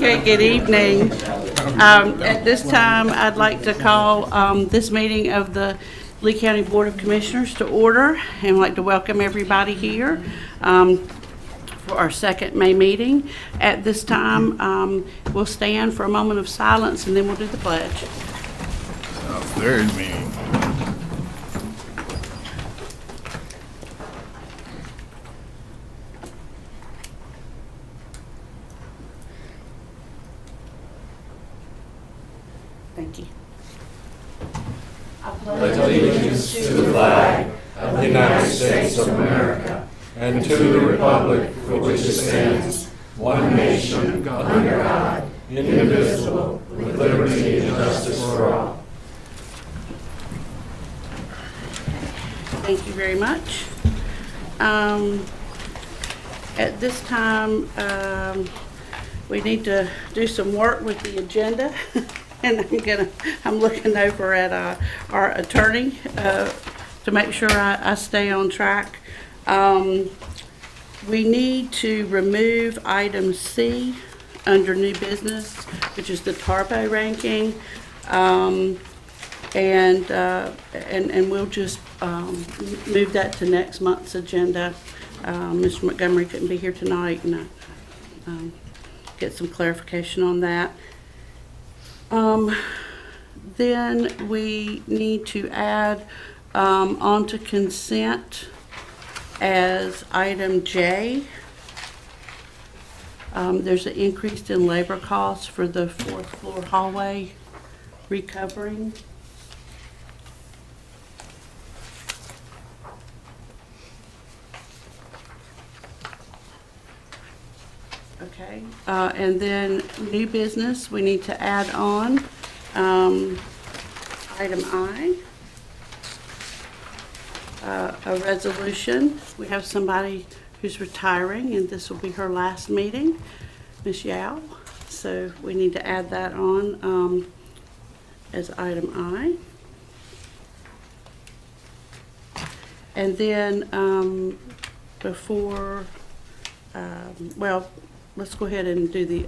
Okay, good evening. At this time, I'd like to call this meeting of the Lee County Board of Commissioners to order, and I'd like to welcome everybody here for our second May meeting. At this time, we'll stand for a moment of silence, and then we'll do the pledge. Very mean. Thank you. Pledge allegiance to the flag of the United States of America and to the republic for which it stands, one nation, under God, indivisible, with liberty and justice for all. Thank you very much. At this time, we need to do some work with the agenda. And I'm looking over at our attorney to make sure I stay on track. We need to remove item C under new business, which is the TARPO ranking. And we'll just move that to next month's agenda. Mr. Montgomery couldn't be here tonight, and get some clarification on that. Then we need to add onto consent as item J. There's an increase in labor costs for the fourth floor hallway recovering. Okay, and then new business, we need to add on item I, a resolution. We have somebody who's retiring, and this will be her last meeting, Ms. Yao. So we need to add that on as item I. And then before, well, let's go ahead and do the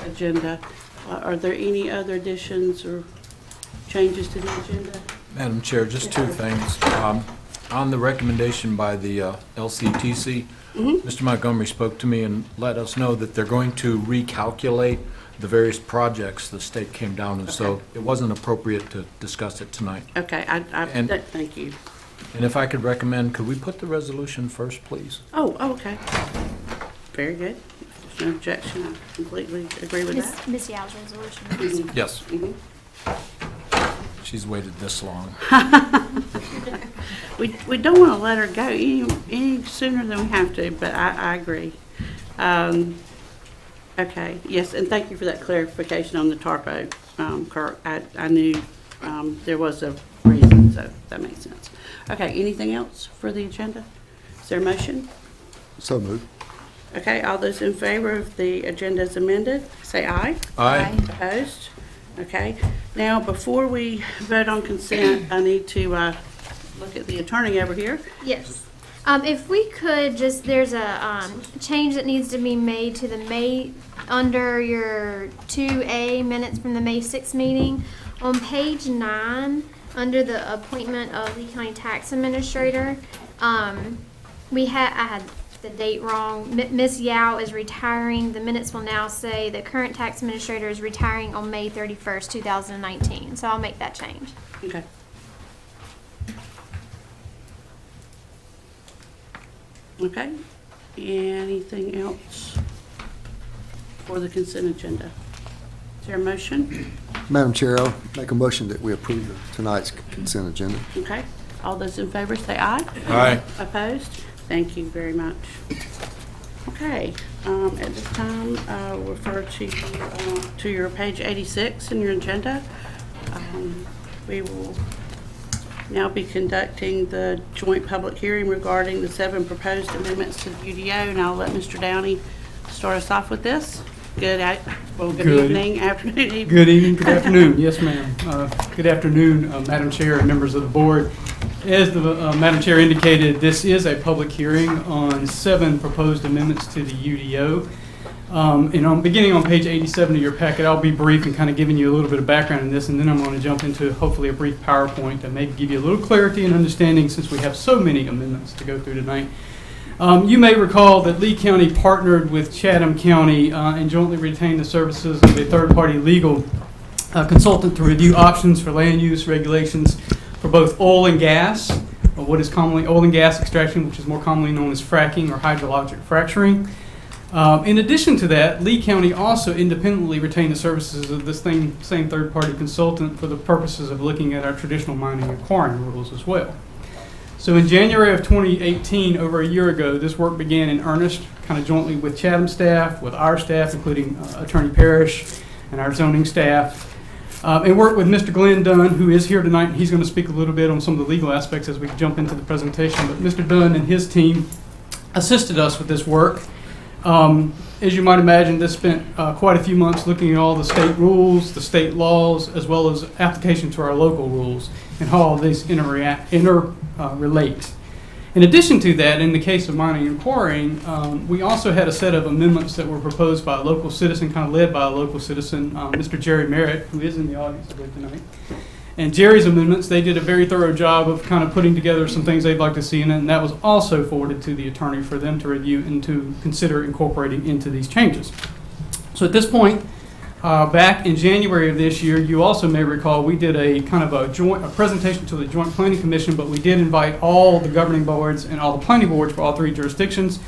agenda. Are there any other additions or changes to the agenda? Madam Chair, just two things. On the recommendation by the LCTC, Mr. Montgomery spoke to me and let us know that they're going to recalculate the various projects the state came down, and so it wasn't appropriate to discuss it tonight. Okay, thank you. And if I could recommend, could we put the resolution first, please? Oh, okay. Very good. If there's no objection, I completely agree with that. Ms. Yao's resolution. Yes. Mhm. She's waited this long. We don't want to let her go any sooner than we have to, but I agree. Okay, yes, and thank you for that clarification on the TARPO, Kirk. I knew there was a reason, so that makes sense. Okay, anything else for the agenda? Is there a motion? So moved. Okay, all those in favor of the agenda as amended, say aye. Aye. Opposed? Okay. Now, before we vote on consent, I need to look at the attorney over here. Yes. If we could just, there's a change that needs to be made to the May, under your 2A minutes from the May 6th meeting. On page 9, under the appointment of Lee County Tax Administrator, I had the date wrong. Ms. Yao is retiring. The minutes will now say the current tax administrator is retiring on May 31st, 2019. So I'll make that change. Okay. Okay. Anything else for the consent agenda? Is there a motion? Madam Chair, I'll make a motion that we approve tonight's consent agenda. Okay. All those in favor say aye. Aye. Opposed? Thank you very much. Okay, at this time, refer to your page 86 in your agenda. We will now be conducting the joint public hearing regarding the 7 proposed amendments to the UDO, and I'll let Mr. Downey start us off with this. Good evening, afternoon, evening. Good evening, good afternoon. Yes, ma'am. Good afternoon, Madam Chair and members of the board. As the Madam Chair indicated, this is a public hearing on 7 proposed amendments to the UDO. Beginning on page 87 of your packet, I'll be brief and kind of giving you a little bit of background in this, and then I'm going to jump into hopefully a brief PowerPoint that may give you a little clarity and understanding since we have so many amendments to go through tonight. You may recall that Lee County partnered with Chatham County and jointly retained the services of a third-party legal consultant to review options for land use regulations for both oil and gas, or what is commonly oil and gas extraction, which is more commonly known as fracking or hydrologic fracturing. In addition to that, Lee County also independently retained the services of this same third-party consultant for the purposes of looking at our traditional mining and quarrying rules as well. So in January of 2018, over a year ago, this work began in earnest, kind of jointly with Chatham staff, with our staff, including Attorney Parrish and our zoning staff, and worked with Mr. Glenn Dunn, who is here tonight. He's going to speak a little bit on some of the legal aspects as we jump into the presentation. But Mr. Dunn and his team assisted us with this work. As you might imagine, this spent quite a few months looking at all the state rules, the state laws, as well as application to our local rules and how all these interrelate. In addition to that, in the case of mining and quarrying, we also had a set of amendments that were proposed by a local citizen, kind of led by a local citizen, Mr. Jerry Merritt, who is in the audience here tonight. And Jerry's amendments, they did a very thorough job of kind of putting together some things they'd like to see in it, and that was also forwarded to the attorney for them to review and to consider incorporating into these changes. So at this point, back in January of this year, you also may recall we did a kind of a presentation to the Joint Planning Commission, but we did invite all the governing boards and all the planning boards for all three jurisdictions.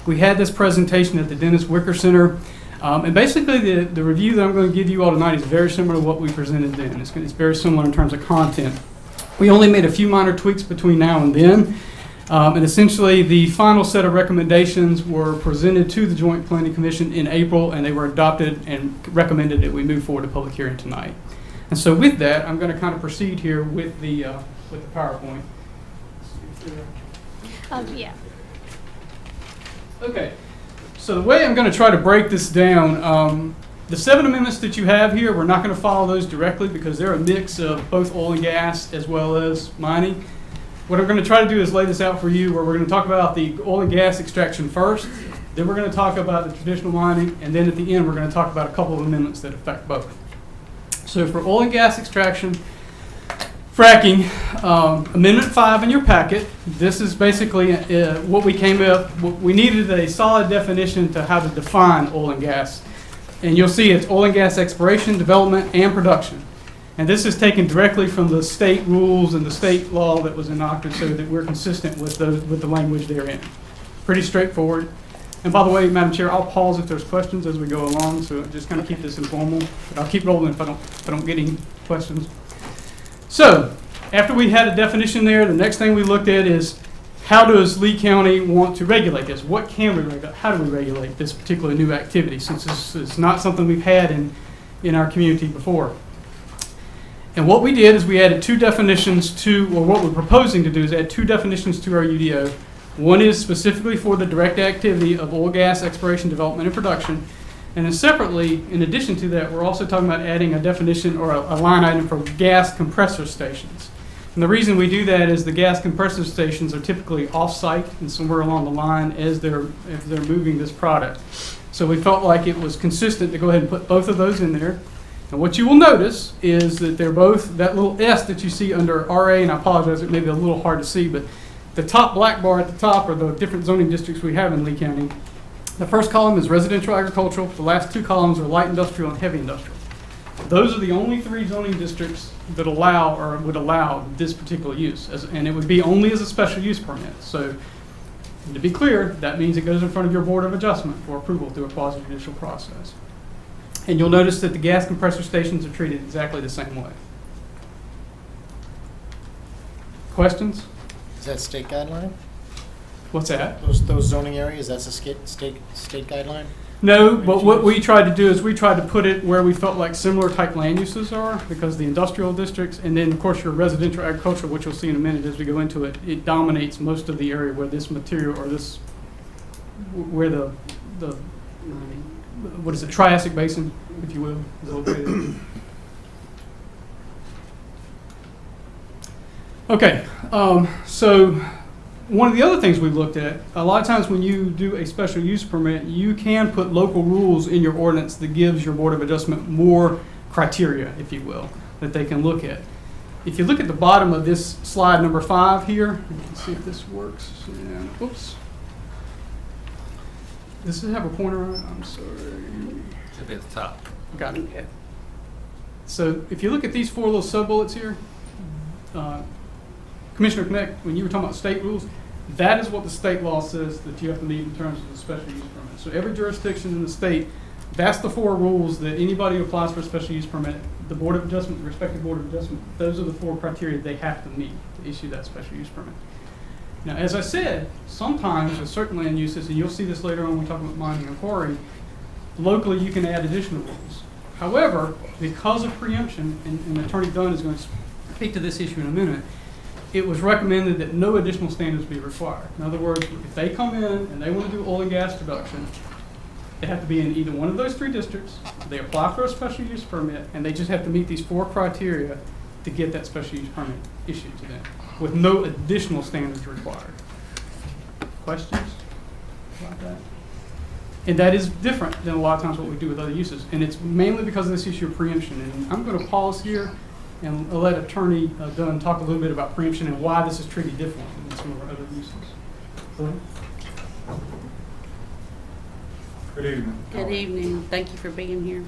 We had this presentation at the Dennis Wicker Center. And basically, the review that I'm going to give you all tonight is very similar to what we presented then. It's very similar in terms of content. We only made a few minor tweaks between now and then. And essentially, the final set of recommendations were presented to the Joint Planning Commission in April, and they were adopted and recommended that we move forward to public hearing tonight. And so with that, I'm going to kind of proceed here with the PowerPoint. Yeah. Okay. So the way I'm going to try to break this down, the 7 amendments that you have here, we're not going to follow those directly because they're a mix of both oil and gas as well as mining. What I'm going to try to do is lay this out for you, where we're going to talk about the oil and gas extraction first, then we're going to talk about the traditional mining, and then at the end we're going to talk about a couple of amendments that affect both. So for oil and gas extraction, fracking, Amendment 5 in your packet, this is basically what we came up with. We needed a solid definition to how to define oil and gas. And you'll see it's oil and gas exploration, development, and production. And this is taken directly from the state rules and the state law that was enacted so that we're consistent with the language therein. Pretty straightforward. And by the way, Madam Chair, I'll pause if there's questions as we go along, so just kind of keep this informal. But I'll keep rolling if I don't get any questions. So, after we had a definition there, the next thing we looked at is how does Lee County want to regulate this? What can we regulate? How do we regulate this particular new activity, since this is not something we've had in our community before? And what we did is we added 2 definitions to, or what we're proposing to do is add 2 definitions to our UDO. One is specifically for the direct activity of oil, gas, exploration, development, and production. And then separately, in addition to that, we're also talking about adding a definition or a line item for gas compressor stations. And the reason we do that is the gas compressor stations are typically off-site and somewhere along the line as they're moving this product. So we felt like it was consistent to go ahead and put both of those in there. And what you will notice is that they're both, that little S that you see under RA, and I apologize, it may be a little hard to see, but the top black bar at the top are the different zoning districts we have in Lee County. The first column is residential agricultural. The last 2 columns are light industrial and heavy industrial. Those are the only 3 zoning districts that allow or would allow this particular use, and it would be only as a special use permit. So to be clear, that means it goes in front of your Board of Adjustment for approval through a quasi-judicial process. And you'll notice that the gas compressor stations are treated exactly the same way. Questions? Is that state guideline? What's that? Those zoning areas, that's a state guideline? No, but what we tried to do is we tried to put it where we felt like similar type land uses are, because the industrial districts, and then of course your residential agriculture, which you'll see in a minute as we go into it, it dominates most of the area where this material, or this, where the what is it, Triassic Basin, if you will, is located. Okay, so one of the other things we looked at, a lot of times when you do a special use permit, you can put local rules in your ordinance that gives your Board of Adjustment more criteria, if you will, that they can look at. If you look at the bottom of this slide number 5 here, you can see if this works. And, oops. Does it have a pointer on it? I'm sorry. Should be at the top. Got it. So if you look at these 4 little sub-bullets here, Commissioner Connect, when you were talking about state rules, that is what the state law says that you have to meet in terms of the special use permit. So every jurisdiction in the state, that's the 4 rules that anybody who applies for a special use permit, the Board of Adjustment, the respective Board of Adjustment, those are the 4 criteria they have to meet to issue that special use permit. Now, as I said, sometimes with certain land uses, and you'll see this later on when we talk about mining and quarry, locally you can add additional rules. However, because of preemption, and Attorney Dunn is going to speak to this issue in a minute, it was recommended that no additional standards be required. In other words, if they come in and they want to do oil and gas production, they have to be in either one of those 3 districts, they apply for a special use permit, and they just have to meet these 4 criteria to get that special use permit issued to them, with no additional standards required. Questions about that? And that is different than a lot of times what we do with other uses. And it's mainly because of this issue of preemption. And I'm going to pause here and let Attorney Dunn talk a little bit about preemption and why this is treated differently than some of our other uses. Go ahead. Good evening. Good evening. Thank you for being here.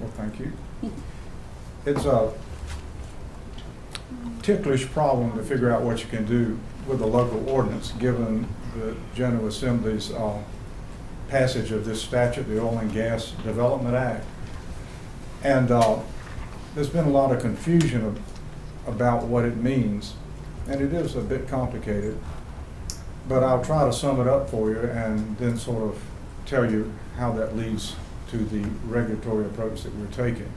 Well, thank you. It's a ticklish problem to figure out what you can do with a local ordinance, given the General Assembly's passage of this statute, the Oil and Gas Development Act. And there's been a lot of confusion about what it means, and it is a bit complicated. But I'll try to sum it up for you and then sort of tell you how that leads to the regulatory approach that we're taking.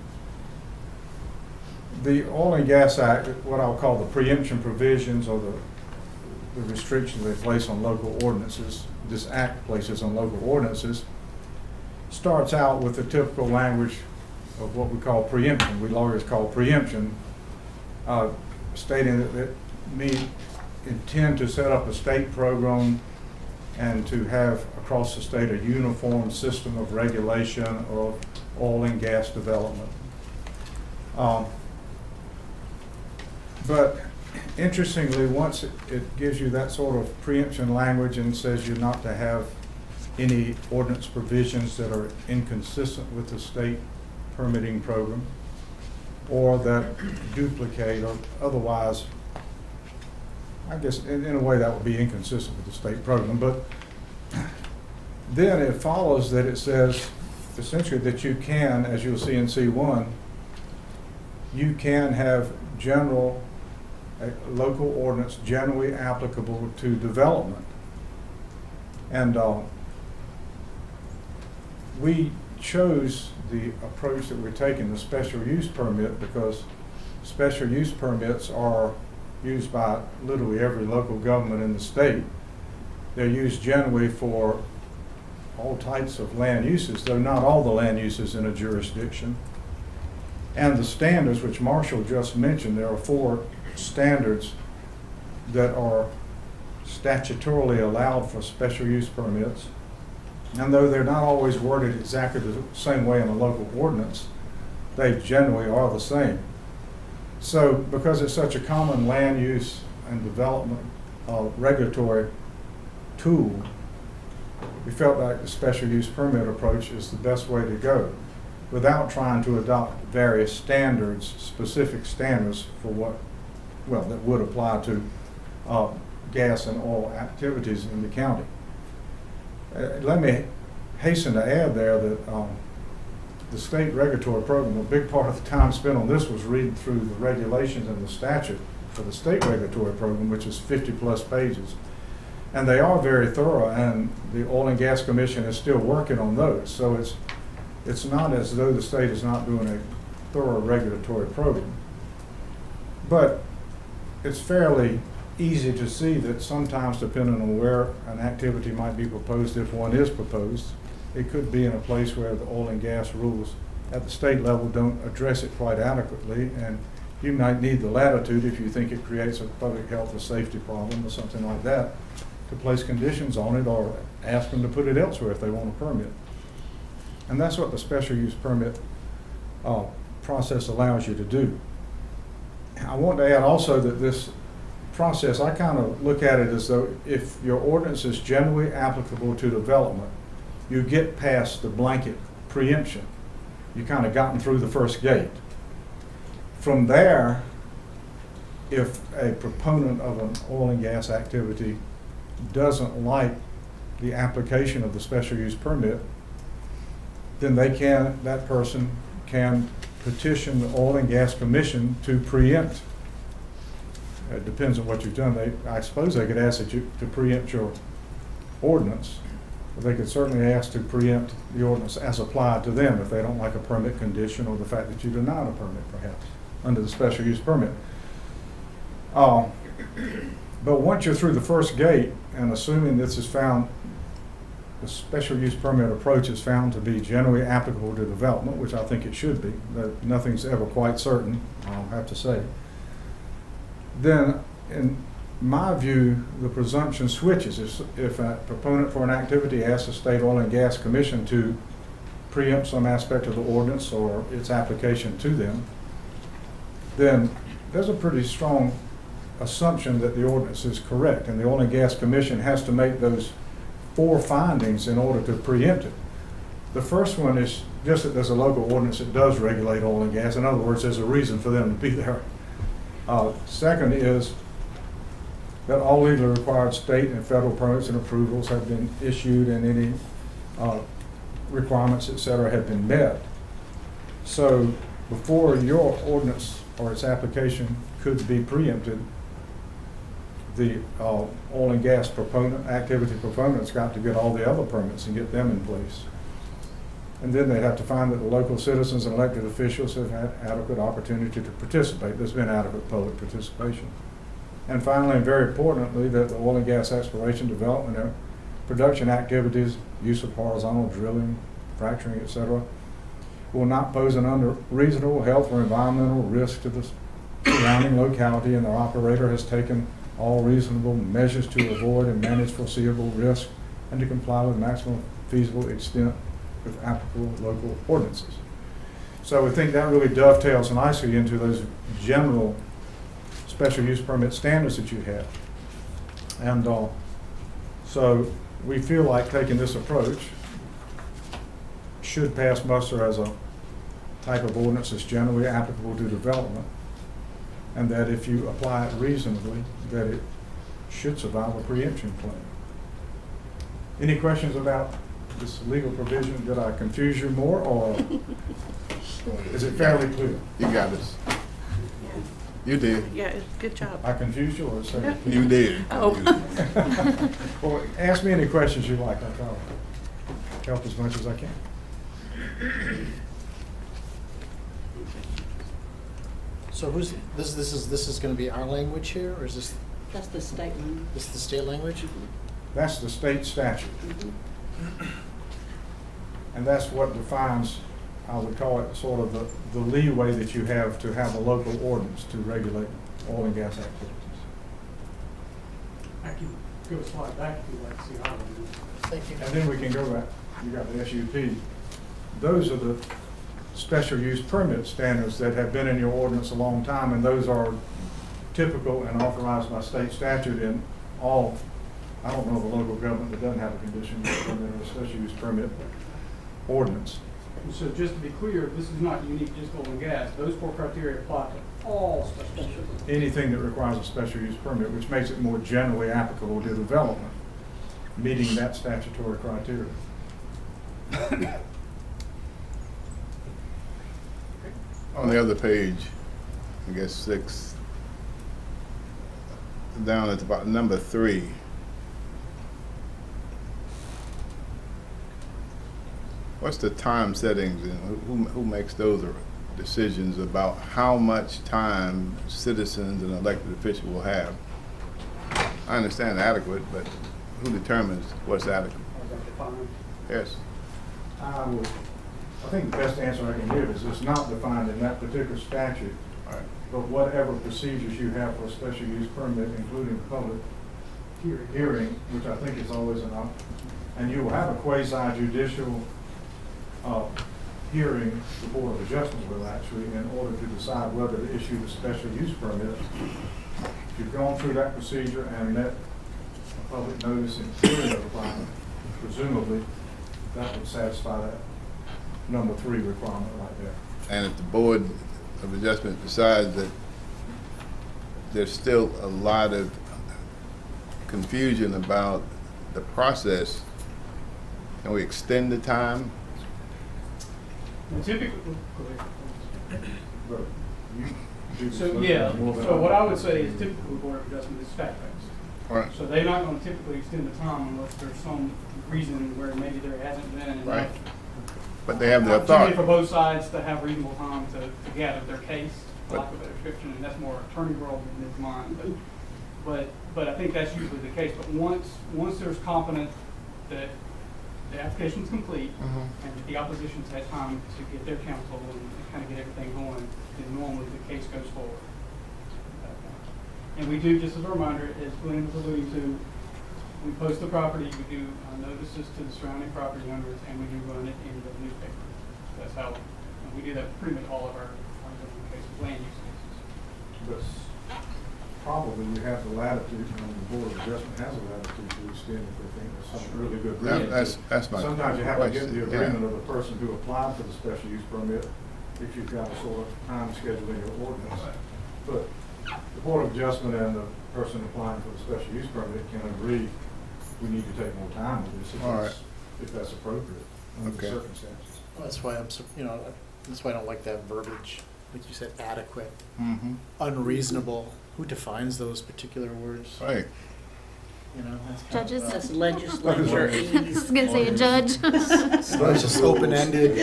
The Oil and Gas Act, what I'll call the preemption provisions or the restrictions they place on local ordinances, this act places on local ordinances, starts out with the typical language of what we call preemption, we lawyers call preemption, stating that we intend to set up a state program and to have across the state a uniform system of regulation of oil and gas development. But interestingly, once it gives you that sort of preemption language and says you're not to have any ordinance provisions that are inconsistent with the state permitting program or that duplicate or otherwise, I guess in a way that would be inconsistent with the state program. But then it follows that it says essentially that you can, as you'll see in C1, you can have general local ordinance generally applicable to development. And we chose the approach that we're taking, the special use permit, because special use permits are used by literally every local government in the state. They're used generally for all types of land uses, though not all the land uses in a jurisdiction. And the standards, which Marshall just mentioned, there are 4 standards that are statutorily allowed for special use permits. And though they're not always worded exactly the same way in a local ordinance, they generally are the same. So because it's such a common land use and development regulatory tool, we felt like the special use permit approach is the best way to go without trying to adopt various standards, specific standards for what, well, that would apply to gas and oil activities in the county. Let me hasten to add there that the state regulatory program, a big part of the time spent on this was reading through the regulations and the statute for the state regulatory program, which is 50+ pages. And they are very thorough, and the Oil and Gas Commission is still working on those. So it's not as though the state is not doing a thorough regulatory program. But it's fairly easy to see that sometimes, depending on where an activity might be proposed, if one is proposed, it could be in a place where the oil and gas rules at the state level don't address it quite adequately, and You might need the latitude if you think it creates a public health or safety problem or something like that, to place conditions on it or ask them to put it elsewhere if they want a permit. And that's what the special use permit process allows you to do. I want to add also that this process, I kind of look at it as though if your ordinance is generally applicable to development, you get past the blanket preemption. You kind of gotten through the first gate. From there, if a proponent of an oil and gas activity doesn't like the application of the special use permit, then that person can petition the Oil and Gas Commission to preempt. It depends on what you've done. I suppose they could ask to preempt your ordinance, but they could certainly ask to preempt the ordinance as applied to them if they don't like a permit condition or the fact that you denied a permit perhaps under the special use permit. But once you're through the first gate, and assuming this is found, the special use permit approach is found to be generally applicable to development, which I think it should be, that nothing's ever quite certain, I'll have to say, then in my view, the presumption switches. If a proponent for an activity asks the State Oil and Gas Commission to preempt some aspect of the ordinance or its application to them, then there's a pretty strong assumption that the ordinance is correct, and the Oil and Gas Commission has to make those 4 findings in order to preempt it. The first one is just that there's a local ordinance that does regulate oil and gas. In other words, there's a reason for them to be there. Second is that all legally required state and federal permits and approvals have been issued and any requirements, et cetera, have been met. So before your ordinance or its application could be preempted, the oil and gas activity proponent's got to get all the other permits and get them in place. And then they have to find that the local citizens and elected officials have had adequate opportunity to participate. There's been adequate public participation. And finally, and very importantly, that the oil and gas exploration, development, and production activities, use of horizontal drilling, fracturing, et cetera, will not pose an unreasonable health or environmental risk to the surrounding locality, and the operator has taken all reasonable measures to avoid and manage foreseeable risk and to comply with maximum feasible extent with applicable local ordinances. So we think that really dovetails nicely into those general special use permit standards that you have. And so we feel like taking this approach should pass muster as a type of ordinance that's generally applicable to development, and that if you apply it reasonably, that it should survive a preemption claim. Any questions about this legal provision? Did I confuse you more, or is it fairly clear? You got this. You did. Yeah, good job. I confused you, or is it? You did. Oh. Well, ask me any questions you like. I'll try to help as much as I can. So who's, this is gonna be our language here, or is this That's the statement. the state language? That's the state statute. And that's what defines, I would call it, sort of the leeway that you have to have a local ordinance to regulate oil and gas activities. I can go a slide back if you'd like to see how it is. Thank you. And then we can go back, you got the SUP. Those are the special use permit standards that have been in your ordinance a long time, and those are typical and authorized by state statute in all, I don't know of a local government that doesn't have a condition in a special use permit ordinance. And so just to be clear, this is not unique just to oil and gas. Those 4 criteria apply to all special use. Anything that requires a special use permit, which makes it more generally applicable to development, meeting that statutory criteria. On the other page, I guess 6, down at about number 3. What's the time settings, and who makes those decisions about how much time citizens and elected officials will have? I understand adequate, but who determines what's adequate? Yes. I think the best answer I can give is it's not defined in that particular statute. But whatever procedures you have for a special use permit, including public hearing, which I think is always an option, and you will have a quasi judicial hearing, the Board of Adjustment will actually, in order to decide whether to issue the special use permit. If you've gone through that procedure and met a public notice and hearing requirement, presumably that would satisfy that number 3 requirement right there. And if the Board of Adjustment decides that there's still a lot of confusion about the process, can we extend the time? And typically, But you do this so little yeah, more than so what I would say is typically Board of Adjustment is fact-based. All right. So they're not gonna typically extend the time unless there's some reason where maybe there hasn't been enough. Right. But they have the Opportunity authority. for both sides to have reasonable time to gather their case, for lack of a better description, and that's more attorney world than it's mine. But I think that's usually the case. But once there's confidence that the application is complete and that the opposition's had time to get their counsel and kind of get everything going, then normally the case goes forward. And we do, just as a reminder, as Glenn was alluding to, we post the property, we do notices to the surrounding property owners, and we do run it in the newspaper. That's how, and we do that pretty much all of our zoning cases, land use cases. But probably you have the latitude, and the Board of Adjustment has the latitude to extend if they think there's some really good reason. That's my Sometimes you have to get the question, agreement yeah. of the person who applied for the special use permit if you've got a sort of time schedule in your ordinance. But the Board of Adjustment and the person applying for the special use permit can agree, we need to take more time with this All right. if that's appropriate under the Okay. circumstances. That's why that's why I don't like that verbiage, like you said, adequate, Mm-hmm. unreasonable. Who defines those particular words? Right. You know, that's kind Judges? of, That's legislature I was gonna say a judge. it's just open-ended.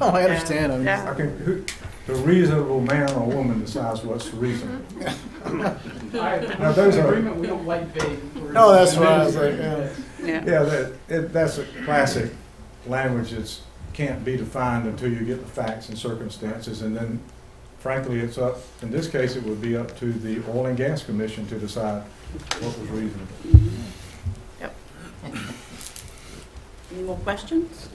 No, I understand. I mean, Yeah. The reasonable man or woman decides what's reasonable. Now, those are- agreement, we don't like vague words. No, that's why I was like, yeah. Yeah. Yeah, that's a classic language that can't be defined until you get the facts and circumstances, and then frankly, it's up, in this case, it would be up to the Oil and Gas Commission to decide what was reasonable. Yep. Any more questions?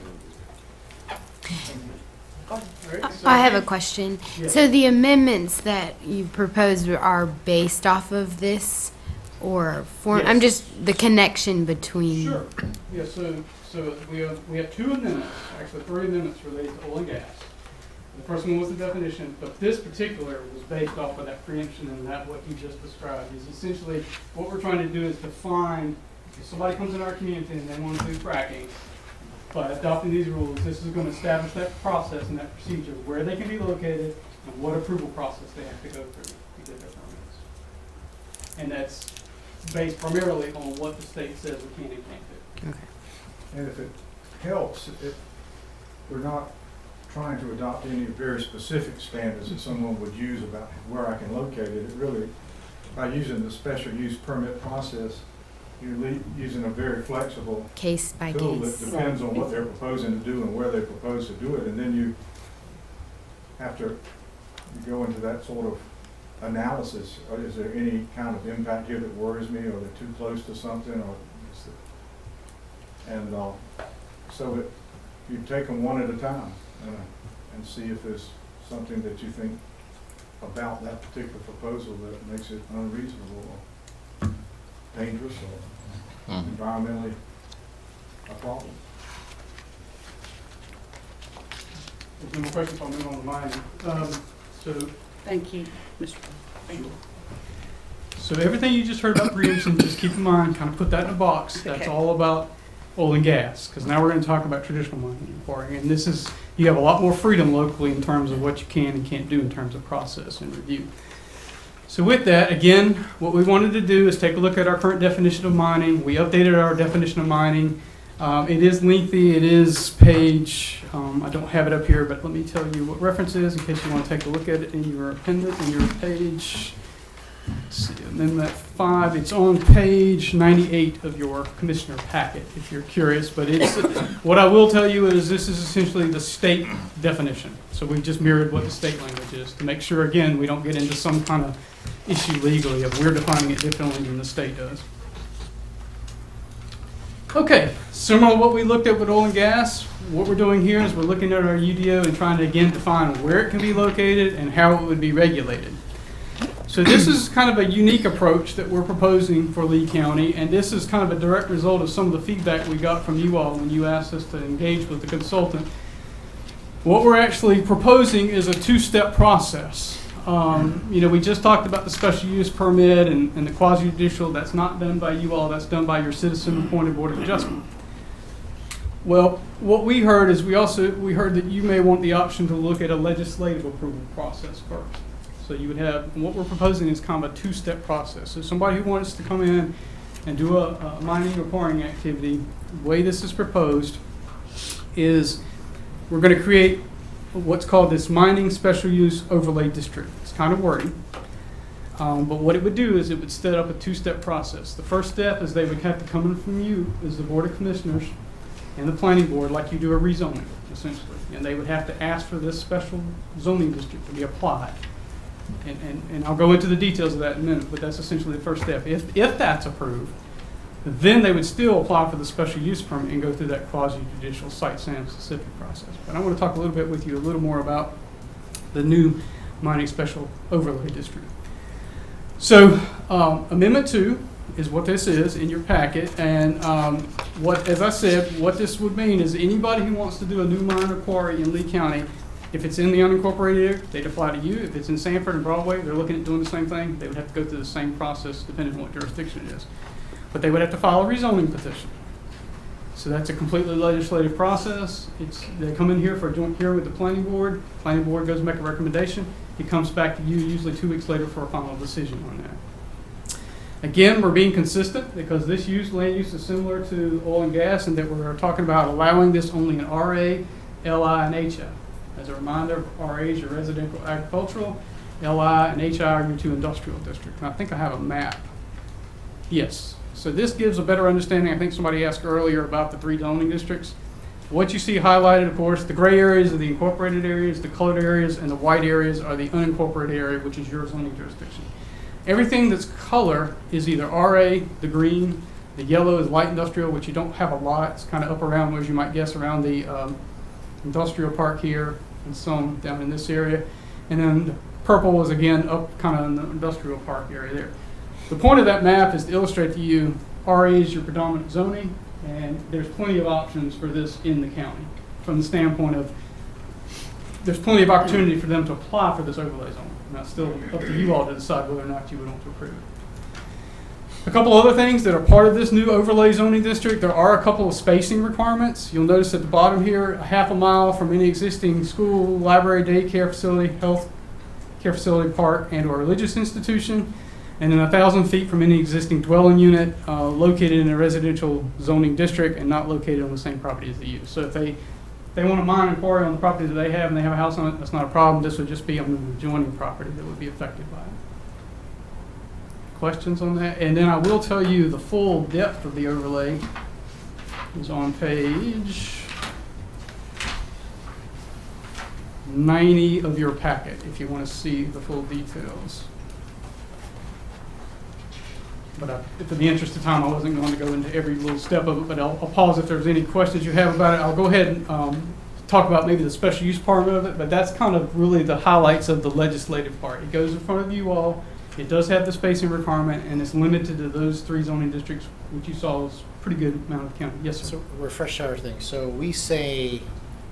I have a question. Yeah. So the amendments that you proposed are based off of this, or I'm Yes. just the connection between. Sure. Yeah, so we have 2 amendments, actually 3 amendments related to oil and gas. The first one was the definition, but this particular was based off of that preemption and that what you just described is essentially what we're trying to do is define, if somebody comes in our community and they want to do fracking, by adopting these rules, this is going to establish that process and that procedure, where they can be located and what approval process they have to go through to get their permits. And that's based primarily on what the state says we can and can't do. Okay. And if it helps, we're not trying to adopt any very specific standards that someone would use about where I can locate it. It really, by using the special use permit process, you're using a very flexible Case by tool that case. depends on what they're proposing to do and where they propose to do it. And then you have to go into that sort of analysis. Is there any kind of impact here that worries me, or they're too close to something, or is it, and so you take them one at a time and see if there's something that you think about that particular proposal that makes it unreasonable or dangerous or environmentally a problem. If no more questions, I'll move on to mine. So Thank you, Mr. Thank you. So everything you just heard about preemption, just keep in mind, kind of put that in a box. That's Okay. all about oil and gas, because now we're going to talk about traditional mining and quarrying. And this is, you have a lot more freedom locally in terms of what you can and can't do in terms of process and review. So with that, again, what we wanted to do is take a look at our current definition of mining. We updated our definition of mining. It is lengthy. It is page, I don't have it up here, but let me tell you what reference is in case you want to take a look at it in your appendix, in your page see, Amendment 5, it's on page 98 of your commissioner packet, if you're curious, but it's, what I will tell you is this is essentially the state definition. So we've just mirrored what the state language is to make sure, again, we don't get into some kind of issue legally of we're defining it differently than the state does. Okay, similar to what we looked at with oil and gas, what we're doing here is we're looking at our UDO and trying to again define where it can be located and how it would be regulated. So this is kind of a unique approach that we're proposing for Lee County, and this is kind of a direct result of some of the feedback we got from you all when you asked us to engage with the consultant. What we're actually proposing is a two-step process. We just talked about the special use permit and the quasi-judicial. That's not done by you all, that's done by your citizen-appointed Board of Adjustment. Well, what we heard is we heard that you may want the option to look at a legislative approval process first. So you would have, what we're proposing is kind of a two-step process. So somebody who wants to come in and do a mining or quarrying activity, the way this is proposed is we're going to create what's called this mining special use overlay district. It's kind of wordy. But what it would do is it would set up a two-step process. The first step is they would have to come in from you as the Board of Commissioners and the Planning Board like you do a rezoning, essentially. And they would have to ask for this special zoning district to be applied. And I'll go into the details of that in a minute, but that's essentially the first step. If that's approved, then they would still apply for the special use permit and go through that quasi-judicial site-SAM specific process. But I want to talk a little bit with you a little more about the new mining special overlay district. So Amendment 2 is what this is in your packet, and as I said, what this would mean is anybody who wants to do a new mine or quarry in Lee County, if it's in the unincorporated area, they'd apply to you. If it's in Sanford and Broadway, they're looking at doing the same thing. They would have to go through the same process depending on what jurisdiction it is. But they would have to file a rezoning petition. So that's a completely legislative process. They come in here for a joint hearing with the Planning Board. Planning Board goes make a recommendation. It comes back to you usually 2 weeks later for a final decision on that. Again, we're being consistent because this land use is similar to oil and gas, and that we're talking about allowing this only in RA, LI, and HI. As a reminder, RA is your residential agricultural, LI and HI are your 2 industrial districts. And I think I have a map. Yes. So this gives a better understanding. I think somebody asked earlier about the 3 zoning districts. What you see highlighted, of course, the gray areas are the incorporated areas, the colored areas, and the white areas are the unincorporated area, which is your zoning jurisdiction. Everything that's color is either RA, the green, the yellow is light industrial, which you don't have a lot. It's kind of up around, as you might guess, around the industrial park here and some down in this area. And then the purple is again up kind of in the industrial park area there. The point of that map is to illustrate to you RA is your predominant zoning, and there's plenty of options for this in the county from the standpoint of there's plenty of opportunity for them to apply for this overlay zone. Now, it's still up to you all to decide whether or not you would want to approve it. A couple other things that are part of this new overlay zoning district, there are a couple of spacing requirements. You'll notice at the bottom here, 1/2 mile from any existing school, library, daycare facility, health care facility, park, and or religious institution, and then 1,000 feet from any existing dwelling unit located in a residential zoning district and not located on the same property as they use. So if they want to mine and quarry on the property that they have and they have a house on it, that's not a problem. This would just be on the adjoining property that would be affected by it. Questions on that? And then I will tell you the full depth of the overlay is on page 90 of your packet if you want to see the full details. But for the interest of time, I wasn't going to go into every little step of it, but I'll pause if there's any questions you have about it. I'll go ahead and talk about maybe the special use part of it, but that's kind of really the highlights of the legislative part. It goes in front of you all. It does have the spacing requirement, and it's limited to those 3 zoning districts, which you saw is a pretty good amount of county. Yes, sir. So refresh our thing. So we say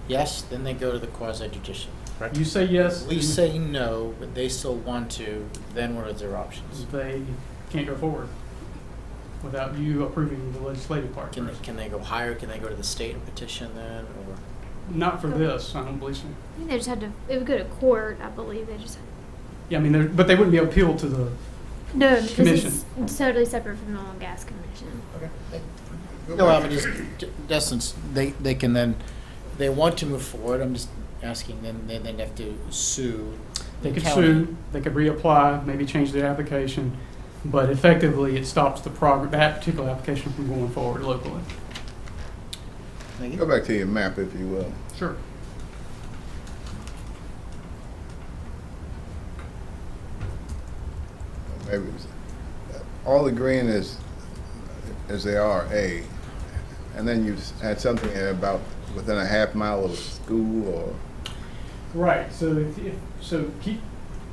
yes, then they go to the quasi-judicial, correct? You say yes. We say no, but they still want to, then what are their options? They can't go forward without you approving the legislative part. Can they go higher? Can they go to the state and petition then, or? Not for this, I don't believe so. I think they just had to, it would go to court, I believe. They just had Yeah, I mean, but they wouldn't be appealed to the no, because commission. it's totally separate from the oil and gas commission. Okay. No, I mean, just in essence, they can then, they want to move forward. I'm just asking, then they'd have to sue. They the could county. sue, they could reapply, maybe change their application. But effectively, it stops that particular application from going forward locally. Thank Go you. back to your map, if you will. Sure. Maybe all the green is they are A, and then you had something there about within a half mile of a school or. Right, so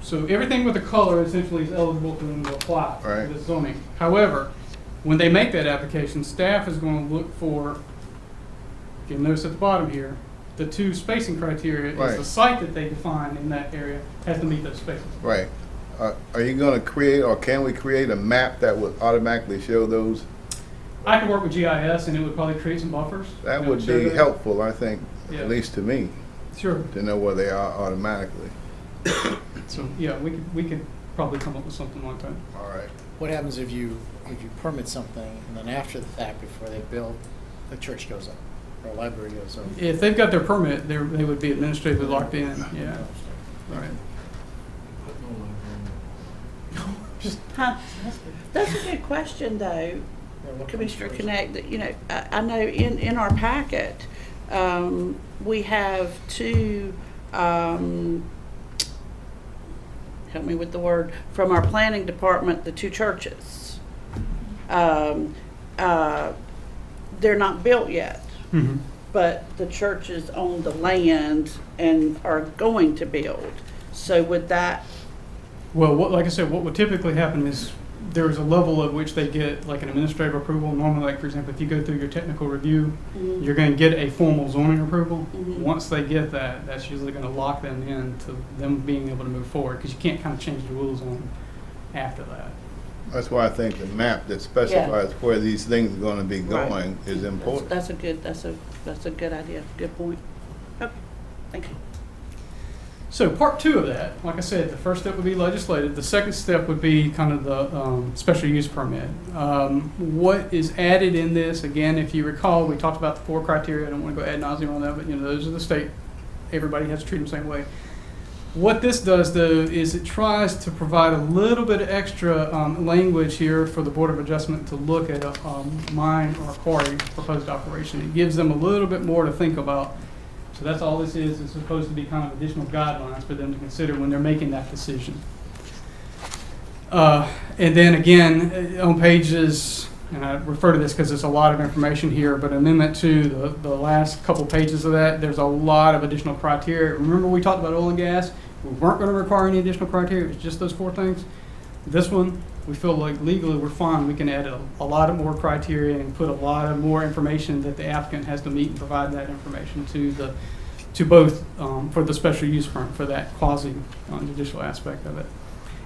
so everything with the color essentially is eligible for them to apply Right. to the zoning. However, when they make that application, staff is going to look for, you'll notice at the bottom here, the two spacing criteria is Right. the site that they define in that area has to meet those spaces. Right. Are you going to create, or can we create a map that would automatically show those? I could work with GIS and it would probably create some buffers. That That would show be that. helpful, I think, Yeah. at least to me, Sure. to know where they are automatically. So, yeah, we could probably come up with something like that. All right. What happens if you permit something and then after the fact, before they build, a church goes up or a library goes up? If they've got their permit, they would be administratively locked in, yeah. Right. Huh. That's a good question, though, Commissioner Connect, that, you know, I know in our packet, we have two, help me with the word, from our planning department, the two churches. They're not built yet, Mhm. but the churches own the land and are going to build. So would that, Well, like I said, what would typically happen is there's a level at which they get like an administrative approval. Normally, like for example, if you go through your technical review, Mhm. you're going to get a formal zoning approval. Mhm. Once they get that, that's usually going to lock them in to them being able to move forward because you can't kind of change the rules on them after that. That's why I think the map that specifies where these things are going to be Right. going is important. that's a good idea, good point. Okay, thank you. So part two of that, like I said, the first step would be legislative. The second step would be kind of the special use permit. What is added in this, again, if you recall, we talked about the 4 criteria. I don't want to go ad nauseum on that, but you know, those are the state. Everybody has to treat them the same way. What this does, though, is it tries to provide a little bit of extra language here for the Board of Adjustment to look at a mine or a quarry proposed operation. It gives them a little bit more to think about. So that's all this is. It's supposed to be kind of additional guidelines for them to consider when they're making that decision. And then again, on pages, and I refer to this because there's a lot of information here, but Amendment 2, the last couple pages of that, there's a lot of additional criteria. Remember we talked about oil and gas? We weren't going to require any additional criteria. It was just those 4 things. This one, we feel like legally we're fine. We can add a lot of more criteria and put a lot of more information that the applicant has to meet and provide that information to both for the special use permit for that quasi judicial aspect of it.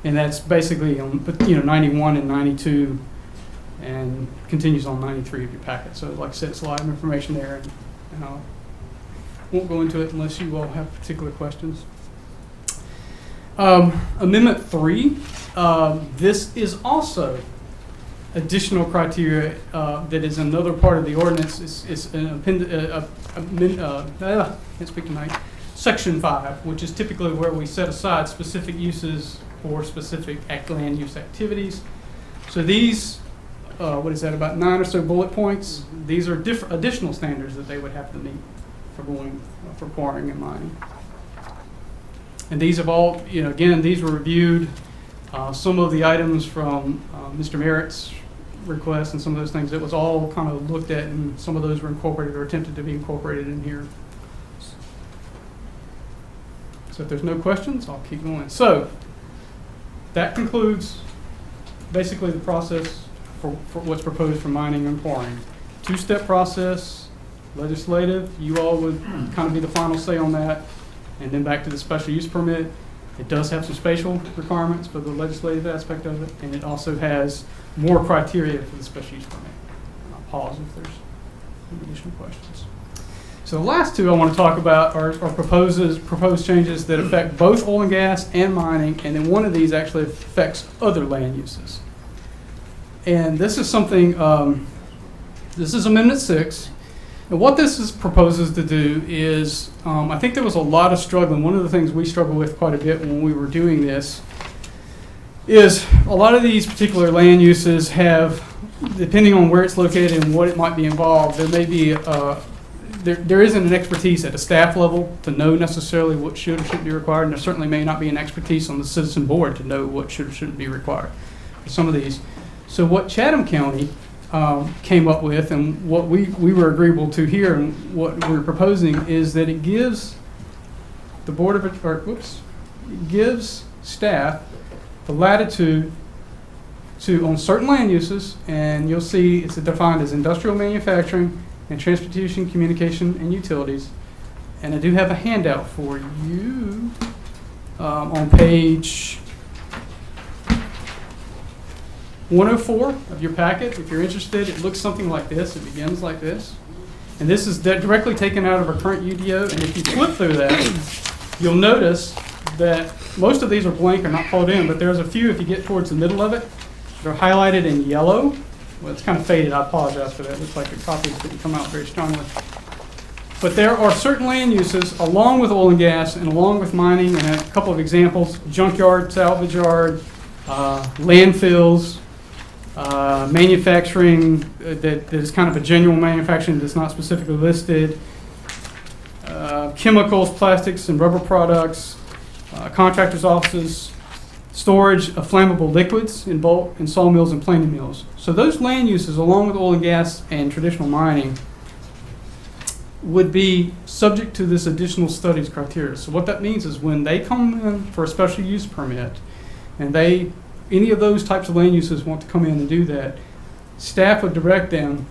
And that's basically on 91 and 92 and continues on 93 of your packet. So like I said, it's a lot of information there, and I won't go into it unless you all have particular questions. Amendment 3, this is also additional criteria that is another part of the ordinance. It's an can't speak tonight. Section 5, which is typically where we set aside specific uses for specific land use activities. So these, about 9 or so bullet points. These are additional standards that they would have to meet for quarrying and mining. And these have all, again, these were reviewed. Some of the items from Mr. Merritt's request and some of those things, it was all kind of looked at, and some of those were incorporated or attempted to be incorporated in here. So if there's no questions, I'll keep going. So that concludes basically the process for what's proposed for mining and quarrying. 2-step process, legislative, you all would kind of be the final say on that. And then back to the special use permit. It does have some spatial requirements for the legislative aspect of it, and it also has more criteria for the special use permit. I'll pause if there's any additional questions. So the last 2 I want to talk about are proposed changes that affect both oil and gas and mining, and then one of these actually affects other land uses. And this is something, this is Amendment 6. And what this proposes to do is, I think there was a lot of struggling. One of the things we struggled with quite a bit when we were doing this is a lot of these particular land uses have, depending on where it's located and what it might be involved, there may be, there isn't an expertise at a staff level to know necessarily what should or shouldn't be required, and there certainly may not be an expertise on the citizen board to know what should or shouldn't be required for some of these. So what Chatham County came up with, and what we were agreeable to here, and what we're proposing, is that it gives the board of, it gives staff the latitude to, on certain land uses, and you'll see it's defined as industrial manufacturing and transportation, communication, and utilities. And I do have a handout for you on page 104 of your packet. If you're interested, it looks something like this. It begins like this. And this is directly taken out of our current UDO. And if you flip through that, you'll notice that most of these are blank or not called in, but there's a few, if you get towards the middle of it, that are highlighted in yellow. Well, it's kind of faded. I apologize for that. It looks like the copies didn't come out very strongly. But there are certain land uses, along with oil and gas, and along with mining, and a couple of examples: junkyard, salvage yard, landfills, manufacturing that is kind of a genuine manufacturing that's not specifically listed, chemicals, plastics, and rubber products, contractors' offices, storage of flammable liquids in bulk, and sawmills and planing mills. So those land uses, along with oil and gas and traditional mining, would be subject to this additional studies criteria. So what that means is when they come in for a special use permit, and any of those types of land uses want to come in and do that, staff would direct them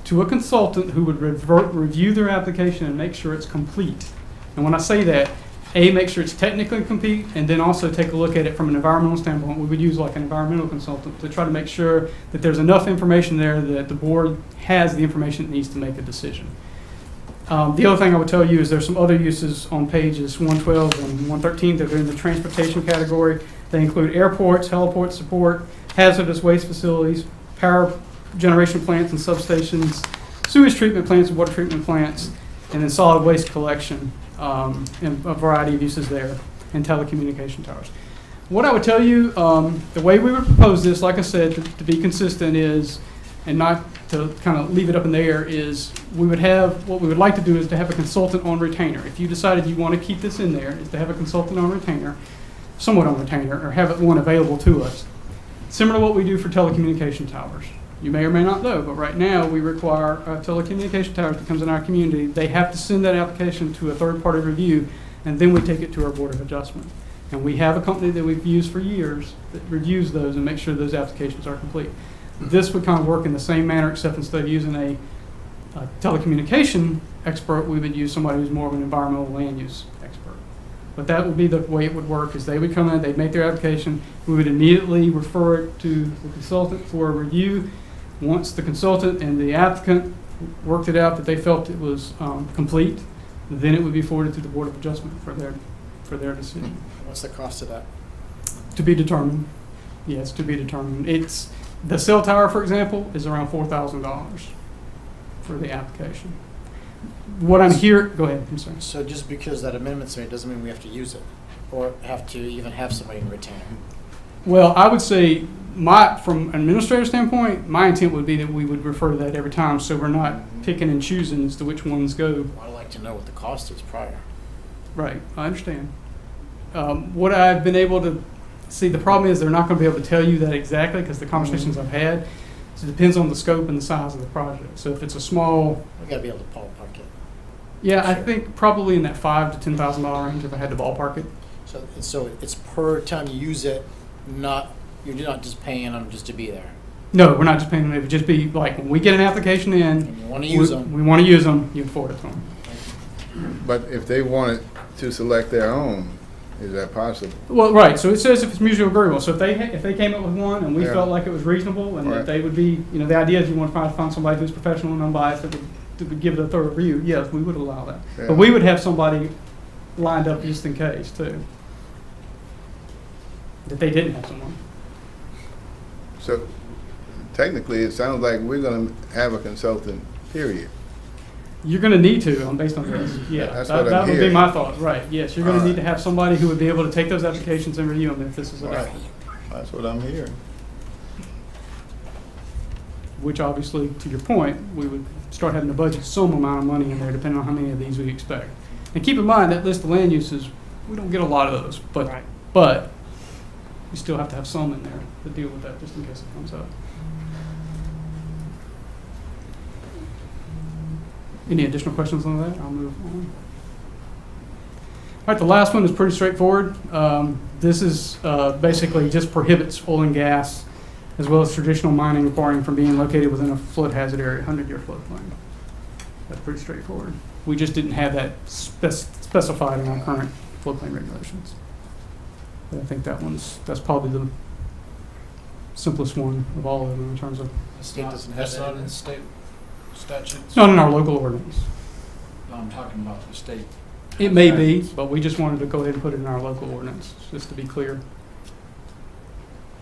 to a consultant who would review their application and make sure it's complete. And when I say that, make sure it's technically complete, and then also take a look at it from an environmental standpoint. We would use like an environmental consultant to try to make sure that there's enough information there that the board has the information it needs to make a decision. The other thing I would tell you is there's some other uses on pages 112 and 113 that are in the transportation category. They include airports, heliport support, hazardous waste facilities, power generation plants and substations, sewage treatment plants and water treatment plants, and then solid waste collection, and a variety of uses there, and telecommunication towers. What I would tell you, the way we would propose this, like I said, to be consistent is, and not to kind of leave it up in the air, is what we would like to do is to have a consultant on retainer. If you decided you want to keep this in there, is to have a consultant on retainer, somewhat on retainer, or have one available to us. Similar to what we do for telecommunication towers. You may or may not know, but right now we require telecommunication towers that comes in our community. They have to send that application to a third-party review, and then we take it to our Board of Adjustment. And we have a company that we've used for years that reviews those and makes sure those applications are complete. This would kind of work in the same manner, except instead of using a telecommunication expert, we would use somebody who's more of an environmental land use expert. But that would be the way it would work, is they would come in, they'd make their application, we would immediately refer it to the consultant for a review. Once the consultant and the applicant worked it out that they felt it was complete, then it would be forwarded to the Board of Adjustment for their decision. What's the cost of that? To be determined. Yes, to be determined. It's the cell tower, for example, is around $4,000 for the application. What I'm here, go ahead, I'm sorry. So just because that amendment's made doesn't mean we have to use it, or have to even have somebody in retainer. Well, I would say from an administrative standpoint, my intent would be that we would refer to that every time, so we're not picking and choosing as to which ones go. I'd like to know what the cost is prior. Right, I understand. What I've been able to see, the problem is they're not going to be able to tell you that exactly, because the conversations I've had, so it depends on the scope and the size of the project. So if it's a small, We gotta be able to ballpark it. yeah, I Sure. think probably in that $5,000 to $10,000 range if I had to ballpark it. So it's per time you use it, you're not just paying them just to be there. No, we're not just paying them. It would just be like when we get an application in, And you wanna use them. we want to use them, you forward it to them. But if they wanted to select their own, is that possible? Well, right, so it says if it's mutually agreeable. So if they came up with one and we Yeah. felt like it was reasonable and that Right. they would be, the idea is you want to find somebody who's professional and unbiased that would give it a thorough review, yes, we would allow that. Yeah. But we would have somebody lined up just in case too. That they didn't have someone. So technically, it sounds like we're gonna have a consultant, period. You're going to need to, based on this. Yeah, That's that what I'm would be hearing. my thought, right. Yes, you're going to All need to have somebody who would be able to take those applications and review them if this is Right. allowed. That's what I'm hearing. Which obviously, to your point, we would start having to budget some amount of money in there depending on how many of these we expect. And keep in mind that list of land uses, we don't get a lot of those, Right. but we still have to have some in there to deal with that just in case it comes up. Any additional questions on that? I'll move on. All right, the last one is pretty straightforward. This is basically just prohibits oil and gas as well as traditional mining and quarrying from being located within a flood hazard area, 100-year floodplain. That's pretty straightforward. We just didn't have that specified in our current floodplain regulations. But I think that's probably the simplest one of all of them in terms of, That's not in state statutes? not in our local ordinance. No, I'm talking about the state. It may be, but we just wanted to go ahead and put it in our local ordinance, just to be clear.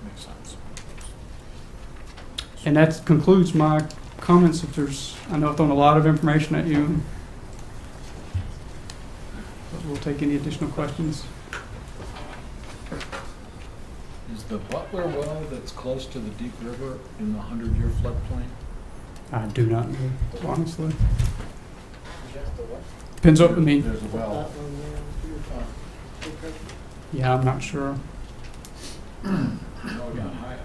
Makes sense. And that concludes my comments. If there's, I know I've thrown a lot of information at you. But we'll take any additional questions. Is the Butler well that's close to the Deep River in the 100-year floodplain? I do not know, honestly. Depends on, I mean, There's a well. yeah, I'm not sure. Oh, yeah, high up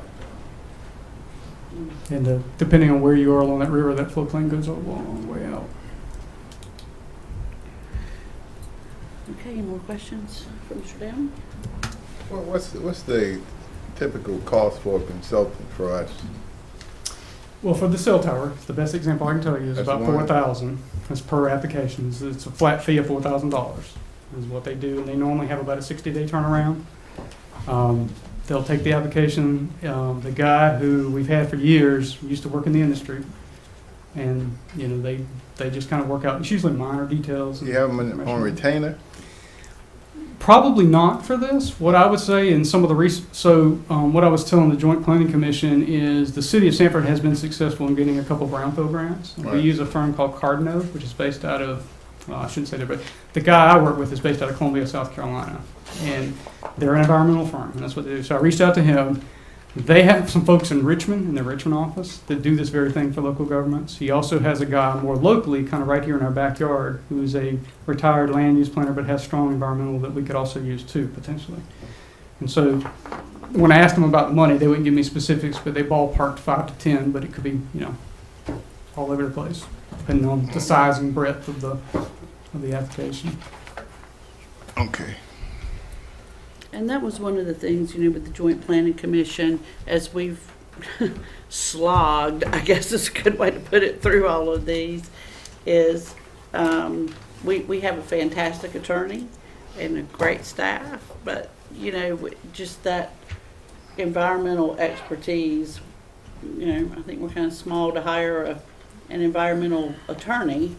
there. And depending on where you are along that river, that floodplain goes a long way out. Okay, any more questions for Mr. Down? Well, what's the typical cost for a consultant for us? Well, for the cell tower, it's the best example I can tell you is That's about one. $4,000. That's per application. It's a flat fee of $4,000 is what they do. And they normally have about a 60-day turnaround. They'll take the application. The guy who we've had for years used to work in the industry, and you know they just kind of work out. It's usually minor details. Do you have them on retainer? Probably not for this. What I would say in some of the what I was telling the Joint Planning Commission is the city of Sanford has been successful in getting a couple brownfield grants. Right. We use a firm called Cardinode, which is based out of, well, I shouldn't say that, but the guy I work with is based out of Columbia, South Carolina. And they're an environmental firm, and that's what they do. So I reached out to him. They have some folks in Richmond, in their Richmond office, that do this very thing for local governments. He also has a guy more locally, kind of right here in our backyard, who's a retired land use planner but has strong environmental that we could also use too, potentially. And so when I asked them about the money, they wouldn't give me specifics, but they ballparked 5 to 10, but it could be, you know, all over the place, depending on the size and breadth of the application. Okay. And that was one of the things, you know, with the Joint Planning Commission, as we've slogged, I guess is a good way to put it, through all of these, is we have a fantastic attorney and a great staff, but, you know, just that environmental expertise, you know, I think we're kind of small to hire an environmental attorney,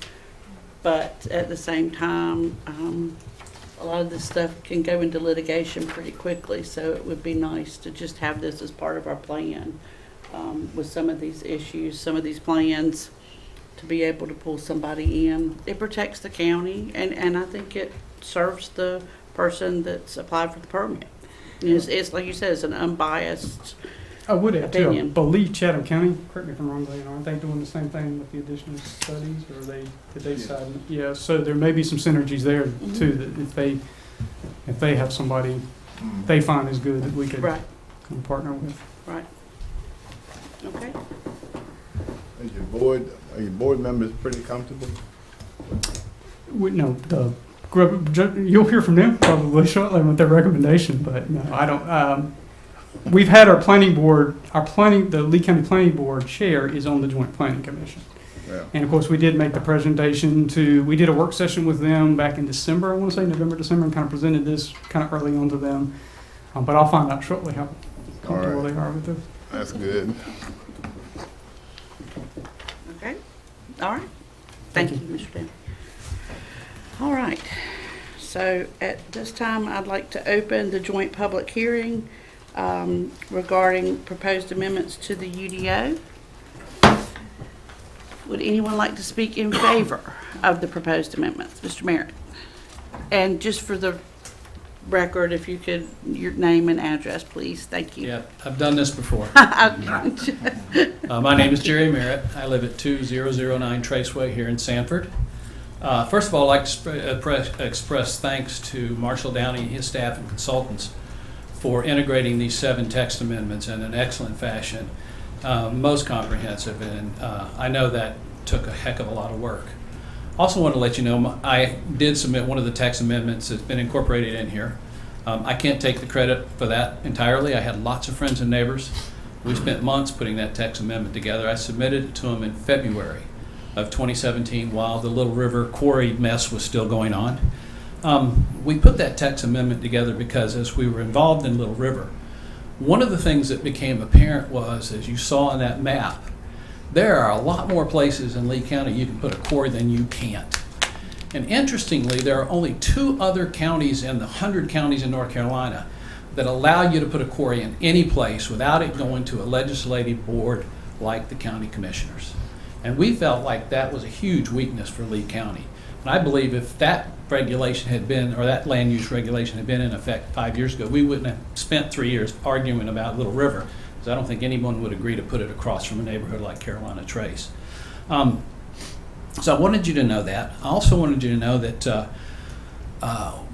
but at the same time, a lot of this stuff can go into litigation pretty quickly, so it would be nice to just have this as part of our plan with some of these issues, some of these plans, to be able to pull somebody in. It protects the county, and I think it serves the person that's applied for the permit. You know, it's like you said, it's an unbiased. I would add too, I Opinion. believe Chatham County, correct me if I'm wrong, Glenn, aren't they doing the same thing with the additional studies, or did they decide? Yeah, so there may be some synergies there too, that if they have somebody they find is good, that we could Right, kind of partner with. right. Okay. Are your board members pretty comfortable? No, you'll hear from them probably shortly with their recommendation, but no, I don't. We've had our planning board, the Lee County Planning Board chair is on the Joint Planning Commission. Yeah. And of course, we did make the presentation we did a work session with them back in December, I want to say November, December, and kind of presented this kind of early on to them. But I'll find out shortly how comfortable All right. they are with it. That's good. Okay, all right. Thank you, Mr. Dan. All right, so at this time, I'd like to open the joint public hearing regarding proposed amendments to the UDO. Would anyone like to speak in favor of the proposed amendments? Mr. Merritt? And just for the record, if you could, your name and address, please. Thank you. Yeah, I've done this before. Okay. My name is Jerry Merritt. I live at 2009 Traceway here in Sanford. First of all, I'd like to express thanks to Marshall Downey and his staff and consultants for integrating these 7 text amendments in an excellent fashion, most comprehensive, and I know that took a heck of a lot of work. Also want to let you know, I did submit one of the text amendments that's been incorporated in here. I can't take the credit for that entirely. I had lots of friends and neighbors. We spent months putting that text amendment together. I submitted it to them in February of 2017 while the Little River quarry mess was still going on. We put that text amendment together because as we were involved in Little River, one of the things that became apparent was, as you saw on that map, there are a lot more places in Lee County you can put a quarry than you can't. And interestingly, there are only 2 other counties in the 100 counties in North Carolina that allow you to put a quarry in any place without it going to a legislative board like the county commissioners. And we felt like that was a huge weakness for Lee County. And I believe if that regulation had been, or that land use regulation had been in effect 5 years ago, we wouldn't have spent 3 years arguing about Little River, because I don't think anyone would agree to put it across from a neighborhood like Carolina Trace. So I wanted you to know that. I also wanted you to know that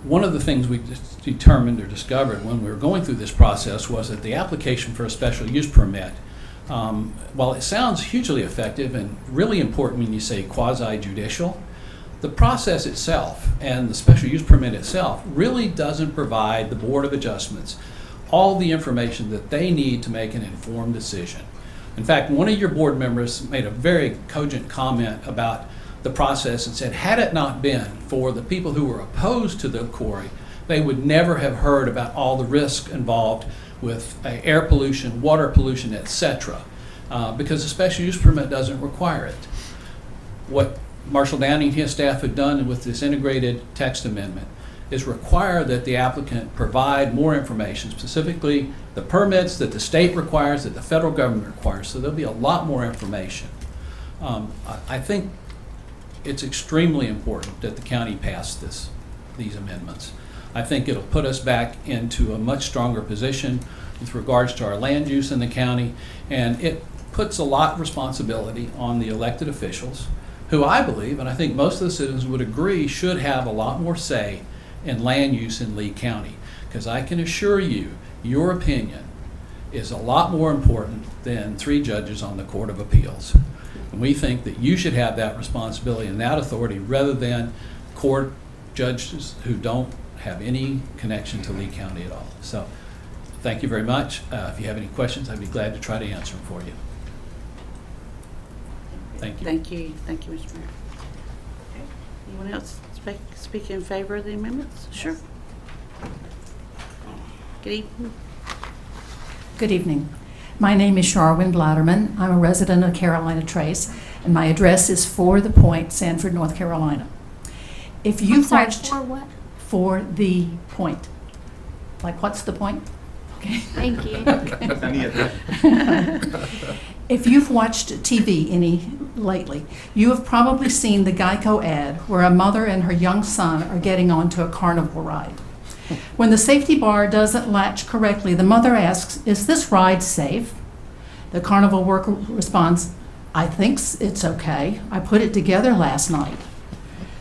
one of the things we determined or discovered when we were going through this process was that the application for a special use permit, while it sounds hugely effective and really important when you say quasi-judicial, the process itself and the special use permit itself really doesn't provide the Board of Adjustments all the information that they need to make an informed decision. In fact, one of your board members made a very cogent comment about the process and said, had it not been for the people who were opposed to the quarry, they would never have heard about all the risk involved with air pollution, water pollution, etc., because the special use permit doesn't require it. What Marshall Downing and his staff had done with this integrated text amendment is require that the applicant provide more information, specifically the permits that the state requires, that the federal government requires, so there'll be a lot more information. I think it's extremely important that the county pass these amendments. I think it'll put us back into a much stronger position with regards to our land use in the county, and it puts a lot of responsibility on the elected officials, who I believe, and I think most of the citizens would agree, should have a lot more say in land use in Lee County. Because I can assure you, your opinion is a lot more important than 3 judges on the Court of Appeals. And we think that you should have that responsibility and that authority rather than court judges who don't have any connection to Lee County at all. So thank you very much. If you have any questions, I'd be glad to try to answer them for you. Thank you. Thank you. Thank you, Mr. Mayor. Okay. Anyone else speak in favor of the amendments? Sure. Good evening. Good evening. My name is Sharwin Blatterman. I'm a resident of Carolina Trace, and my address is 4 The Point, Sanford, North Carolina. If you've watched For what? For the Point, like what's the point? Okay. Thank you. If you've watched TV any lately, you have probably seen the Geico ad where a mother and her young son are getting onto a carnival ride. When the safety bar doesn't latch correctly, the mother asks, "Is this ride safe?" The carnival worker responds, "I think it's okay. I put it together last night."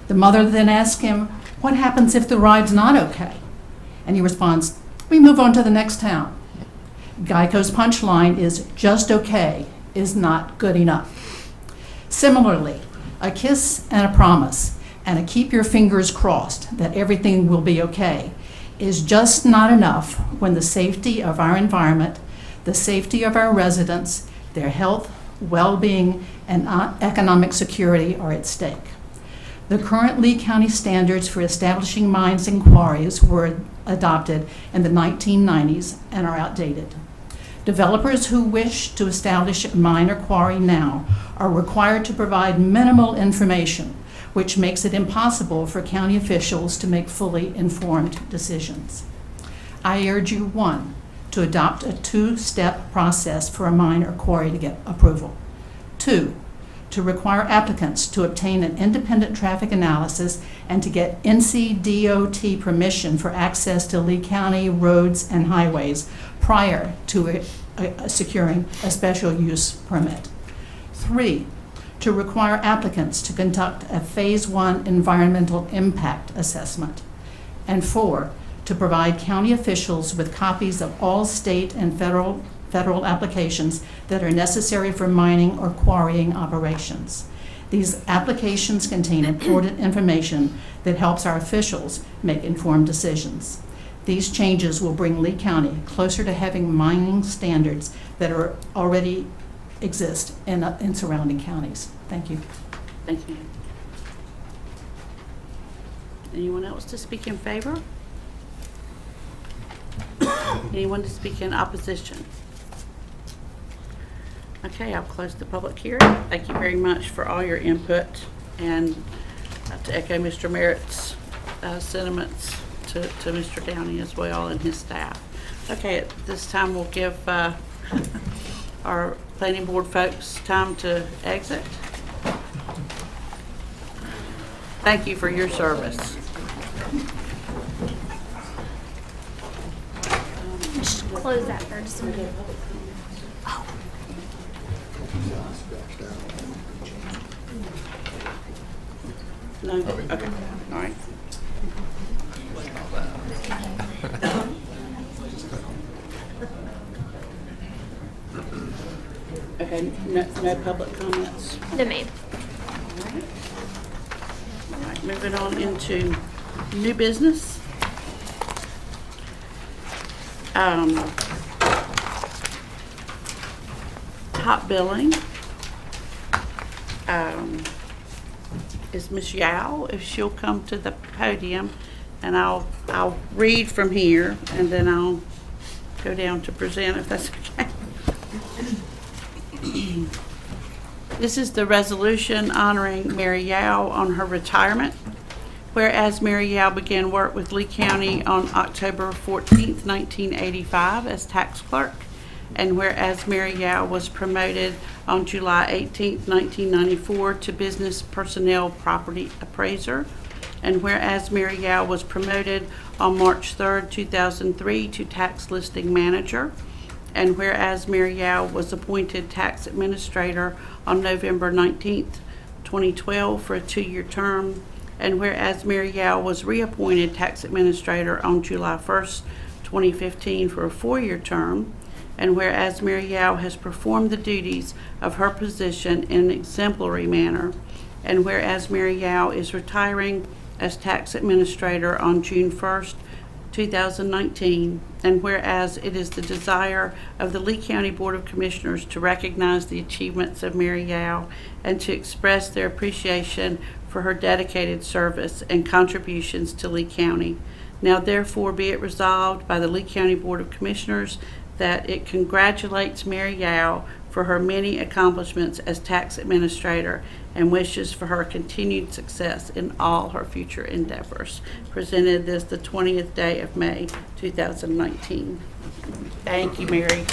The mother then asks him, "What happens if the ride's not okay?" And he responds, "We move on to the next town." Geico's punchline is, "Just okay is not good enough." Similarly, a kiss and a promise and a keep your fingers crossed that everything will be okay is just not enough when the safety of our environment, the safety of our residents, their health, well-being, and economic security are at stake. The current Lee County standards for establishing mines and quarries were adopted in the 1990s and are outdated. Developers who wish to establish a mine or quarry now are required to provide minimal information, which makes it impossible for county officials to make fully informed decisions. I urge you, 1, to adopt a 2-step process for a mine or quarry to get approval. 2, to require applicants to obtain an independent traffic analysis and to get NCDOT permission for access to Lee County roads and highways prior to securing a special use permit. 3, to require applicants to conduct a Phase 1 environmental impact assessment. And 4, to provide county officials with copies of all state and federal applications that are necessary for mining or quarrying operations. These applications contain important information that helps our officials make informed decisions. These changes will bring Lee County closer to having mining standards that are already exist in surrounding counties. Thank you. Thank you. Anyone else to speak in favor? Anyone to speak in opposition? Okay, I'll close the public hearing. Thank you very much for all your input, and to echo Mr. Merritt's sentiments to Mr. Downey as well and his staff. Okay, at this time we'll give our planning board folks time to exit. Thank you for your service. Just close that for just a minute. No? Okay, all right. Okay, no public comments. No, ma'am. All right, moving on into new business. Top billing. Is Ms. Yao, if she'll come to the podium, and I'll read from here, and then I'll go down to present if that's okay. This is the resolution honoring Mary Yao on her retirement. Whereas Mary Yao began work with Lee County on October 14th, 1985 as tax clerk, and whereas Mary Yao was promoted on July 18th, 1994 to business personnel property appraiser, and whereas Mary Yao was promoted on March 3rd, 2003 to tax listing manager, and whereas Mary Yao was appointed tax administrator on November 19th, 2012 for a 2-year term, and whereas Mary Yao was reappointed tax administrator on July 1st, 2015 for a 4-year term, and whereas Mary Yao has performed the duties of her position in an exemplary manner, and whereas Mary Yao is retiring as tax administrator on June 1st, 2019, and whereas it is the desire of the Lee County Board of Commissioners to recognize the achievements of Mary Yao and to express their appreciation for her dedicated service and contributions to Lee County. Now therefore be it resolved by the Lee County Board of Commissioners that it congratulates Mary Yao for her many accomplishments as tax administrator and wishes for her continued success in all her future endeavors. Presented this the 20th day of May, 2019. Thank you, Mary.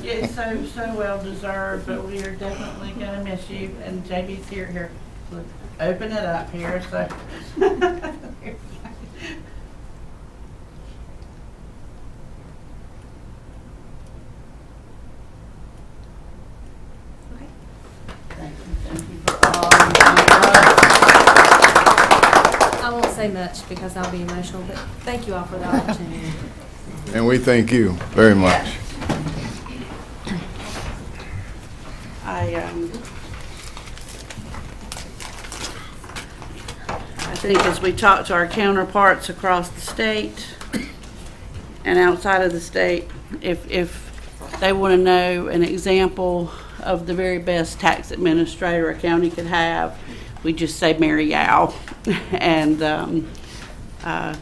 It's so well deserved, but we are definitely going to miss you. And JB's here. Look, open it up here. So. Thank you for all. I won't say much because I'll be emotional, but thank you all for the opportunity. And we thank you very much. I think as we talk to our counterparts across the state and outside of the state, if they want to know an example of the very best tax administrator a county could have, we just say Mary Yao. And that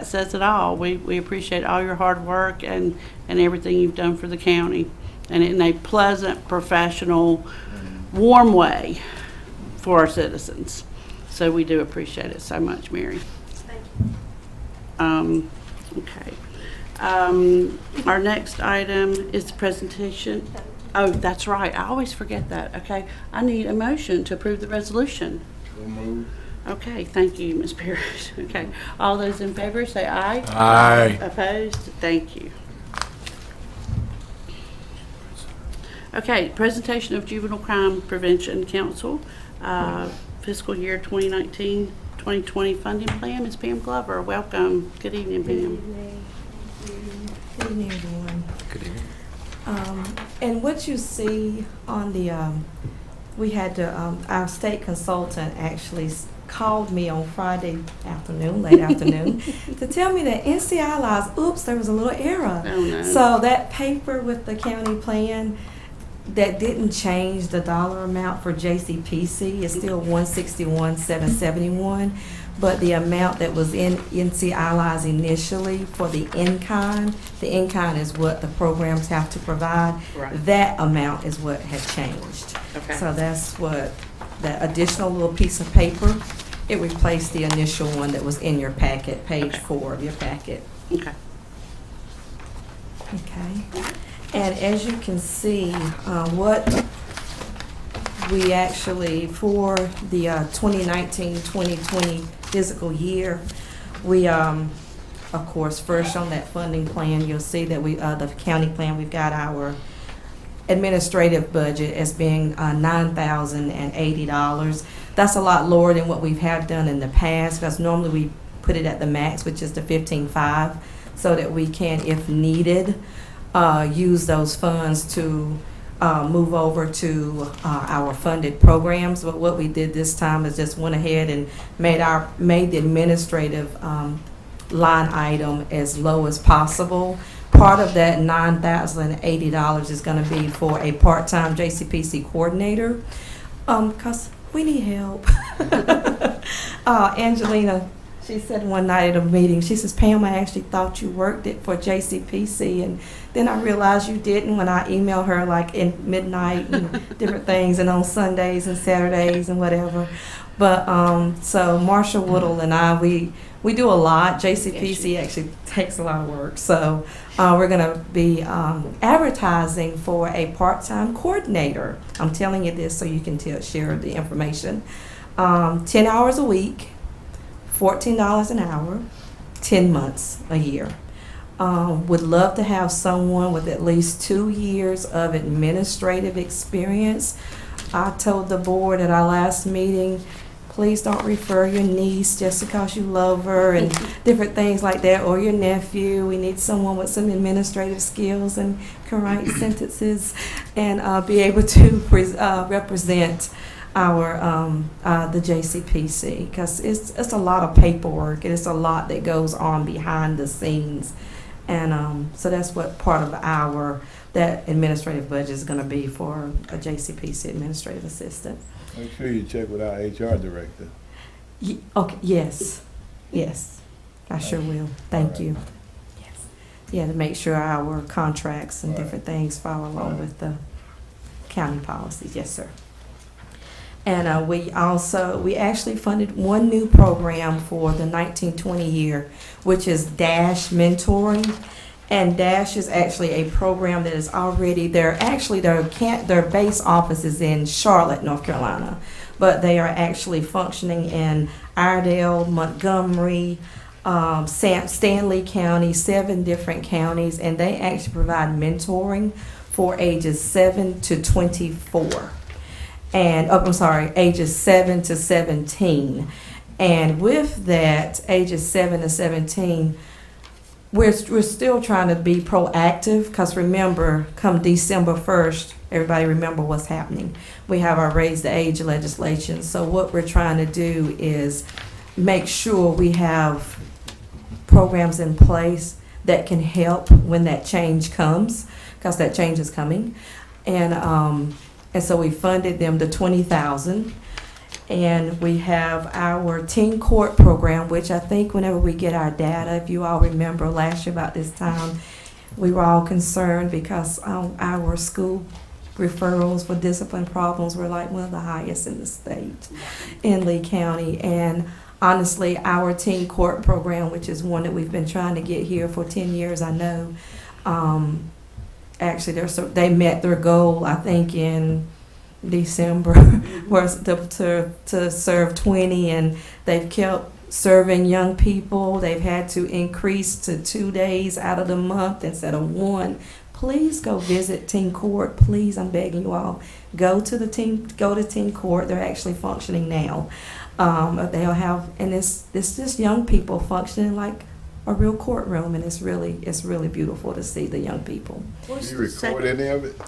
says it all. We appreciate all your hard work and everything you've done for the county, and in a pleasant, professional, warm way for our citizens. So we do appreciate it so much, Mary. Okay. Our next item is the presentation. Oh, that's right. I always forget that. Okay. I need a motion to approve the resolution. Okay. Thank you, Ms. Parrish. Okay. All those in favor say aye. Aye. Opposed? Thank you. Okay. Presentation of Juvenile Crime Prevention Council fiscal year 2019-2020 funding plan. Ms. Pam Glover, welcome. Good evening, Pam. Good evening, everyone. Good evening. And what you see on the, we had to, our state consultant actually called me on Friday afternoon, late afternoon, to tell me that NCI laws, oops, there was a little error. Oh, no. So that paper with the county plan, that didn't change the dollar amount for JCPC. It's still 161,771, but the amount that was in NCI laws initially for the in-kind is what the programs have to provide. Right. That amount is what had changed. Okay. So that's what, that additional little piece of paper, it replaced the initial one that was in your packet, page 4 of your packet. Okay. Okay. And as you can see, what we actually, for the 2019-2020 fiscal year, we, of course, first on that funding plan, you'll see that we, the county plan, we've got our administrative budget as being $9,080. That's a lot lower than what we've had done in the past, because normally we put it at the max, which is the 15.5, so that we can, if needed, use those funds to move over to our funded programs. But what we did this time is just went ahead and made the administrative line item as low as possible. Part of that $9,080 is going to be for a part-time JCPC coordinator, because we need help. Angelina, she said one night at a meeting, she says, Pam, I actually thought you worked it for JCPC, and then I realized you didn't when I emailed her like in midnight and different things, and on Sundays and Saturdays and whatever. But so Marsha Woodle and I, we do a lot. JCPC actually takes a lot of work. So we're going to be advertising for a part-time coordinator. I'm telling you this so you can share the information. 10 hours a week, $14 an hour, 10 months a year. Would love to have someone with at least 2 years of administrative experience. I told the board at our last meeting, please don't refer your niece just because you love her and different things like that, or your nephew. We need someone with some administrative skills and can write sentences and be able to represent our the JCPC, because it's a lot of paperwork and it's a lot that goes on behind the scenes, and so that's what part of that administrative budget is going to be for a JCPC administrative assistant. Make sure you check with our HR director. Okay. Yes. I sure will. Thank you. Yes. Yeah, to make sure our contracts and different things follow along with the county policies. Yes, sir. And we actually funded one new program for the 1920 year, which is DASH Mentoring. And DASH is actually a program that is already there. Actually, their base office is in Charlotte, North Carolina, but they are actually functioning in Iredell, Montgomery, Stanley County, 7 different counties, and they actually provide mentoring for ages 7 to 24. And ages 7 to 17. And with that, ages 7 to 17, we're still trying to be proactive, because remember, come December 1st, everybody remember what's happening. We have our raise the age legislation. So what we're trying to do is make sure we have programs in place that can help when that change comes, because that change is coming. And so we funded them the $20,000, and we have our teen court program, which I think whenever we get our data, if you all remember last year about this time, we were all concerned because our school referrals for discipline problems. We're like one of the highest in the state in Lee County. And honestly, our teen court program, which is one that we've been trying to get here for 10 years, I know, actually they met their goal, I think, in December, was to serve 20, and they've kept serving young people. They've had to increase to 2 days out of the month instead of 1. Please go visit teen court. Please, I'm begging you all, go to teen court. They're actually functioning now. They'll have, and it's just young people functioning like a real courtroom, and it's really beautiful to see the young people. Do you record any of it?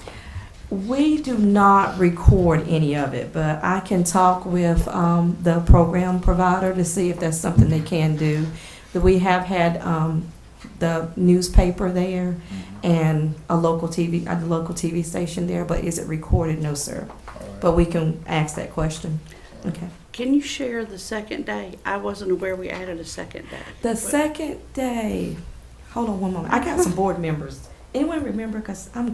We do not record any of it, but I can talk with the program provider to see if that's something they can do. We have had the newspaper there and a local TV station there, but is it recorded? No, sir. Right. But we can ask that question. Okay. Can you share the second day? I wasn't aware we added a second day. The second day. Hold on one moment. I got some board members. Anyone remember? Because I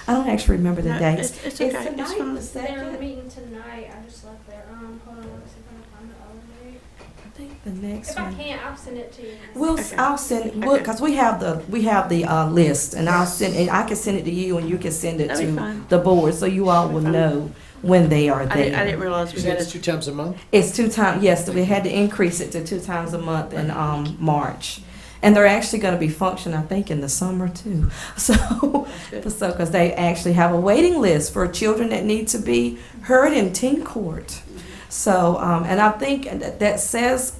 don't actually remember the No, dates. it's okay. Is tonight It's fine. the second? meeting tonight. I just left there. Hold on, let's see if I can find the other date. I think the next one. can't, I'll send it to you. Okay. I'll send Okay. because we have the list, and I'll send it. I can send it to you, and you can send it That'd be to fine. the board, so you all will That'd be fine. know when they are I there. didn't realize we had It's a 2 times a month? It's 2 times. Yes, we had to increase it to 2 times a month in March, and they're actually going to be functioning, I think, in the summer too. So, because they actually have a waiting list for children that need to be heard in teen court. So, and I think that says.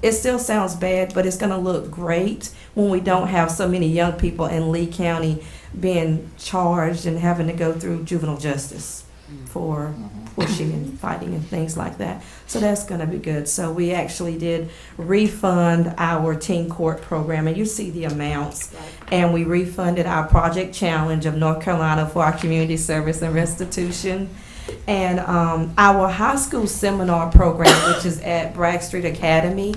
It still sounds bad, but it's going to look great when we don't have so many young people in Lee County being charged and having to go through juvenile justice for pushing and fighting and things like that. So that's going to be good. So we actually did refund our teen court program, and you see the amounts. And we refunded our Project Challenge of North Carolina for our community service and restitution. And our high school seminar program, which is at Bragg Street Academy,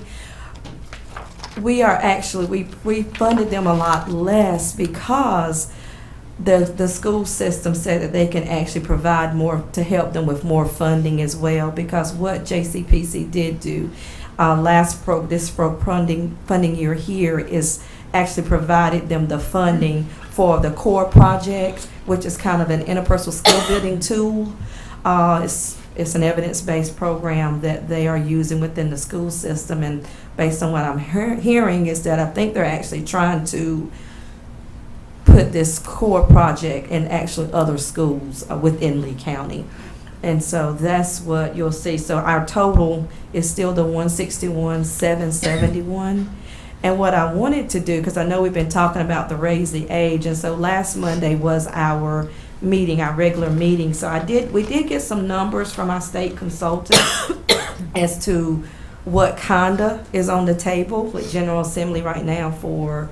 we are actually, we funded them a lot less because the school system said that they can actually provide more to help them with more funding as well. Because what JCPC did do this funding year here is actually provided them the funding for the core project, which is kind of an interpersonal skill building tool. It's an evidence-based program that they are using within the school system, and based on what I'm hearing is that I think they're actually trying to put this core project in actually other schools within Lee County. And so that's what you'll see. So our total is still the $161,771. And what I wanted to do, because I know we've been talking about the raise the age, and so last Monday was our meeting, our regular meeting. So we did get some numbers from our state consultant as to what kinda is on the table with General Assembly right now for,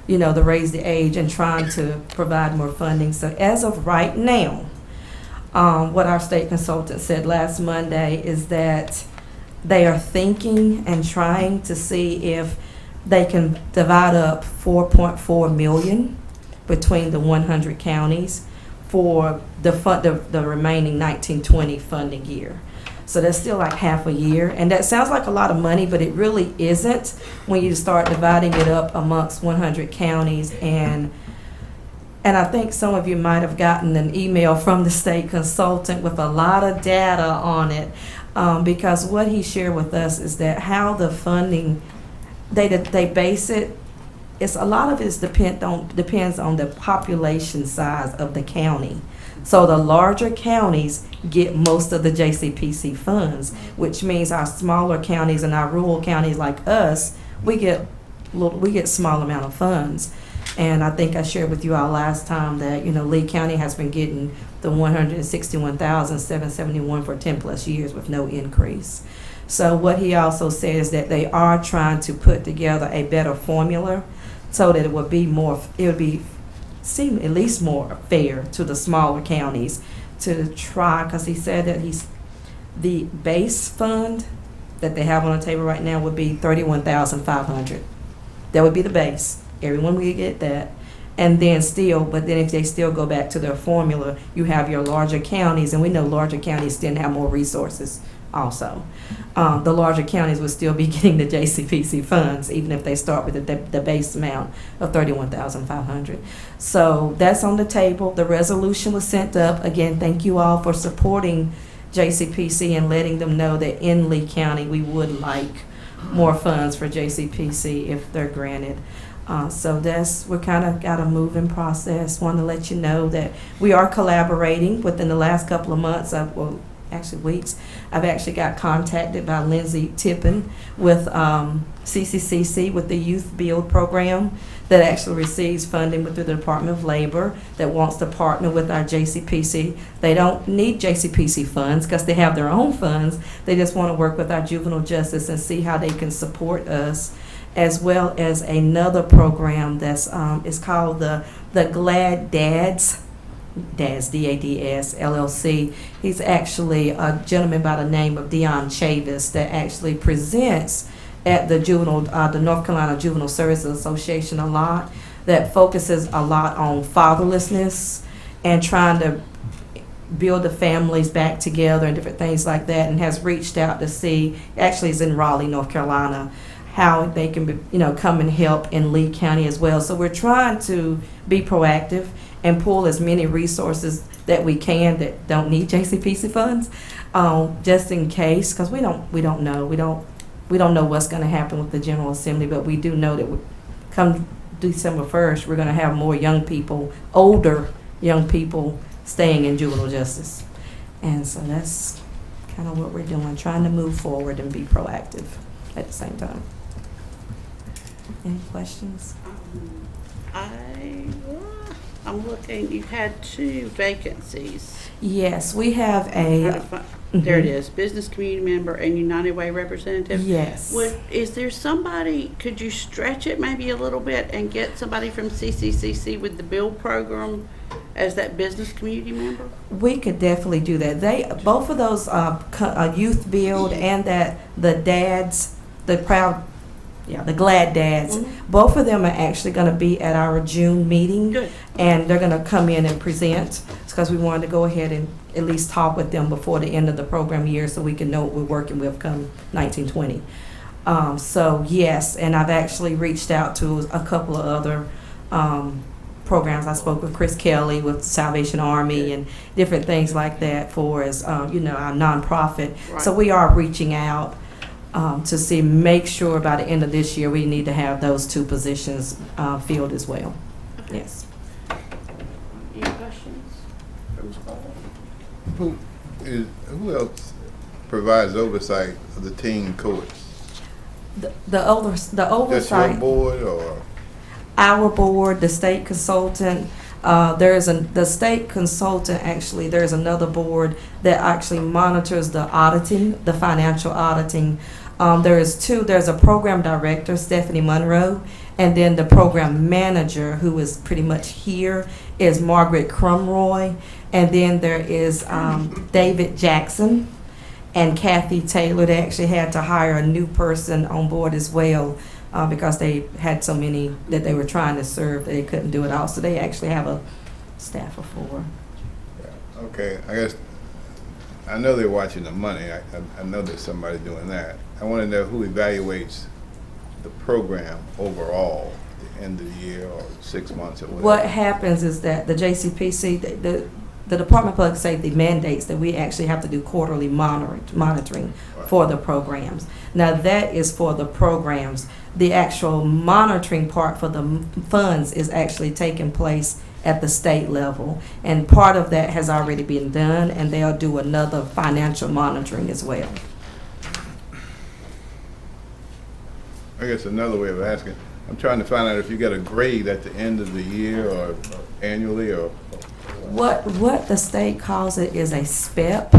the raise the age and trying to provide more funding. So as of right now, what our state consultant said last Monday is that they are thinking and trying to see if they can divide up $4.4 million between the 100 counties for the remaining 1920 funding year. So that's still like half a year, and that sounds like a lot of money, but it really isn't when you start dividing it up amongst 100 counties. And I think some of you might have gotten an email from the state consultant with a lot of data on it, because what he shared with us is that how the funding they base it. A lot of it depends on the population size of the county. So the larger counties get most of the JCPC funds, which means our smaller counties and our rural counties like us, we get small amount of funds. And I think I shared with you all last time that Lee County has been getting the $161,771 for 10 plus years with no increase. So what he also said is that they are trying to put together a better formula so that it would seem at least more fair to the smaller counties to try, because he said that the base fund that they have on the table right now would be $31,500. That would be the base. Everyone would get that. And then but then if they still go back to their formula, you have your larger counties, and we know larger counties tend to have more resources also. The larger counties will still be getting the JCPC funds, even if they start with the base amount of $31,500. So that's on the table. The resolution was sent up. Again, thank you all for supporting JCPC and letting them know that in Lee County, we would like more funds for JCPC if they're granted. So we're kind of got a moving process. Want to let you know that we are collaborating within the last couple of months, actually weeks. I've actually got contacted by Lindsay Tippin with CCCC with the Youth Build program that actually receives funding through the Department of Labor that wants to partner with our JCPC. They don't need JCPC funds because they have their own funds. They just want to work with our juvenile justice and see how they can support us, as well as another program that's is called the Glad Dads, DADS, LLC. He's actually a gentleman by the name of Dion Chavis that actually presents at the North Carolina Juvenile Services Association a lot, that focuses a lot on fatherlessness and trying to build the families back together and different things like that, and has reached out to see, actually is in Raleigh, North Carolina, how they can come and help in Lee County as well. So we're trying to be proactive and pull as many resources that we can that don't need JCPC funds, just in case, because we don't know what's going to happen with the General Assembly, but we do know that come December 1st, we're going to have more older young people staying in juvenile justice. And so that's kind of what we're doing, trying to move forward and be proactive at the same time. Any questions? I'm looking, you had 2 vacancies. Yes, we have There it is, business community member and United Way representative. Yes. Is there somebody, could you stretch it maybe a little bit and get somebody from CCCC with the build program as that business community member? We could definitely do that. Both of those, Youth Build and the Dads, the Glad Dads, both of them are actually going to be at our June meeting. Good. And they're going to come in and present. It's because we wanted to go ahead and at least talk with them before the end of the program year so we can know what we're working with come 1920. So yes, and I've actually reached out to a couple of other programs. I spoke with Chris Kelly with Salvation Army and different things like that for our nonprofit. Right. So we are reaching out to make sure by the end of this year we need to have those 2 positions filled as well. Okay. Yes. Any questions from Ms. Butler? Who else provides oversight of the teen courts? The oversight. Just your board or? Our board, the state consultant. The state consultant, actually, there's another board that actually monitors the auditing, the financial auditing. There's a program director, Stephanie Monroe, and then the program manager, who is pretty much here, is Margaret Crumroy. And then there is David Jackson and Kathy Taylor. They actually had to hire a new person on board as well because they had so many that they were trying to serve that they couldn't do it all. So they actually have a staff of 4. Yeah. Okay, I guess, I know they're watching the money. I know there's somebody doing that. I want to know who evaluates the program overall at the end of the year or 6 months or whatever. What happens is that the JCPC, the Department of Public Safety mandates that we actually have to do quarterly monitoring for the programs. Now that is for the programs. The actual monitoring part for the funds is actually taking place at the state level, and part of that has already been done, and they'll do another financial monitoring as well. I guess another way of asking, I'm trying to find out if you get a grade at the end of the year or annually or. What the state calls it is a SPEP.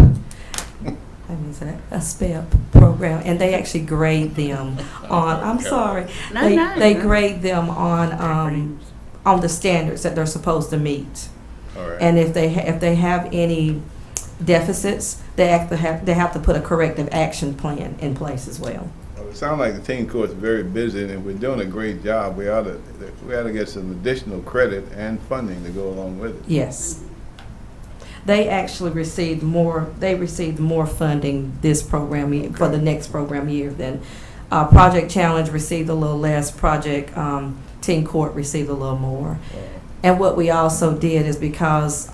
A SPEP program, and they actually grade them on. I'm sorry. They grade them on the standards that they're supposed to meet. All right. And if they have any deficits, they have to put a corrective action plan in place as well. it sounds like the teen court's very busy, and we're doing a great job. We ought to get some additional credit and funding to go along with it. Yes. They actually received more funding this program year, for the next program year than Project Challenge received a little less, Project Teen Court received a little more. And what we also did is because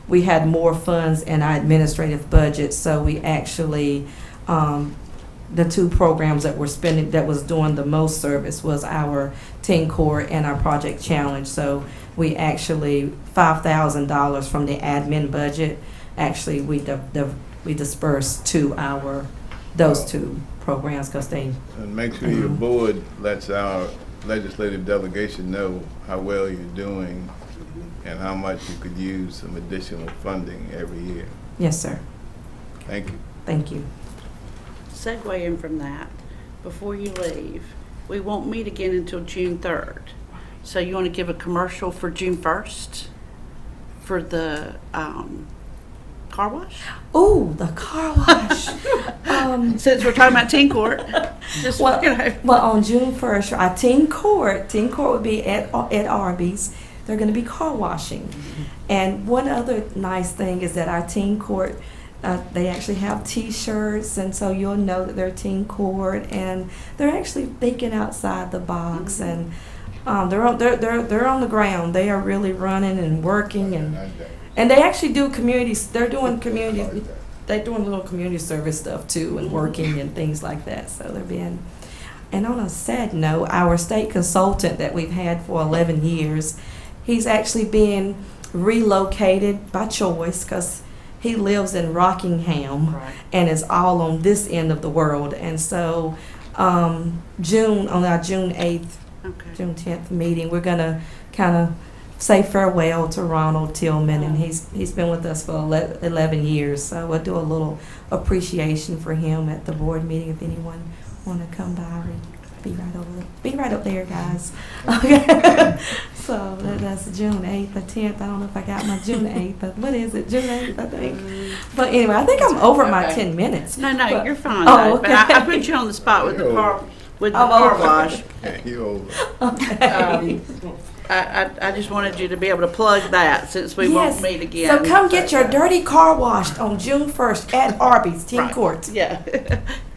we had more funds in our administrative budget, so we actually, the two programs that was doing the most service was our Teen Court and our Project Challenge. So we actually, $5,000 from the admin budget, actually we dispersed to those two programs because they. And make sure your board lets our legislative delegation know how well you're doing and how much you could use some additional funding every year. Yes, sir. Thank you. Thank you. Segue in from that, before you leave, we won't meet again until June 3rd. So you want to give a commercial for June 1st for the car wash? Oh, the car wash. Since we're talking about Teen Court, just, Well, you know. well, on June 1st, our Teen Court would be at Arby's. They're going to be car washing. And one other nice thing is that our Teen Court, they actually have T-shirts, and so you'll know that they're Teen Court, and they're actually thinking outside the box, and they're on the ground. They are really running and working, and they actually do communities. They're doing community. They're doing little community service stuff too, and working and things like that. So they're being. And on a sad note, our state consultant that we've had for 11 years, he's actually being relocated by choice because he lives in Rockingham, Right. and is all on this end of the world. And so on our June 8th, Okay. June 10th meeting, we're going to kind of say farewell to Ronald Tillman, and he's been with us for 11 years. So we'll do a little appreciation for him at the board meeting if anyone want to come by. Be right up there, guys. Okay. So that's June 8th or 10th. I don't know if I got my June 8th, but what is it? June 8th, I think. But anyway, I think I'm over my Okay. 10 minutes. No, But- you're fine. Oh, though, okay. But I put you on the spot with the car wash. Yeah, you over. I just wanted you to be able to plug that since we won't meet again. So come get your dirty car washed on June 1st at Arby's, Teen Right. Court. Yeah.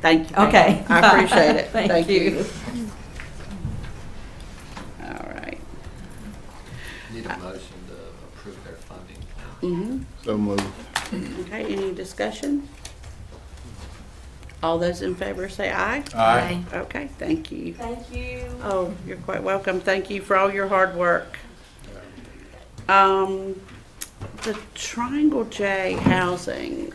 Thank you. Okay. I appreciate it. Thank you. All right. Need a motion to approve their funding. Mm-hmm. So moved. Okay, any discussion? All those in favor say aye. Aye. Okay, thank you. Thank you. Oh, you're quite welcome. Thank you for all your hard work. The Triangle J housing.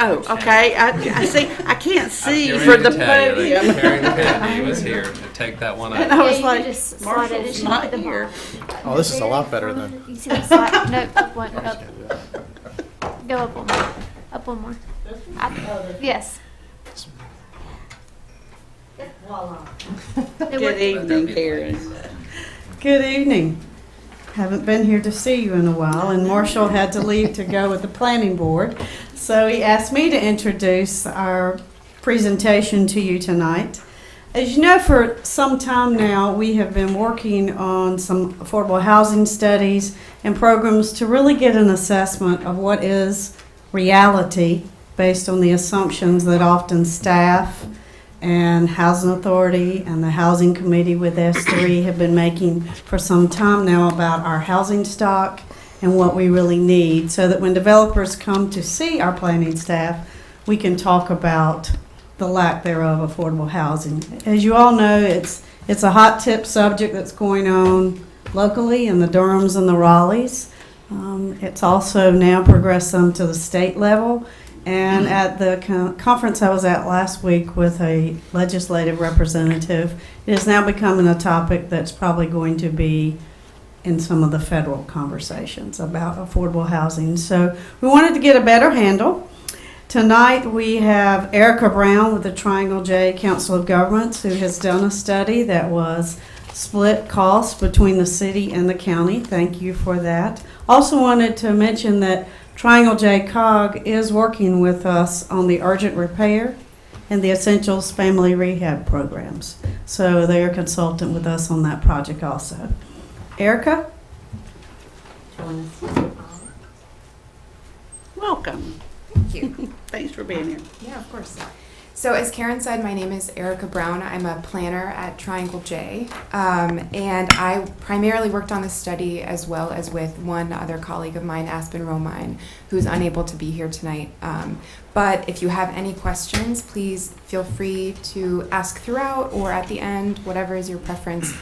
Oh, okay. I see. I can't see for the podium. Karen Kennedy was here to take that one And up. I was you like, can just slide it. It Marshall's should be not at the here. bottom. Oh, this is a lot better than. You see the slide? No, up one. Up. Go up one more. Up one more. Yes. Good evening, Karen. Good evening. Haven't been here to see you in a while, and Marshall had to leave to go with the planning board. So he asked me to introduce our presentation to you tonight. As you know, for some time now, we have been working on some affordable housing studies and programs to really get an assessment of what is reality based on the assumptions that often staff and Housing Authority and the Housing Committee with S3 have been making for some time now about our housing stock and what we really need, so that when developers come to see our planning staff, we can talk about the lack thereof of affordable housing. As you all know, it's a hot tip subject that's going on locally in the Durhams and the Raleighs. It's also now progressed some to the state level. And at the conference I was at last week with a legislative representative, it is now becoming a topic that's probably going to be in some of the federal conversations about affordable housing. So we wanted to get a better handle. Tonight we have Erica Brown with the Triangle J Council of Governments, who has done a study that was split costs between the city and the county. Thank you for that. Also wanted to mention that Triangle J COG is working with us on the urgent repair and the Essentials Family Rehab programs. So they are a consultant with us on that project also. Erica? Welcome. Thank you. Thanks for being here. Yeah, of course. So as Karen said, my name is Erica Brown. I'm a planner at Triangle J, and I primarily worked on this study as well as with one other colleague of mine, Aspen Romine, who's unable to be here tonight. But if you have any questions, please feel free to ask throughout or at the end, whatever is your preference.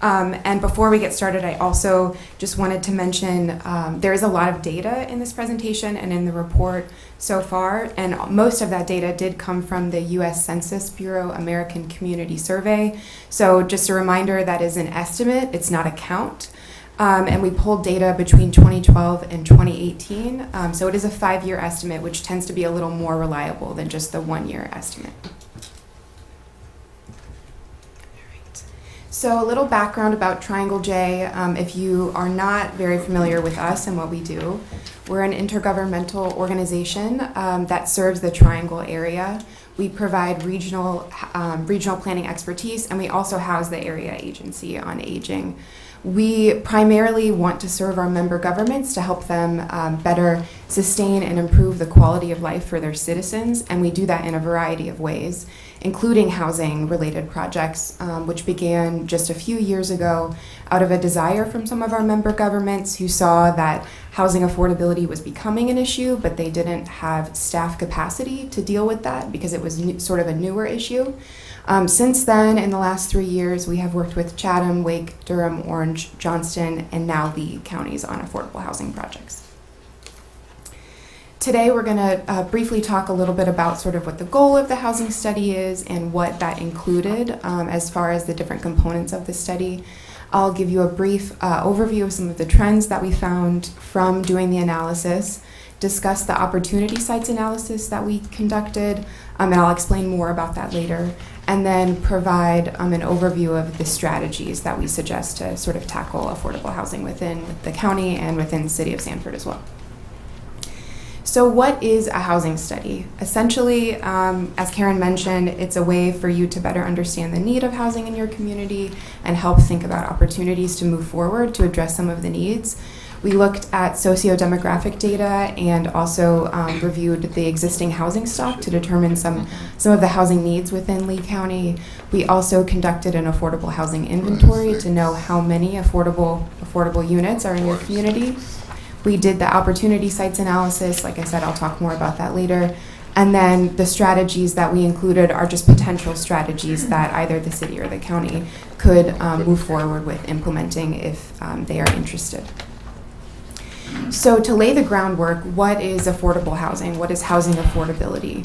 And before we get started, I also just wanted to mention there is a lot of data in this presentation and in the report so far, and most of that data did come from the U.S. Census Bureau American Community Survey. So just a reminder, that is an estimate, it's not a count. And we pulled data between 2012 and 2018. So it is a 5-year estimate, which tends to be a little more reliable than just the 1-year estimate. So a little background about Triangle J, if you are not very familiar with us and what we do. We're an intergovernmental organization that serves the Triangle area. We provide regional planning expertise, and we also house the Area Agency on Aging. We primarily want to serve our member governments to help them better sustain and improve the quality of life for their citizens, and we do that in a variety of ways, including housing-related projects, which began just a few years ago out of a desire from some of our member governments who saw that housing affordability was becoming an issue, but they didn't have staff capacity to deal with that because it was sort of a newer issue. Since then, in the last 3 years, we have worked with Chatham, Wake, Durham, Orange, Johnston, and now Lee counties on affordable housing projects. Today, we're going to briefly talk a little bit about sort of what the goal of the housing study is and what that included as far as the different components of the study. I'll give you a brief overview of some of the trends that we found from doing the analysis, discuss the opportunity sites analysis that we conducted, and I'll explain more about that later, and then provide an overview of the strategies that we suggest to sort of tackle affordable housing within the county and within the city of Sanford as well. So what is a housing study? Essentially, as Karen mentioned, it's a way for you to better understand the need of housing in your community and help think about opportunities to move forward to address some of the needs. We looked at socio-demographic data and also reviewed the existing housing stock to determine some of the housing needs within Lee County. We also conducted an affordable housing inventory to know how many affordable units are in your community. We did the opportunity sites analysis. Like I said, I'll talk more about that later. And then the strategies that we included are just potential strategies that either the city or the county could move forward with implementing if they are interested. So to lay the groundwork, what is affordable housing? What is housing affordability?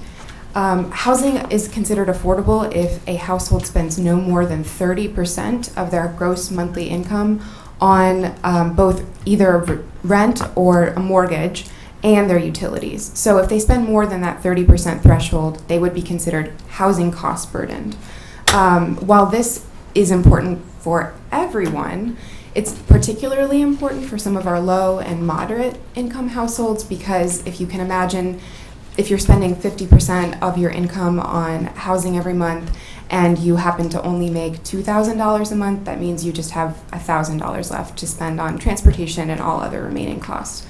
Housing is considered affordable if a household spends no more than 30% of their gross monthly income on both either rent or a mortgage and their utilities. So if they spend more than that 30% threshold, they would be considered housing cost burdened. While this is important for everyone, it's particularly important for some of our low and moderate income households because if you can imagine, if you're spending 50% of your income on housing every month and you happen to only make $2,000 a month, that means you just have $1,000 left to spend on transportation and all other remaining costs.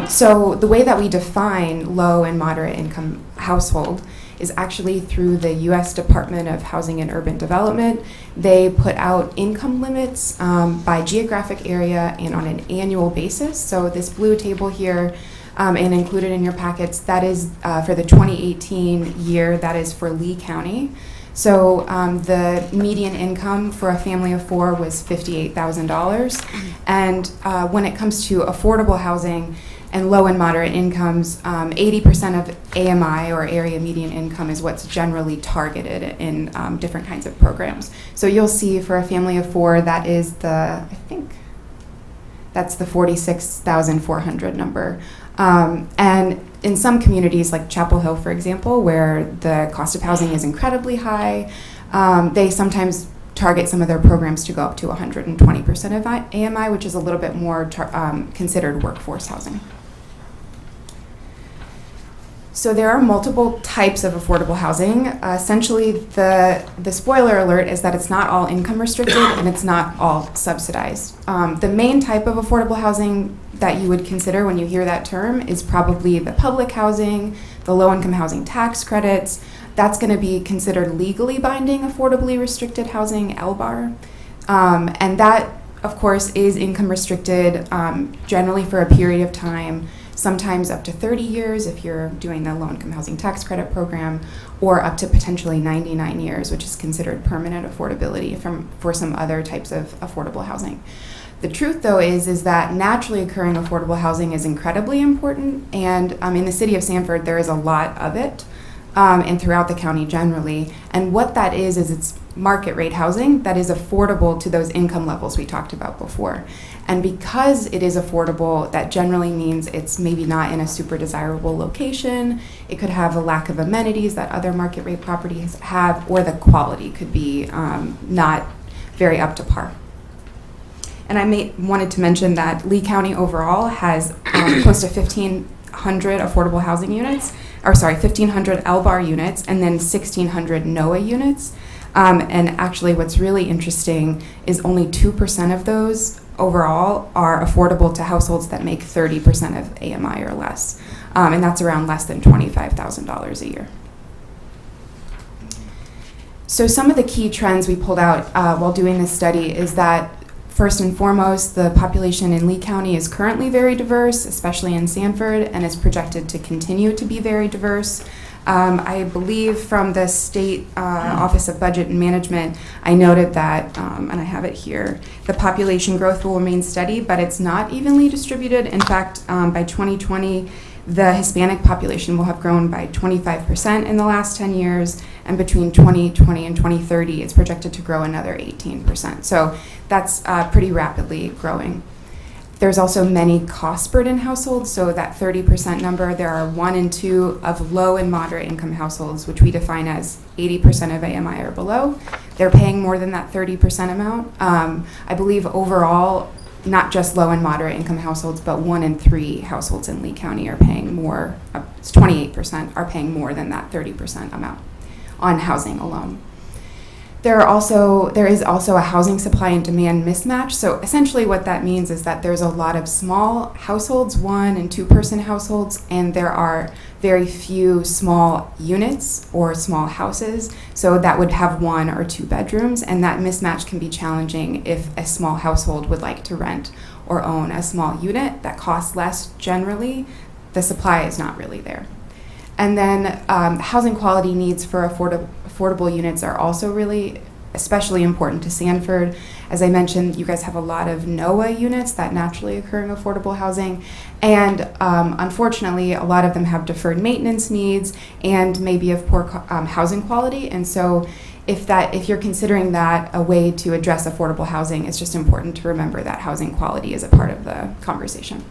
So the way that we define low and moderate income household is actually through the U.S. Department of Housing and Urban Development. They put out income limits by geographic area and on an annual basis. So this blue table here and included in your packets, that is for the 2018 year, that is for Lee County. So the median income for a family of 4 was $58,000. And when it comes to affordable housing and low and moderate incomes, 80% of AMI or area median income is what's generally targeted in different kinds of programs. So you'll see for a family of 4, that is I think that's the 46,400 number. And in some communities like Chapel Hill, for example, where the cost of housing is incredibly high, they sometimes target some of their programs to go up to 120% of AMI, which is a little bit more considered workforce housing. So there are multiple types of affordable housing. Essentially, the spoiler alert is that it's not all income restricted and it's not all subsidized. The main type of affordable housing that you would consider when you hear that term is probably the public housing, the low-income housing tax credits. That's going to be considered legally binding affordably restricted housing, LBAR. And that, of course, is income restricted generally for a period of time, sometimes up to 30 years if you're doing the low-income housing tax credit program, or up to potentially 99 years, which is considered permanent affordability for some other types of affordable housing. The truth, though, is that naturally occurring affordable housing is incredibly important, and in the city of Sanford, there is a lot of it, and throughout the county generally. And what that is it's market rate housing that is affordable to those income levels we talked about before. And because it is affordable, that generally means it's maybe not in a super desirable location. It could have a lack of amenities that other market rate properties have, or the quality could be not very up to par. And I wanted to mention that Lee County overall has close to 1,500 affordable housing units, 1,500 LBAR units, and then 1,600 NOAA units. And actually what's really interesting is only 2% of those overall are affordable to households that make 30% of AMI or less. And that's around less than $25,000 a year. So some of the key trends we pulled out while doing this study is that first and foremost, the population in Lee County is currently very diverse, especially in Sanford, and is projected to continue to be very diverse. I believe from the State Office of Budget and Management, I noted that, and I have it here, the population growth will remain steady, but it's not evenly distributed. In fact, by 2020, the Hispanic population will have grown by 25% in the last 10 years, and between 2020 and 2030, it's projected to grow another 18%. So that's pretty rapidly growing. There's also many cost burden households, so that 30% number, there are 1 in 2 of low and moderate income households, which we define as 80% of AMI or below. They're paying more than that 30% amount. I believe overall, not just low and moderate income households, but 1 in 3 households in Lee County are paying more, 28% are paying more than that 30% amount on housing alone. There is also a housing supply and demand mismatch. So essentially what that means is that there's a lot of small households, 1 and 2 person households, and there are very few small units or small houses. So that would have 1 or 2 bedrooms, and that mismatch can be challenging if a small household would like to rent or own a small unit that costs less generally. The supply is not really there. And then housing quality needs for affordable units are also really especially important to Sanford. As I mentioned, you guys have a lot of NOAA units that naturally occur in affordable housing. And unfortunately, a lot of them have deferred maintenance needs and maybe of poor housing quality. And so if you're considering that a way to address affordable housing, it's just important to remember that housing quality is a part of the conversation.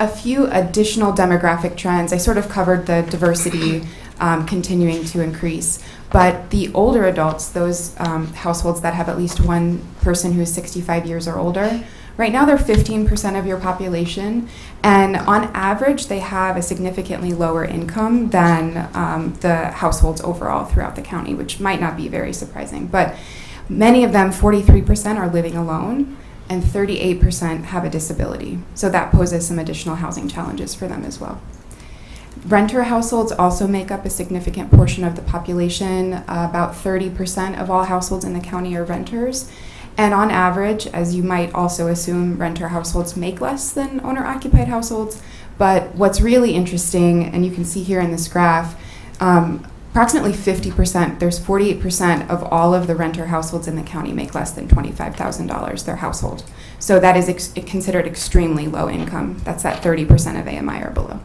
A few additional demographic trends. I sort of covered the diversity continuing to increase, but the older adults, those households that have at least 1 person who is 65 years or older, right now they're 15% of your population, and on average they have a significantly lower income than the households overall throughout the county, which might not be very surprising, but many of them, 43%, are living alone, and 38% have a disability. So that poses some additional housing challenges for them as well. Renter households also make up a significant portion of the population. About 30% of all households in the county are renters. And on average, as you might also assume, renter households make less than owner-occupied households. But what's really interesting, and you can see here in this graph, approximately 50%, there's 48% of all of the renter households in the county make less than $25,000 their household. So that is considered extremely low income. That's that 30% of AMI or below.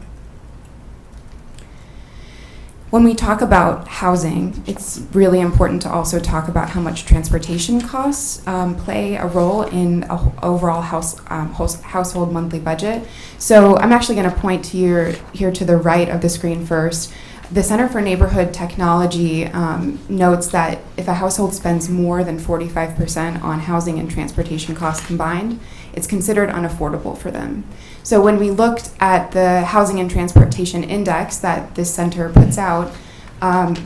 When we talk about housing, it's really important to also talk about how much transportation costs play a role in an overall household monthly budget. So I'm actually going to point to here to the right of the screen first. the Center for Neighborhood Technology notes that if a household spends more than 45% on housing and transportation costs combined, it's considered unaffordable for them. So when we looked at the Housing and Transportation Index that this center puts out,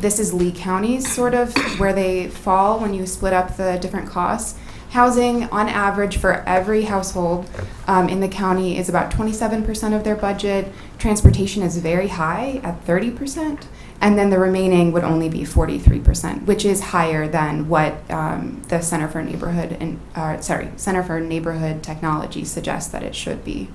this is Lee County's sort of where they fall when you split up the different costs. Housing, on average, for every household in the county is about 27% of their budget. Transportation is very high at 30%, and then the remaining would only be 43%, which is higher than what the Center for Neighborhood Technology suggests that it should be.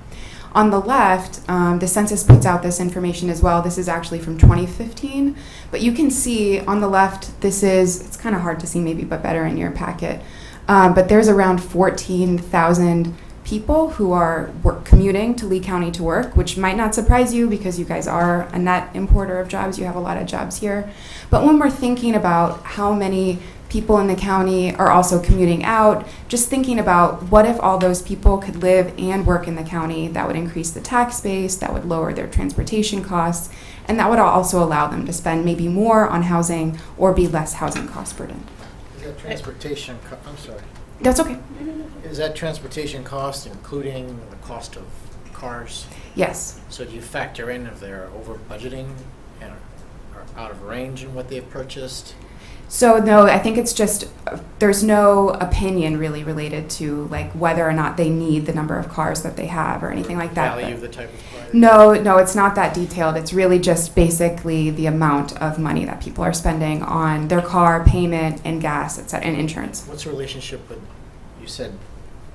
On the left, the census puts out this information as well. This is actually from 2015, but you can see on the left, it's kind of hard to see maybe, but better in your packet. But there's around 14,000 people who are commuting to Lee County to work, which might not surprise you because you guys are a net importer of jobs. You have a lot of jobs here. But when we're thinking about how many people in the county are also commuting out, just thinking about what if all those people could live and work in the county, that would increase the tax base, that would lower their transportation costs, and that would also allow them to spend maybe more on housing or be less housing cost burdened. Is that transportation, I'm sorry. That's okay. Is that transportation cost including the cost of cars? Yes. So do you factor in if they're over budgeting and are out of range in what they've purchased? So no, I think it's just, there's no opinion really related to like whether or not they need the number of cars that they have or anything like that. Value of the type of car? No, it's not that detailed. It's really just basically the amount of money that people are spending on their car payment and gas, etc., and insurance. What's the relationship with, you said,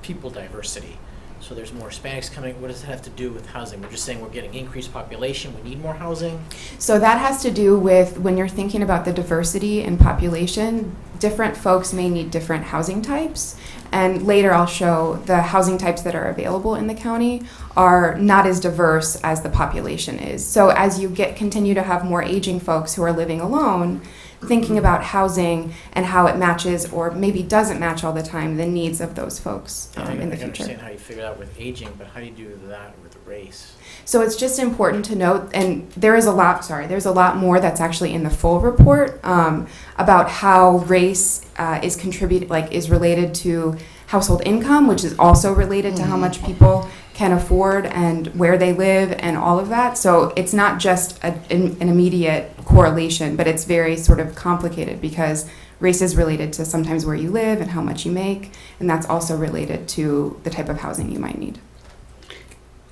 people diversity? So there's more Hispanics coming. What does that have to do with housing? We're just saying we're getting increased population. We need more housing. So that has to do with when you're thinking about the diversity in population, different folks may need different housing types. And later I'll show the housing types that are available in the county are not as diverse as the population is. So as you continue to have more aging folks who are living alone, thinking about housing and how it matches or maybe doesn't match all the time the needs of those folks in the future. I understand how you figure it out with aging, but how do you do that with race? So it's just important to note, and there's a lot more that's actually in the full report about how race is related to household income, which is also related to how much people can afford and where they live and all of that. So it's not just an immediate correlation, but it's very sort of complicated because race is related to sometimes where you live and how much you make, and that's also related to the type of housing you might need.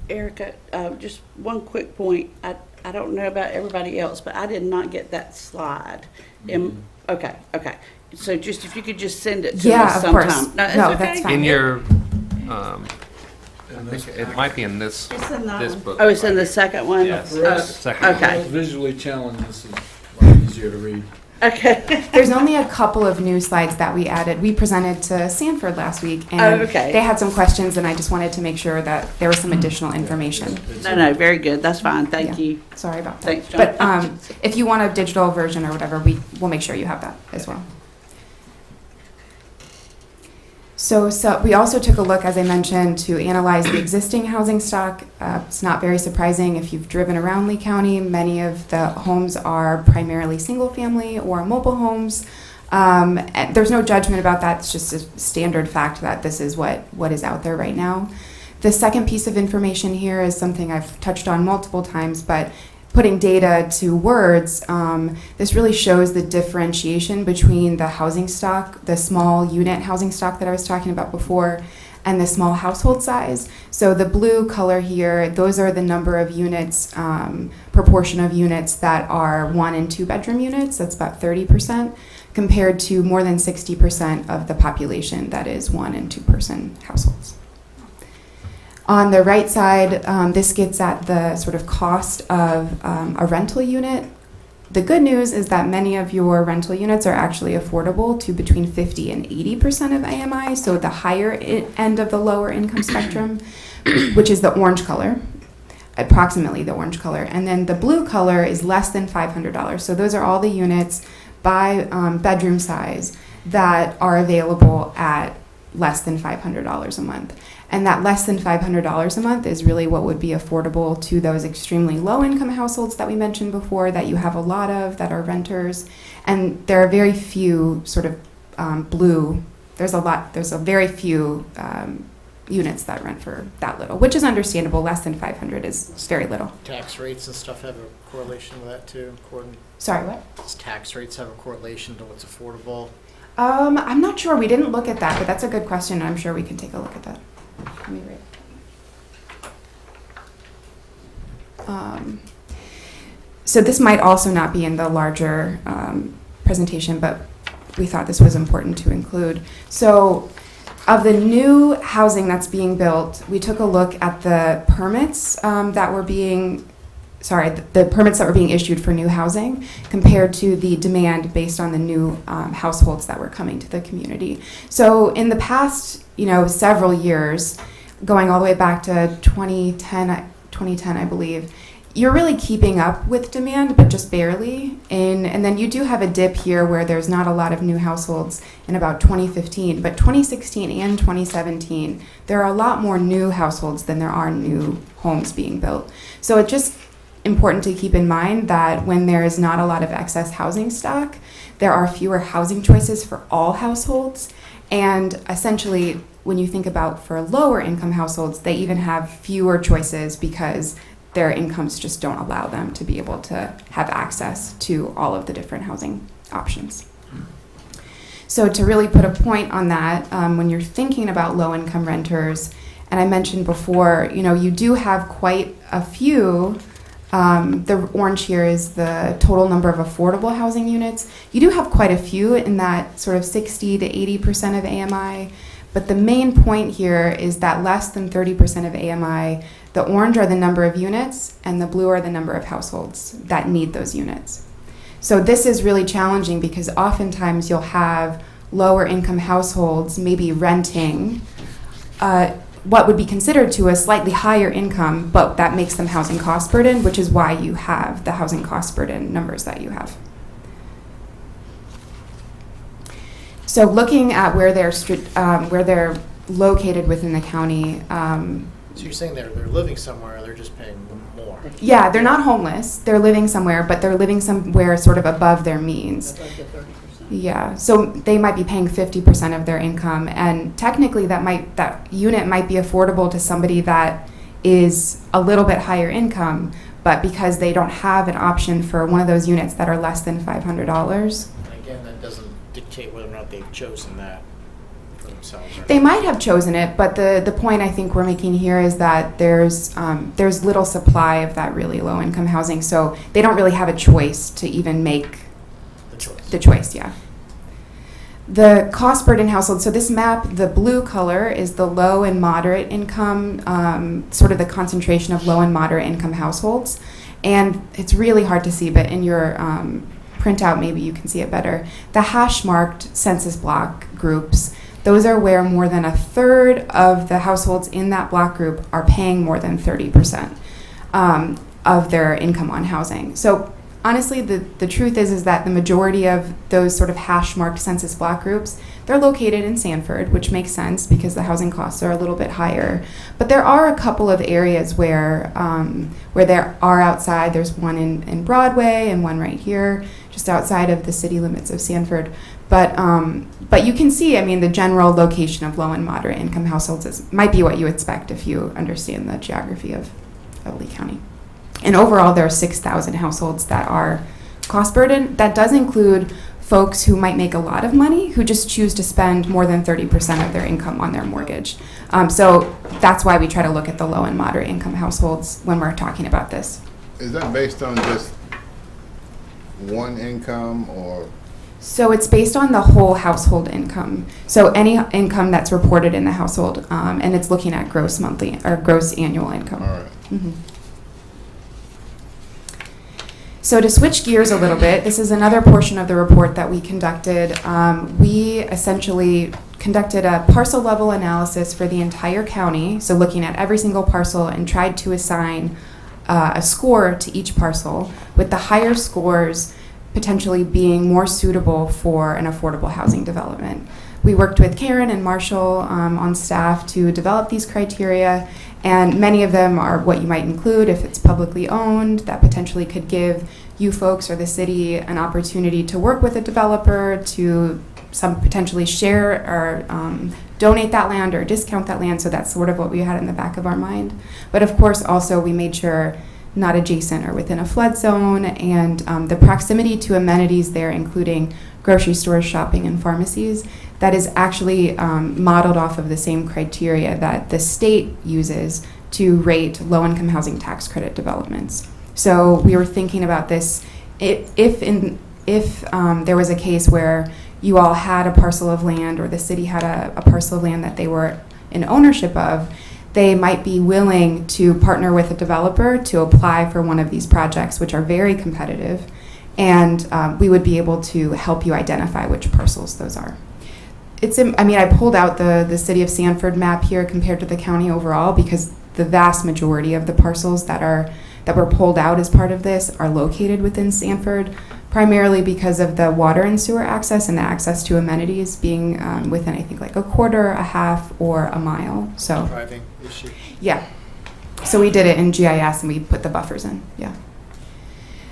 Erica, just one quick point. I don't know about everybody else, but I did not get that slide. Okay. So just if you could just send it to us sometime. Of course. No, okay. That's fine. In your, I think it might be in this book. Oh, it's in the second one? Yes. Second. Okay. Visually challenged, this is a lot easier to read. Okay. There's only a couple of new slides that we added. We presented to Sanford last week, and they had some questions, and I just wanted to make sure that there was some additional information. No, very good. That's fine. Thank you. Sorry about that. Thanks, John. But if you want a digital version or whatever, we'll make sure you have that as well. So we also took a look, as I mentioned, to analyze the existing housing stock. It's not very surprising if you've driven around Lee County. Many of the homes are primarily single-family or mobile homes. And there's no judgment about that. It's just a standard fact that this is what is out there right now. The second piece of information here is something I've touched on multiple times, but putting data to words, this really shows the differentiation between the housing stock, the small unit housing stock that I was talking about before, and the small household size. So the blue color here, those are the number of units, proportion of units that are 1 and 2 bedroom units. That's about 30%, compared to more than 60% of the population that is 1 and 2 person households. On the right side, this gets at the sort of cost of a rental unit. The good news is that many of your rental units are actually affordable to between 50 and 80% of AMI, so the higher end of the lower income spectrum, which is the orange color, approximately the orange color. And then the blue color is less than $500. So those are all the units by bedroom size that are available at less than $500 a month. And that less than $500 a month is really what would be affordable to those extremely low-income households that we mentioned before, that you have a lot of, that are renters. And there are very few sort of there's a very few units that rent for that little, which is understandable. Less than 500 is very little. Tax rates and stuff have a correlation with that too? Sorry, what? Does tax rates have a correlation to what's affordable? I'm not sure. We didn't look at that, but that's a good question. I'm sure we can take a look at that. Let me read. So this might also not be in the larger presentation, but we thought this was important to include. So of the new housing that's being built, we took a look at the permits the permits that were being issued for new housing compared to the demand based on the new households that were coming to the community. So in the past, several years, going all the way back to 2010, I believe, you're really keeping up with demand, but just barely. And then you do have a dip here where there's not a lot of new households in about 2015, but 2016 and 2017, there are a lot more new households than there are new homes being built. So it's just important to keep in mind that when there is not a lot of excess housing stock, there are fewer housing choices for all households. And essentially, when you think about for lower income households, they even have fewer choices because their incomes just don't allow them to be able to have access to all of the different housing options. So to really put a point on that, when you're thinking about low-income renters, and I mentioned before, you do have quite a few. The orange here is the total number of affordable housing units. You do have quite a few in that sort of 60 to 80% of AMI, but the main point here is that less than 30% of AMI, the orange are the number of units, and the blue are the number of households that need those units. So this is really challenging because oftentimes you'll have lower income households maybe renting what would be considered to a slightly higher income, but that makes them housing cost burden, which is why you have the housing cost burden numbers that you have. So looking at where they're located within the county. So you're saying they're living somewhere, they're just paying more? Yeah, they're not homeless. They're living somewhere, but they're living somewhere sort of above their means. Above the 30%. Yeah, so they might be paying 50% of their income, and technically that unit might be affordable to somebody that is a little bit higher income, but because they don't have an option for one of those units that are less than $500. And again, that doesn't dictate whether or not they've chosen that for themselves. Right? They might have chosen it, but the point I think we're making here is that there's little supply of that really low income housing, so they don't really have a choice to even make the choice, yeah. The cost burden household, so this map, the blue color is the low and moderate income, sort of the concentration of low and moderate income households. And it's really hard to see, but in your printout, maybe you can see it better. The hash marked census block groups, those are where more than a third of the households in that block group are paying more than 30% of their income on housing. So honestly, the truth is that the majority of those sort of hash-marked census block groups, they're located in Sanford, which makes sense because the housing costs are a little bit higher. But there are a couple of areas where there are outside. There's one in Broadway and one right here, just outside of the city limits of Sanford. But you can see, the general location of low and moderate income households might be what you expect if you understand the geography of Lee County. And overall, there are 6,000 households that are cost burden. That does include folks who might make a lot of money, who just choose to spend more than 30% of their income on their mortgage. So that's why we try to look at the low and moderate income households when we're talking about this. Is that based on just one income or? So it's based on the whole household income. So any income that's reported in the household, and it's looking at gross monthly or gross annual income. All right. Mm-hmm. So to switch gears a little bit, this is another portion of the report that we conducted. We essentially conducted a parcel level analysis for the entire county, so looking at every single parcel, and tried to assign a score to each parcel, with the higher scores potentially being more suitable for an affordable housing development. We worked with Karen and Marshall on staff to develop these criteria, and many of them are what you might include if it's publicly owned. That potentially could give you folks or the city an opportunity to work with a developer to potentially share or donate that land or discount that land. So that's sort of what we had in the back of our mind. But of course, also we made sure not adjacent or within a flood zone, and the proximity to amenities there, including grocery stores, shopping, and pharmacies, that is actually modeled off of the same criteria that the state uses to rate low-income housing tax credit developments. So we were thinking about this, if there was a case where you all had a parcel of land, or the city had a parcel of land that they were in ownership of, they might be willing to partner with a developer to apply for one of these projects, which are very competitive, and we would be able to help you identify which parcels those are. I pulled out the city of Sanford map here compared to the county overall, because the vast majority of the parcels that were pulled out as part of this are located within Sanford, primarily because of the water and sewer access and the access to amenities being within, I think, like a quarter, a half, or a mile. So Driving issue. yeah. So we did it in GIS and we put the buffers in. Yeah.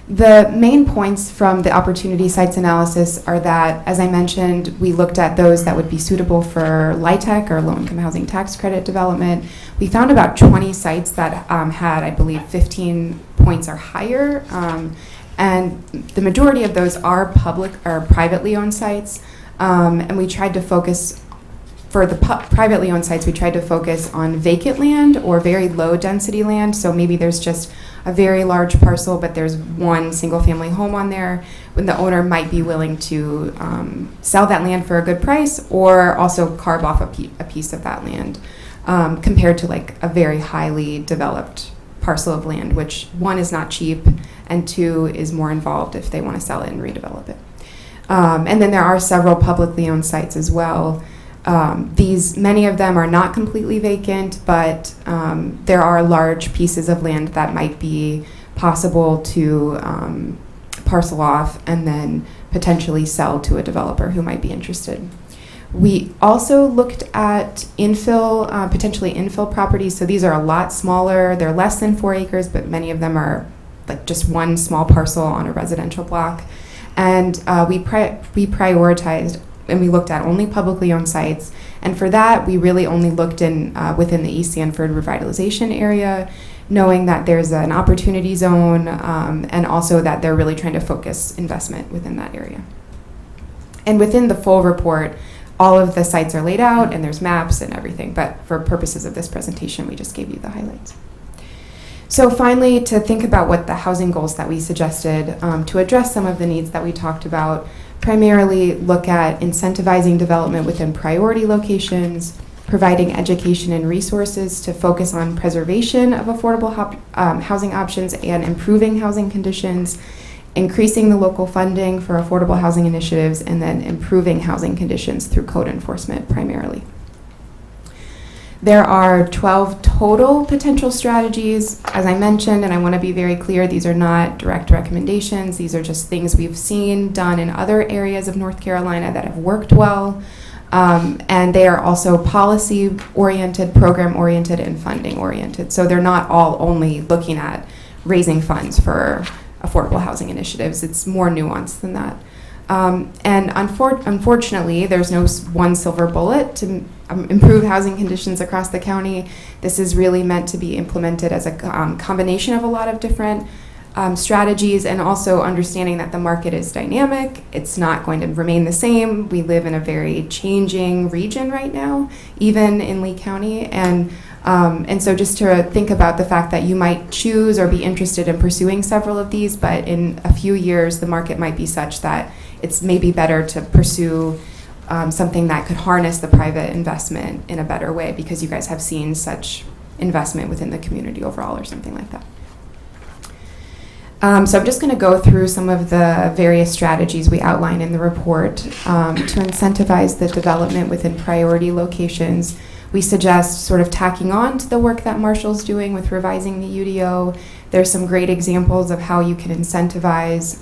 The main points from the opportunity sites analysis are that, as I mentioned, we looked at those that would be suitable for LIHTC or low-income housing tax credit development. We found about 20 sites that had, I believe, 15 points or higher, and the majority of those are public or privately owned sites. And we tried to focus, for the privately owned sites, we tried to focus on vacant land or very low density land. So maybe there's just a very large parcel, but there's one single family home on there, when the owner might be willing to sell that land for a good price, or also carve off a piece of that land, compared to like a very highly developed parcel of land, which one is not cheap, and two is more involved if they want to sell it and redevelop it. And then there are several publicly owned sites as well. Many of them are not completely vacant, but there are large pieces of land that might be possible to parcel off and then potentially sell to a developer who might be interested. We also looked at potentially infill properties. So these are a lot smaller. They're less than 4 acres, but many of them are like just one small parcel on a residential block. And we prioritized, and we looked at only publicly owned sites. And for that, we really only looked in within the East Sanford revitalization area, knowing that there's an opportunity zone, and also that they're really trying to focus investment within that area. And within the full report, all of the sites are laid out and there's maps and everything, but for purposes of this presentation, we just gave you the highlights. So finally, to think about what the housing goals that we suggested to address some of the needs that we talked about, primarily look at incentivizing development within priority locations, providing education and resources to focus on preservation of affordable housing options and improving housing conditions, increasing the local funding for affordable housing initiatives, and then improving housing conditions through code enforcement primarily. There are 12 total potential strategies, as I mentioned, and I want to be very clear, these are not direct recommendations. These are just things we've seen done in other areas of North Carolina that have worked well, and they are also policy-oriented, program-oriented, and funding-oriented. So they're not all only looking at raising funds for affordable housing initiatives. It's more nuanced than that. And unfortunately, there's no one silver bullet to improve housing conditions across the county. This is really meant to be implemented as a combination of a lot of different strategies, and also understanding that the market is dynamic. It's not going to remain the same. We live in a very changing region right now, even in Lee County. And so just to think about the fact that you might choose or be interested in pursuing several of these, but in a few years, the market might be such that it's maybe better to pursue something that could harness the private investment in a better way, because you guys have seen such investment within the community overall or something like that. So I'm just going to go through some of the various strategies we outline in the report to incentivize the development within priority locations. We suggest sort of tacking on to the work that Marshall's doing with revising the UDO. There's some great examples of how you can incentivize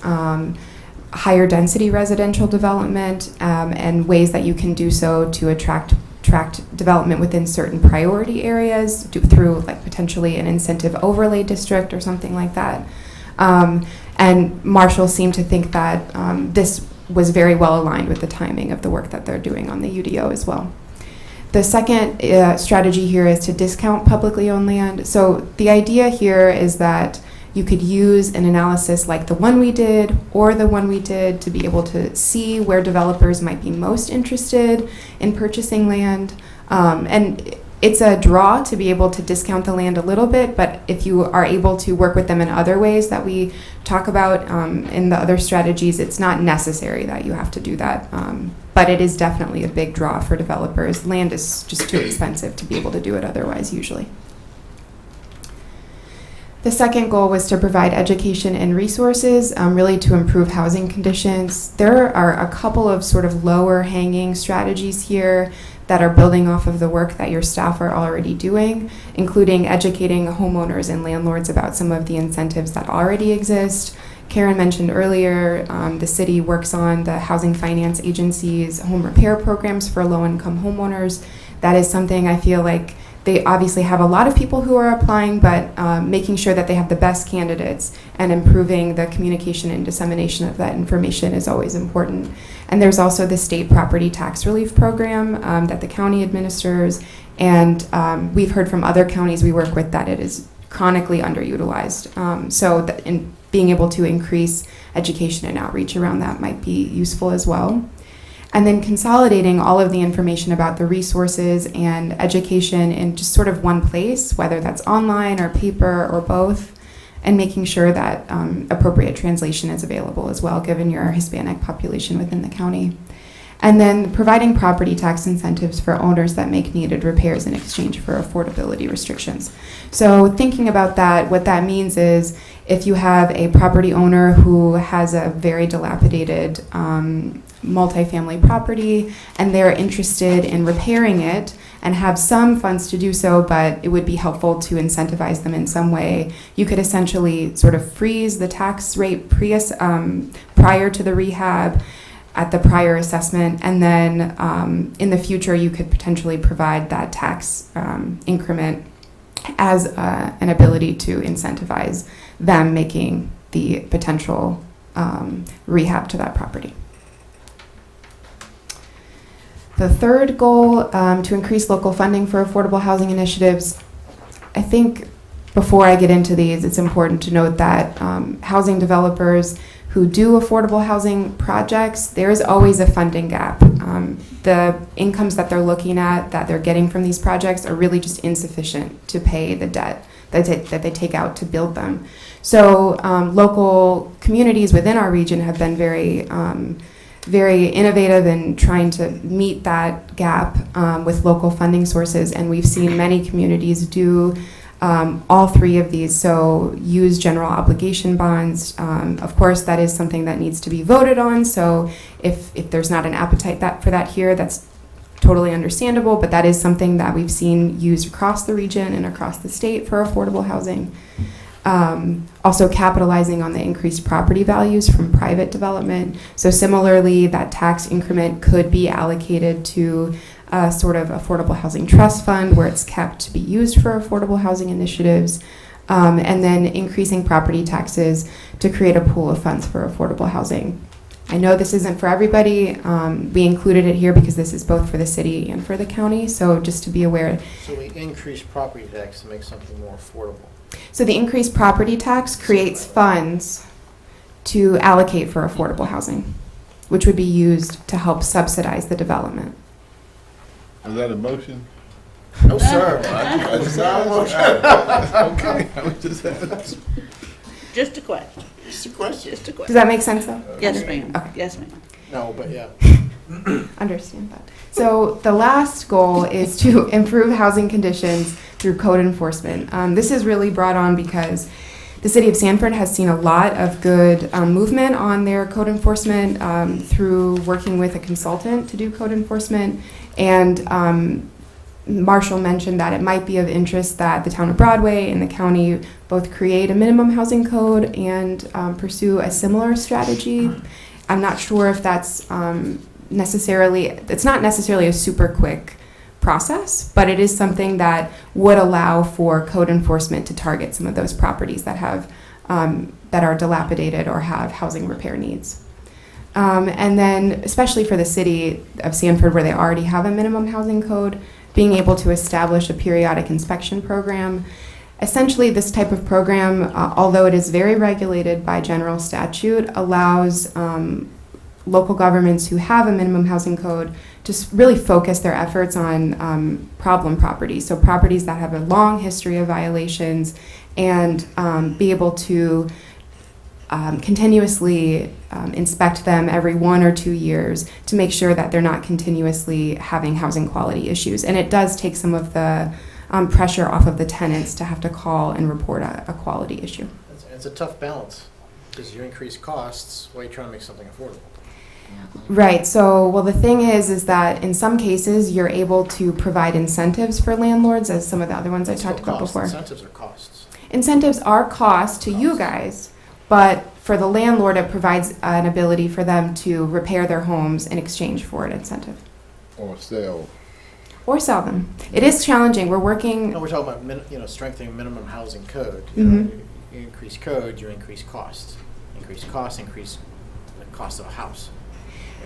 higher density residential development, and ways that you can do so to attract development within certain priority areas through like potentially an incentive overlay district or something like that. And Marshall seemed to think that this was very well aligned with the timing of the work that they're doing on the UDO as well. The second strategy here is to discount publicly owned land. So the idea here is that you could use an analysis like the one we did or the one we did to be able to see where developers might be most interested in purchasing land. And it's a draw to be able to discount the land a little bit, but if you are able to work with them in other ways that we talk about in the other strategies, it's not necessary that you have to do that. But it is definitely a big draw for developers. Land is just too expensive to be able to do it otherwise usually. The second goal was to provide education and resources, really to improve housing conditions. There are a couple of sort of lower hanging strategies here that are building off of the work that your staff are already doing, including educating homeowners and landlords about some of the incentives that already exist. Karen mentioned earlier, the city works on the Housing Finance Agency's home repair programs for low-income homeowners. That is something I feel like they obviously have a lot of people who are applying, but making sure that they have the best candidates and improving the communication and dissemination of that information is always important. And there's also the state property tax relief program that the county administers, and we've heard from other counties we work with that it is chronically underutilized. So that in being able to increase education and outreach around that might be useful as well. And then consolidating all of the information about the resources and education in just sort of one place, whether that's online or paper or both, and making sure that appropriate translation is available as well, given your Hispanic population within the county. And then providing property tax incentives for owners that make needed repairs in exchange for affordability restrictions. So thinking about that, what that means is if you have a property owner who has a very dilapidated multifamily property and they're interested in repairing it and have some funds to do so, but it would be helpful to incentivize them in some way, you could essentially sort of freeze the tax rate prior to the rehab at the prior assessment, and then in the future you could potentially provide that tax increment as an ability to incentivize them making the potential rehab to that property. The third goal, to increase local funding for affordable housing initiatives. I think before I get into these, it's important to note that housing developers who do affordable housing projects, there is always a funding gap. The incomes that they're looking at, that they're getting from these projects, are really just insufficient to pay the debt that they take out to build them. So local communities within our region have been very innovative in trying to meet that gap with local funding sources, and we've seen many communities do all three of these. So use general obligation bonds. Of course, that is something that needs to be voted on, so if there's not an appetite for that here, that's totally understandable, but that is something that we've seen used across the region and across the state for affordable housing. Also capitalizing on the increased property values from private development. So similarly, that tax increment could be allocated to a sort of affordable housing trust fund where it's kept to be used for affordable housing initiatives. And then increasing property taxes to create a pool of funds for affordable housing. I know this isn't for everybody. We included it here because this is both for the city and for the county, so just to be aware. So we increase property tax to make something more affordable. So the increased property tax creates funds to allocate for affordable housing, which would be used to help subsidize the development. Is that a motion? No, sir. I just said a motion. Okay, I was just asking. Just a question. Just a question. Just a question. Does that make sense though? Yes, ma'am. Okay. Yes, ma'am. No, but yeah. Understand that. So the last goal is to improve housing conditions through code enforcement. This is really brought on because the city of Sanford has seen a lot of good movement on their code enforcement through working with a consultant to do code enforcement. And Marshall mentioned that it might be of interest that the town of Broadway and the county both create a minimum housing code and pursue a similar strategy. I'm not sure if that's it's not necessarily a super quick process, but it is something that would allow for code enforcement to target some of those properties that have that are dilapidated or have housing repair needs. And then, especially for the city of Sanford, where they already have a minimum housing code, being able to establish a periodic inspection program. Essentially, this type of program, although it is very regulated by general statute, allows local governments who have a minimum housing code to really focus their efforts on problem properties, so properties that have a long history of violations, and be able to continuously inspect them every 1 or 2 years to make sure that they're not continuously having housing quality issues. And it does take some of the pressure off of the tenants to have to call and report a quality issue. It's a tough balance, because you increase costs while you're trying to make something affordable. Right. So, well, the thing is that in some cases you're able to provide incentives for landlords, as some of the other ones I talked about before. Incentives are costs. Incentives are cost to you guys, but for the landlord, it provides an ability for them to repair their homes in exchange for an incentive. Or sell. Or sell them. It is challenging. We're working. No, we're talking about strengthening minimum housing code. You increase code, you increase costs. Increase costs, increase the cost of a house.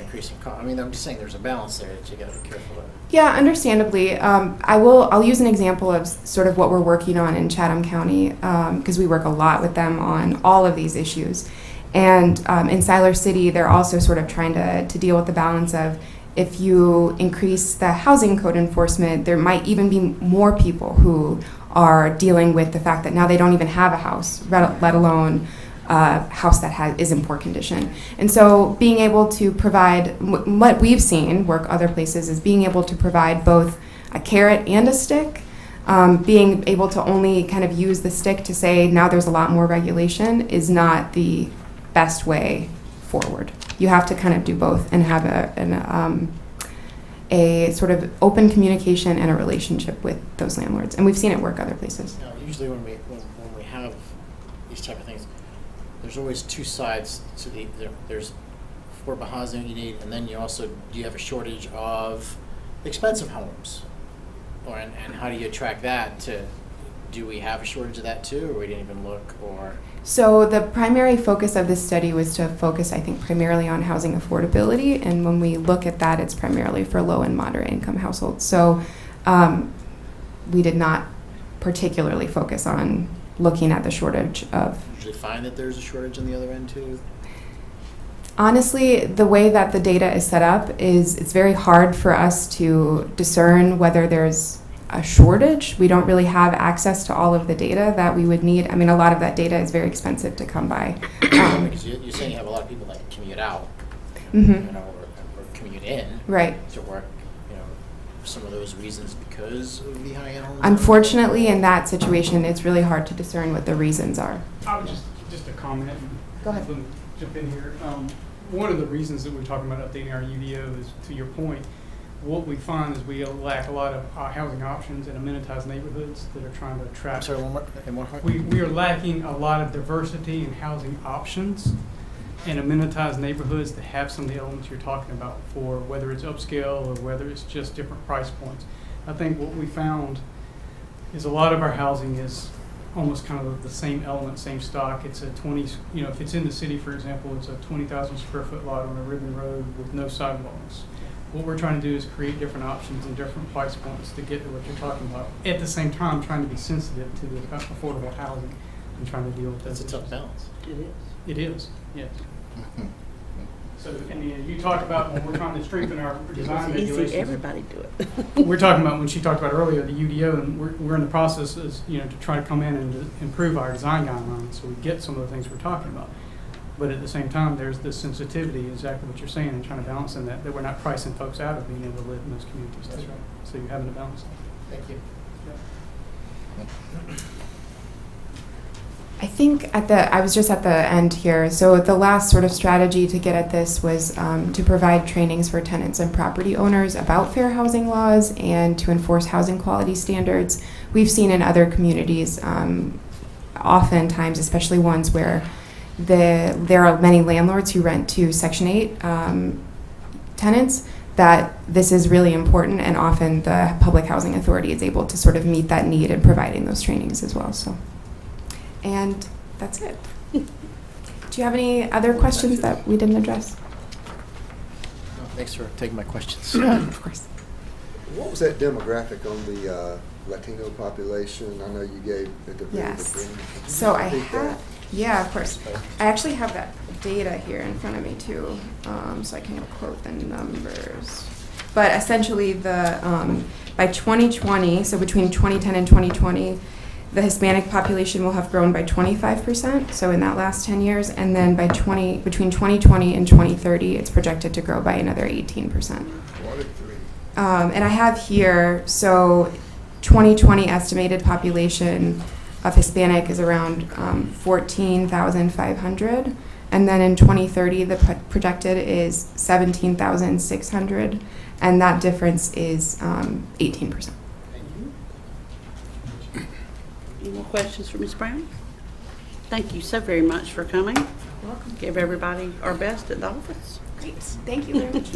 Increasing cost. I mean, I'm just saying there's a balance there that you got to be careful of. Yeah, understandably. I'll use an example of sort of what we're working on in Chatham County, because we work a lot with them on all of these issues. And in Siler City, they're also sort of trying to deal with the balance of, if you increase the housing code enforcement, there might even be more people who are dealing with the fact that now they don't even have a house, let alone a house that is in poor condition. And so being able to provide, what we've seen work other places, is being able to provide both a carrot and a stick. Being able to only kind of use the stick to say now there's a lot more regulation is not the best way forward. You have to kind of do both and have a sort of open communication and a relationship with those landlords. And we've seen it work other places. Usually when we have these type of things, there's always two sides to there's affordable housing you need, and then you have a shortage of expensive homes, and how do you track that? Do we have a shortage of that too, or we didn't even look? Or so the primary focus of this study was to focus, I think, primarily on housing affordability, and when we look at that, it's primarily for low and moderate income households. So we did not particularly focus on looking at the shortage of. Usually find that there's a shortage on the other end too. Honestly, the way that the data is set up is it's very hard for us to discern whether there's a shortage. We don't really have access to all of the data that we would need. I mean, a lot of that data is very expensive to come by. Because you're saying you have a lot of people that commute out, or commute in, right, to work. For some of those reasons, because of the high-end homes. Unfortunately, in that situation, it's really hard to discern what the reasons are. I would just a comment. Go ahead. Jump in here. One of the reasons that we're talking about updating our UDO is, to your point, what we find is we lack a lot of housing options in amenitized neighborhoods that are trying to attract. I'm sorry, one more. We are lacking a lot of diversity in housing options in amenitized neighborhoods that have some of the elements you're talking about, for whether it's upscale or whether it's just different price points. I think what we found is a lot of our housing is almost kind of the same element, same stock. It's a 20, if it's in the city, for example, it's a 20,000 square foot lot on a ribbon road with no sidewalks. What we're trying to do is create different options and different price points to get to what you're talking about. At the same time, trying to be sensitive to the affordable housing and trying to deal with those. That's a tough balance. It is. It is, yes. So, you talk about when we're trying to strengthen our design regulations. Everybody do it. We're talking about, when she talked about earlier, the UDO, and we're in the process to try to come in and to improve our design guidelines so we get some of the things we're talking about. But at the same time, there's this sensitivity, exactly what you're saying, and trying to balance in that we're not pricing folks out of being able to live in those communities. That's right. So you're having to balance that. Thank you. I think I was just at the end here. So the last sort of strategy to get at this was to provide trainings for tenants and property owners about fair housing laws and to enforce housing quality standards. We've seen in other communities, oftentimes, especially ones where there are many landlords who rent to Section 8 tenants, that this is really important, and often the Public Housing Authority is able to sort of meet that need in providing those trainings as well. So, and that's it. Do you have any other questions that we didn't address? Thanks for taking my questions. Of course. What was that demographic on the Latino population? I know you gave at the very Yes. beginning. Could you So I repeat that? have, yeah, of course. I actually have that data here in front of me too, so I can quote the numbers. But essentially, by 2020, so between 2010 and 2020, the Hispanic population will have grown by 25%. So in that last 10 years, and then between 2020 and 2030, it's projected to grow by another 18%. And I have here, so 2020 estimated population of Hispanic is around 14,500. And then in 2030, the projected is 17,600. And that difference is 18%. Any more questions for Ms. Brown? Thank you so very much for coming. Welcome. Give everybody our best at the office. Great. Thank you very much.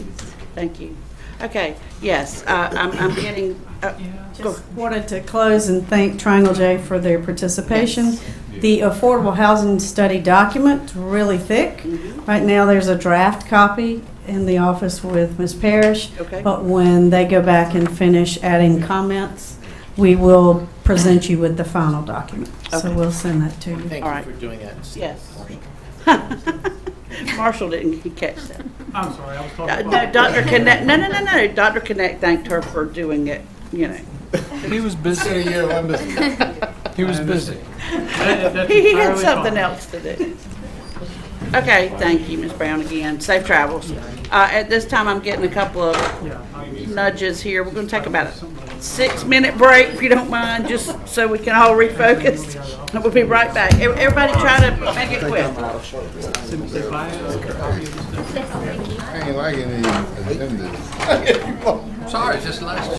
Thank you. Okay, yes, I'm getting, go. Just wanted to close and thank Triangle J for their participation. The affordable housing study document, really thick. Right now, there's a draft copy in the office with Ms. Parrish. Okay. But when they go back and finish adding comments, we will present you with the final document. So Okay. we'll send that to you. Thank All you right. for doing that. Yes. Marshall didn't catch that. I'm sorry, I was talking No, about. Dr. Connect, no. Dr. Connect thanked her for doing it, you know. He was busy. He was busy. That's He had entirely something fine. else to do. Okay, thank you, Ms. Brown, again. Safe travels. At this time, I'm getting a couple of nudges here. We're going to take about a 6-minute break, if you don't mind, just so we can all refocus. And we'll be right back. Everybody try to make it quick. I ain't like any agendas. Sorry, it's just last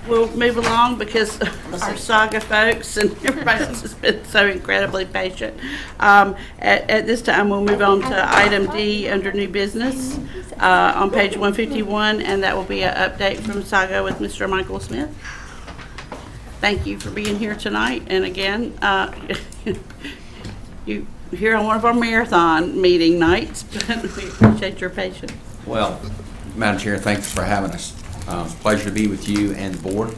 we'll move along because our Saga folks and everybody else has been so incredibly patient. At this time, we'll move on to item D under new business on page 151, and that will be an update from Saga with Mr. Michael Smith. Thank you for being here tonight, and again, you here on one of our marathon meeting nights, but we appreciate your patience. Well, Madam Chair, thanks for having us. Pleasure to be with you and the board.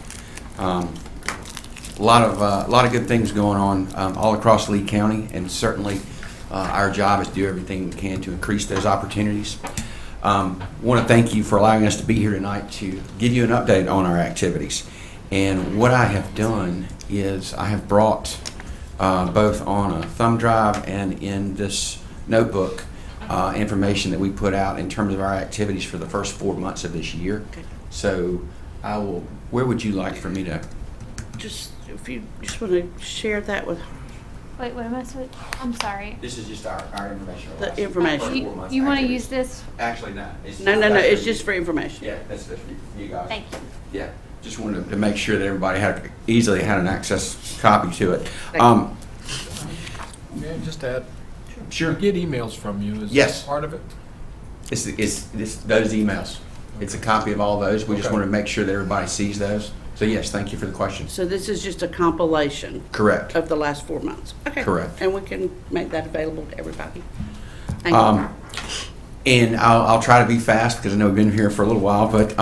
A lot of good things going on all across Lee County, and certainly our job is to do everything we can to increase those opportunities. Want to thank you for allowing us to be here tonight to give you an update on our activities. And what I have done is I have brought both on a thumb drive and in this notebook information that we put out in terms of our activities for the first 4 months of this year. Okay. So I will, where would you like for me to? Just, if you just want to share that with Wait, what am I supposed? I'm sorry. This is just our information. the information. You want to use this? Actually, no. No, it's just for information. Yeah, that's for you guys. Thank you. Yeah, just wanted to make sure that everybody easily had an access copy to it. May I just add? Sure. We get emails from you. Is Yes. that part of it? It's those emails. It's a copy of all those. We just Okay. want to make sure that everybody sees those. So yes, thank you for the question. So this is just a compilation Correct. of the last 4 months? Okay. Correct. And we can make that available to everybody. Thank you. And I'll try to be fast because I know we've been here for a little while, but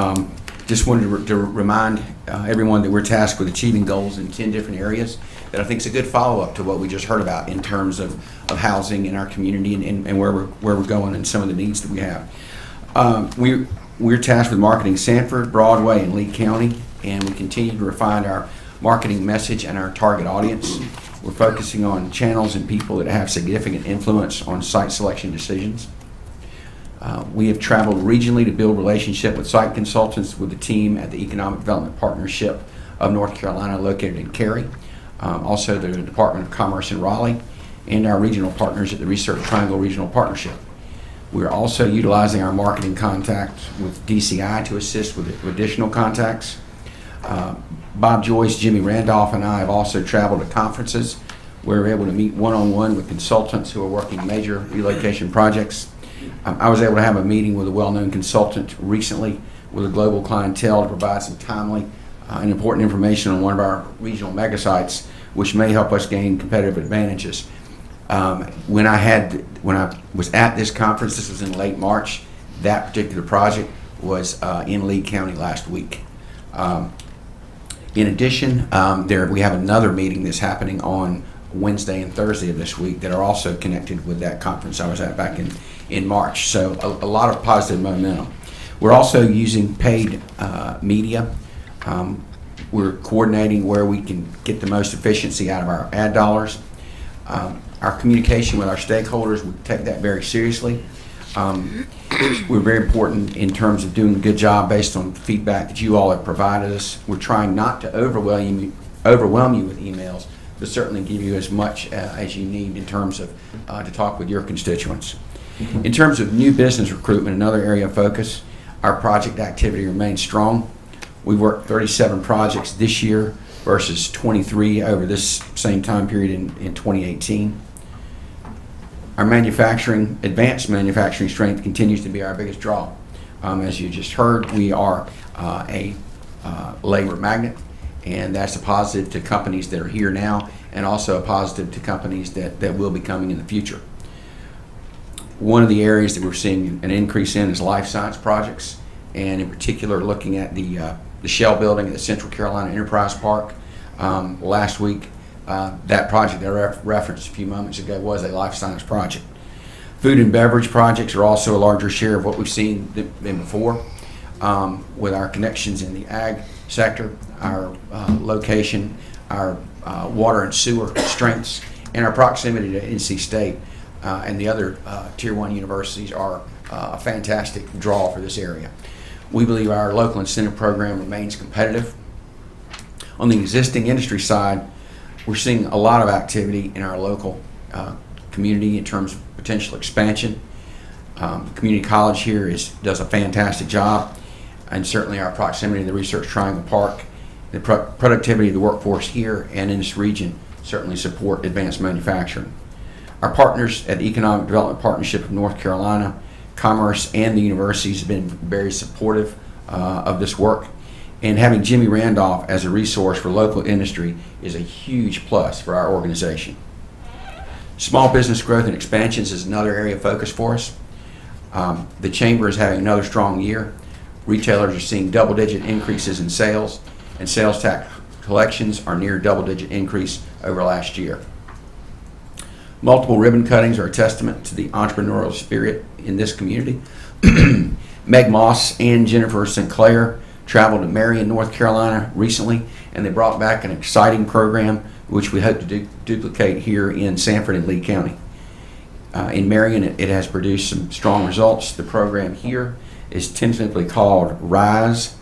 just wanted to remind everyone that we're tasked with achieving goals in 10 different areas that I think is a good follow-up to what we just heard about in terms of housing in our community and where we're going and some of the needs that we have. We're tasked with marketing Sanford, Broadway, and Lee County, and we continue to refine our marketing message and our target audience. We're focusing on channels and people that have significant influence on site selection decisions. We have traveled regionally to build relationship with site consultants with the team at the Economic Development Partnership of North Carolina located in Cary, also the Department of Commerce in Raleigh, and our regional partners at the Research Triangle Regional Partnership. We're also utilizing our marketing contacts with DCI to assist with additional contacts. Bob Joyce, Jimmy Randolph, and I have also traveled to conferences where we're able to meet one-on-one with consultants who are working major relocation projects. I was able to have a meeting with a well-known consultant recently with a global clientele to provide some timely and important information on one of our regional mega sites, which may help us gain competitive advantages. When I was at this conference, this was in late March, that particular project was in Lee County last week. In addition, we have another meeting that's happening on Wednesday and Thursday of this week that are also connected with that conference I was at back in March. So a lot of positive momentum. We're also using paid media. We're coordinating where we can get the most efficiency out of our ad dollars. Our communication with our stakeholders, we take that very seriously. We're very important in terms of doing a good job based on feedback that you all have provided us. We're trying not to overwhelm you with emails, but certainly give you as much as you need in terms of to talk with your constituents. In terms of new business recruitment, another area of focus, our project activity remains strong. We worked 37 projects this year versus 23 over this same time period in 2018. Our advanced manufacturing strength continues to be our biggest draw. As you just heard, we are a labor magnet, and that's a positive to companies that are here now and also a positive to companies that will be coming in the future. One of the areas that we're seeing an increase in is life science projects, and in particular looking at the Shell building at the Central Carolina Enterprise Park. Last week, that project that I referenced a few moments ago was a life science project. Food and beverage projects are also a larger share of what we've seen than before. With our connections in the ag sector, our location, our water and sewer strengths, and our proximity to NC State and the other Tier 1 universities are a fantastic draw for this area. We believe our local incentive program remains competitive. On the existing industry side, we're seeing a lot of activity in our local community in terms of potential expansion. Community college here does a fantastic job, and certainly our proximity to the Research Triangle Park the productivity of the workforce here and in this region certainly support advanced manufacturing. Our partners at the Economic Development Partnership of North Carolina, Commerce, and the universities have been very supportive of this work. And having Jimmy Randolph as a resource for local industry is a huge plus for our organization. Small business growth and expansions is another area of focus for us. The Chamber is having another strong year. Retailers are seeing double-digit increases in sales, and sales tax collections are near double-digit increase over last year. Multiple ribbon cuttings are a testament to the entrepreneurial spirit in this community. Meg Moss and Jennifer Sinclair traveled to Marion, North Carolina recently, and they brought back an exciting program which we hope to duplicate here in Sanford and Lee County. In Marion, it has produced some strong results. The program here is tentatively called RISE,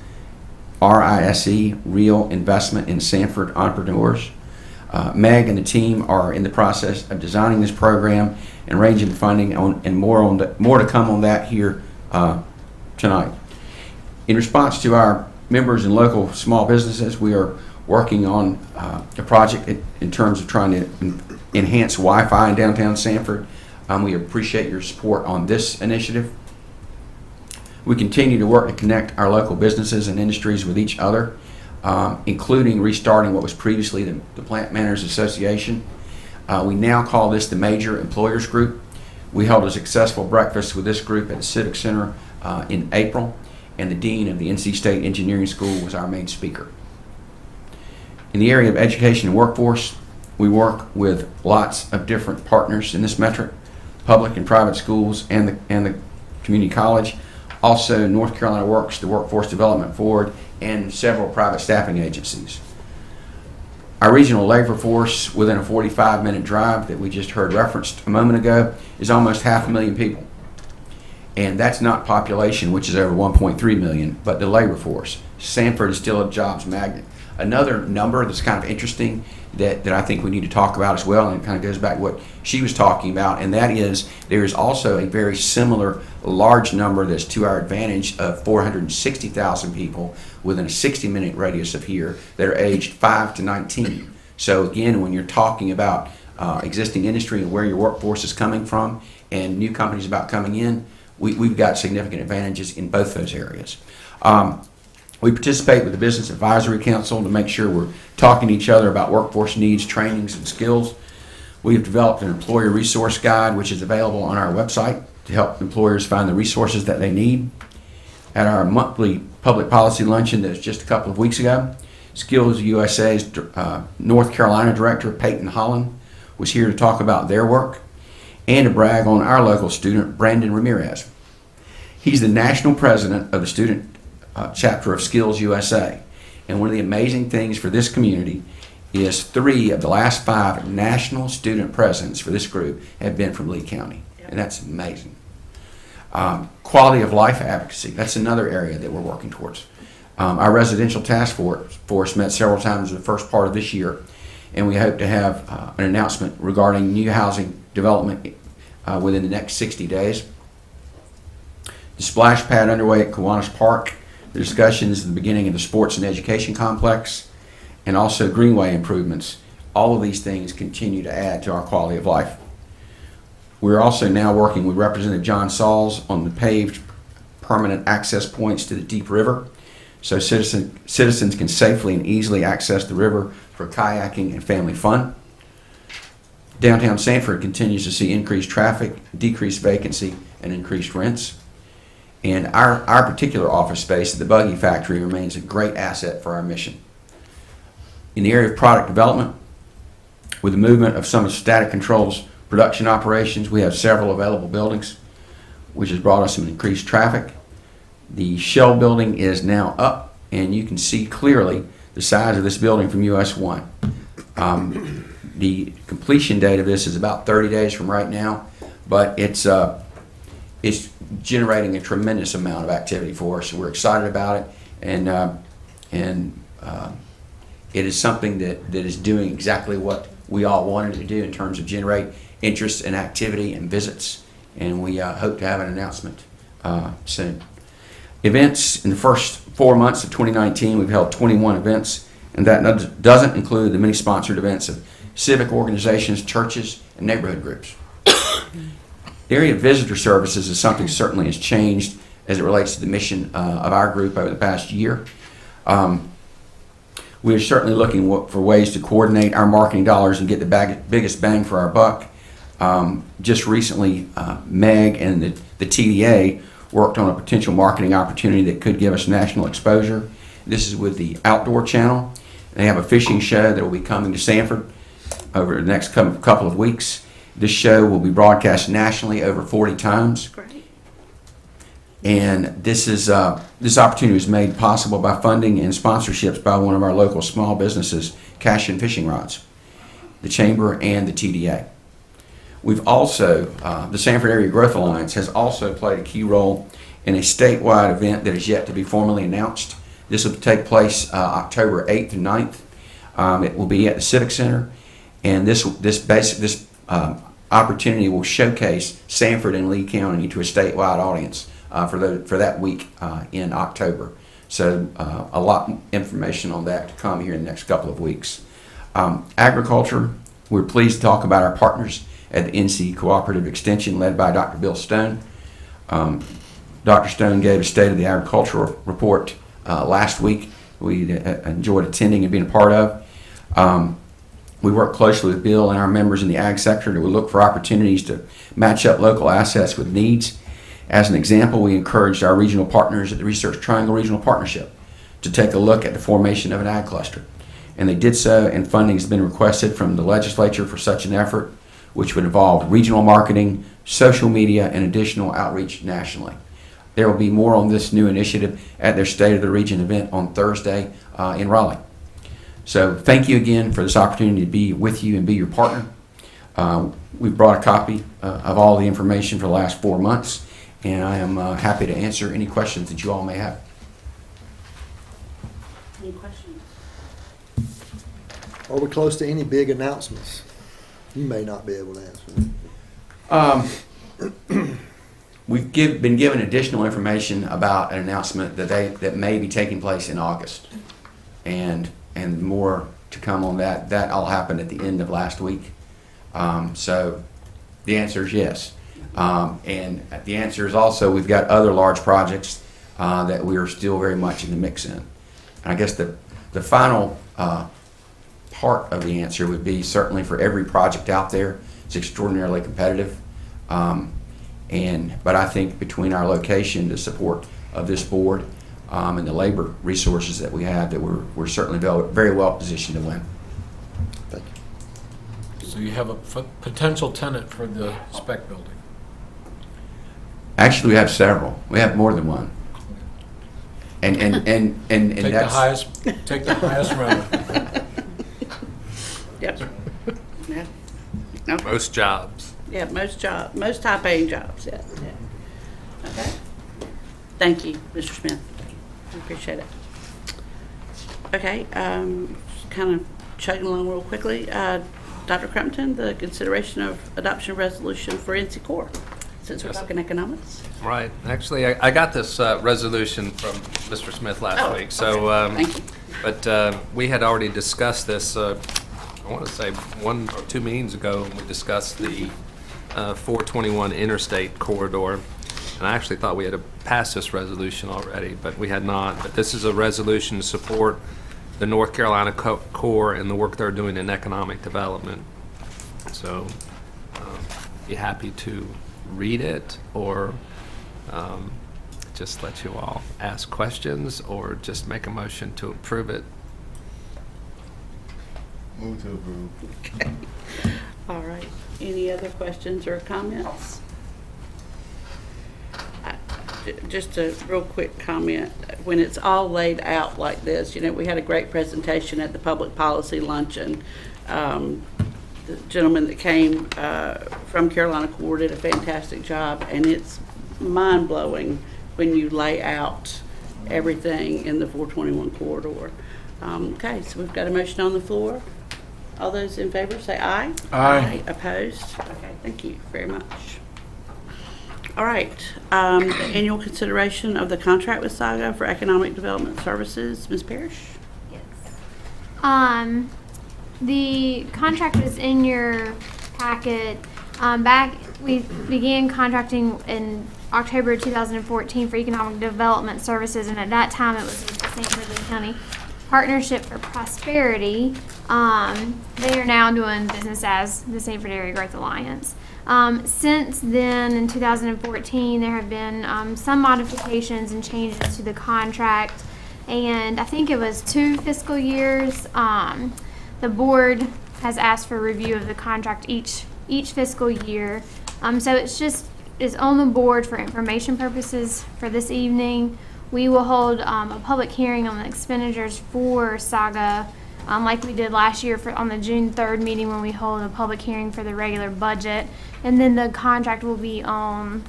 R-I-S-E, Real Investment in Sanford Entrepreneurs. Meg and the team are in the process of designing this program and arranging funding and more to come on that here tonight. In response to our members and local small businesses, we are working on a project in terms of trying to enhance Wi-Fi in downtown Sanford. We appreciate your support on this initiative. We continue to work to connect our local businesses and industries with each other, including restarting what was previously the Plant Managers Association. We now call this the Major Employers Group. We held a successful breakfast with this group at the Civic Center in April, and the Dean of the NC State Engineering School was our main speaker. In the area of education and workforce, we work with lots of different partners in this metric, public and private schools and the community college. Also, North Carolina Works, the Workforce Development Board, and several private staffing agencies. Our regional labor force within a 45-minute drive that we just heard referenced a moment ago is almost 500,000 people. And that's not population, which is over 1.3 million, but the labor force. Sanford is still a jobs magnet. Another number that's kind of interesting that I think we need to talk about as well, and it kind of goes back to what she was talking about, and that is there is also a very similar large number that's to our advantage of 460,000 people within a 60-minute radius of here that are aged 5 to 19. So again, when you're talking about existing industry and where your workforce is coming from and new companies about coming in, we've got significant advantages in both those areas. We participate with the Business Advisory Council to make sure we're talking to each other about workforce needs, trainings, and skills. We've developed an employer resource guide, which is available on our website to help employers find the resources that they need. At our monthly public policy luncheon that was just a couple of weeks ago, Skills USA's North Carolina Director, Peyton Holland, was here to talk about their work and to brag on our local student, Brandon Ramirez. He's the national president of the student chapter of Skills USA. And one of the amazing things for this community is 3 of the last 5 national student presidents for this group have been from Lee County. And that's amazing. Quality of life advocacy, that's another area that we're working towards. Our residential task force met several times in the first part of this year, and we hope to have an announcement regarding new housing development within the next 60 days. The splash pad underway at Kiwanis Park, the discussions at the beginning of the sports and education complex, and also greenway improvements. All of these things continue to add to our quality of life. We're also now working with Representative John Sauls on the paved permanent access points to the Deep River, so citizens can safely and easily access the river for kayaking and family fun. Downtown Sanford continues to see increased traffic, decreased vacancy, and increased rents. And our particular office space at the Buggy Factory remains a great asset for our mission. In the area of product development, with the movement of some of Static Control's production operations, we have several available buildings, which has brought us some increased traffic. The shell building is now up, and you can see clearly the size of this building from US 1. The completion date of this is about 30 days from right now, but it's generating a tremendous amount of activity for us. We're excited about it, and it is something that is doing exactly what we all wanted to do in terms of generate interest and activity and visits, and we hope to have an announcement soon. Events in the first 4 months of 2019, we've held 21 events and that doesn't include the many sponsored events of civic organizations, churches, and neighborhood groups. The area of visitor services is something that certainly has changed as it relates to the mission of our group over the past year. We are certainly looking for ways to coordinate our marketing dollars and get the biggest bang for our buck. Just recently, Meg and the TDA worked on a potential marketing opportunity that could give us national exposure. This is with the Outdoor Channel. They have a fishing show that will be coming to Sanford over the next couple of weeks. This show will be broadcast nationally over 40 times. Great. And this opportunity was made possible by funding and sponsorships by one of our local small businesses, Cash and Fishing Rods, the Chamber and the TDA. We've also, the Sanford Area Growth Alliance has also played a key role in a statewide event that is yet to be formally announced. This will take place October 8th and 9th. It will be at the Civic Center, and this opportunity will showcase Sanford and Lee County to a statewide audience for that week in October. So a lot of information on that to come here in the next couple of weeks. Agriculture, we're pleased to talk about our partners at the NC Cooperative Extension led by Dr. Bill Stone. Dr. Stone gave a State of the Agricultural report last week. We enjoyed attending and being a part of. We work closely with Bill and our members in the ag sector to look for opportunities to match up local assets with needs. As an example, we encouraged our regional partners at the Research Triangle Regional Partnership to take a look at the formation of an ag cluster. And they did so, and funding has been requested from the legislature for such an effort, which would involve regional marketing, social media, and additional outreach nationally. There will be more on this new initiative at their State of the Region event on Thursday in Raleigh. So thank you again for this opportunity to be with you and be your partner. We've brought a copy of all the information for the last 4 months, and I am happy to answer any questions that you all may have. Any questions? Are we close to any big announcements? You may not be able to answer. We've been given additional information about an announcement that may be taking place in August, and more to come on that. That all happened at the end of last week. So the answer is yes. And the answer is also we've got other large projects that we are still very much in the mix in. And I guess the final part of the answer would be certainly for every project out there, it's extraordinarily competitive. But I think between our location, the support of this board, and the labor resources that we have, that we're certainly very well positioned to win. Thank you. So you have a potential tenant for the spec building? Actually, we have several. We have more than one. And Take that's the highest renter. Yep. Yeah. Okay. Most jobs. Yeah, most high-paying jobs, yeah. Yeah. Okay. Thank you, Mr. Smith. I appreciate it. Okay, just kind of chugging along real quickly. Dr. Crumpton, the consideration of adoption resolution for NC Core, since we're talking economics. Right. Actually, I got this resolution from Mr. Smith last week. So, Thank you. but we had already discussed this, I want to say 1 or 2 meetings ago, when we discussed the 421 interstate corridor. And I actually thought we had passed this resolution already, but we had not. But this is a resolution to support the North Carolina Corps and the work they're doing in economic development. So, be happy to read it, or just let you all ask questions, or just make a motion to approve it. Move to approve. Okay. All right. Any other questions or comments? Just a real quick comment. When it's all laid out like this, we had a great presentation at the public policy luncheon. The gentleman that came from Carolina Corps did a fantastic job, and it's mind-blowing when you lay out everything in the 421 corridor. Okay, so we've got a motion on the floor. All those in favor say aye. Aye. Opposed? Okay, thank you very much. All right, the annual consideration of the contract with Saga for economic development services. Ms. Parrish? Yes. The contract was in your packet. We began contracting in October 2014 for economic development services, and at that time it was with the St. Ridley County Partnership for Prosperity. They are now doing business as the Sanford Area Growth Alliance. Since then, in 2014, there have been some modifications and changes to the contract, and I think it was 2 fiscal years. The board has asked for review of the contract each fiscal year. So it's on the board for information purposes for this evening. We will hold a public hearing on the expenditures for Saga, like we did last year on the June 3rd meeting when we hold a public hearing for the regular budget. And then the contract will be on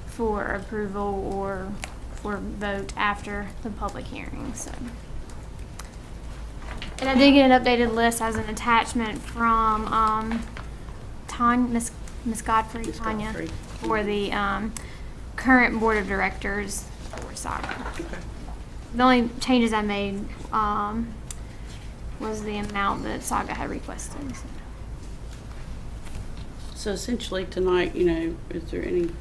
for approval or for vote after the public hearing. So. And I did get an updated list as an attachment from Miss Godfrey, Tanya, for the current board of directors for Saga. The only changes I made was the amount that Saga had requested. So essentially tonight, is there any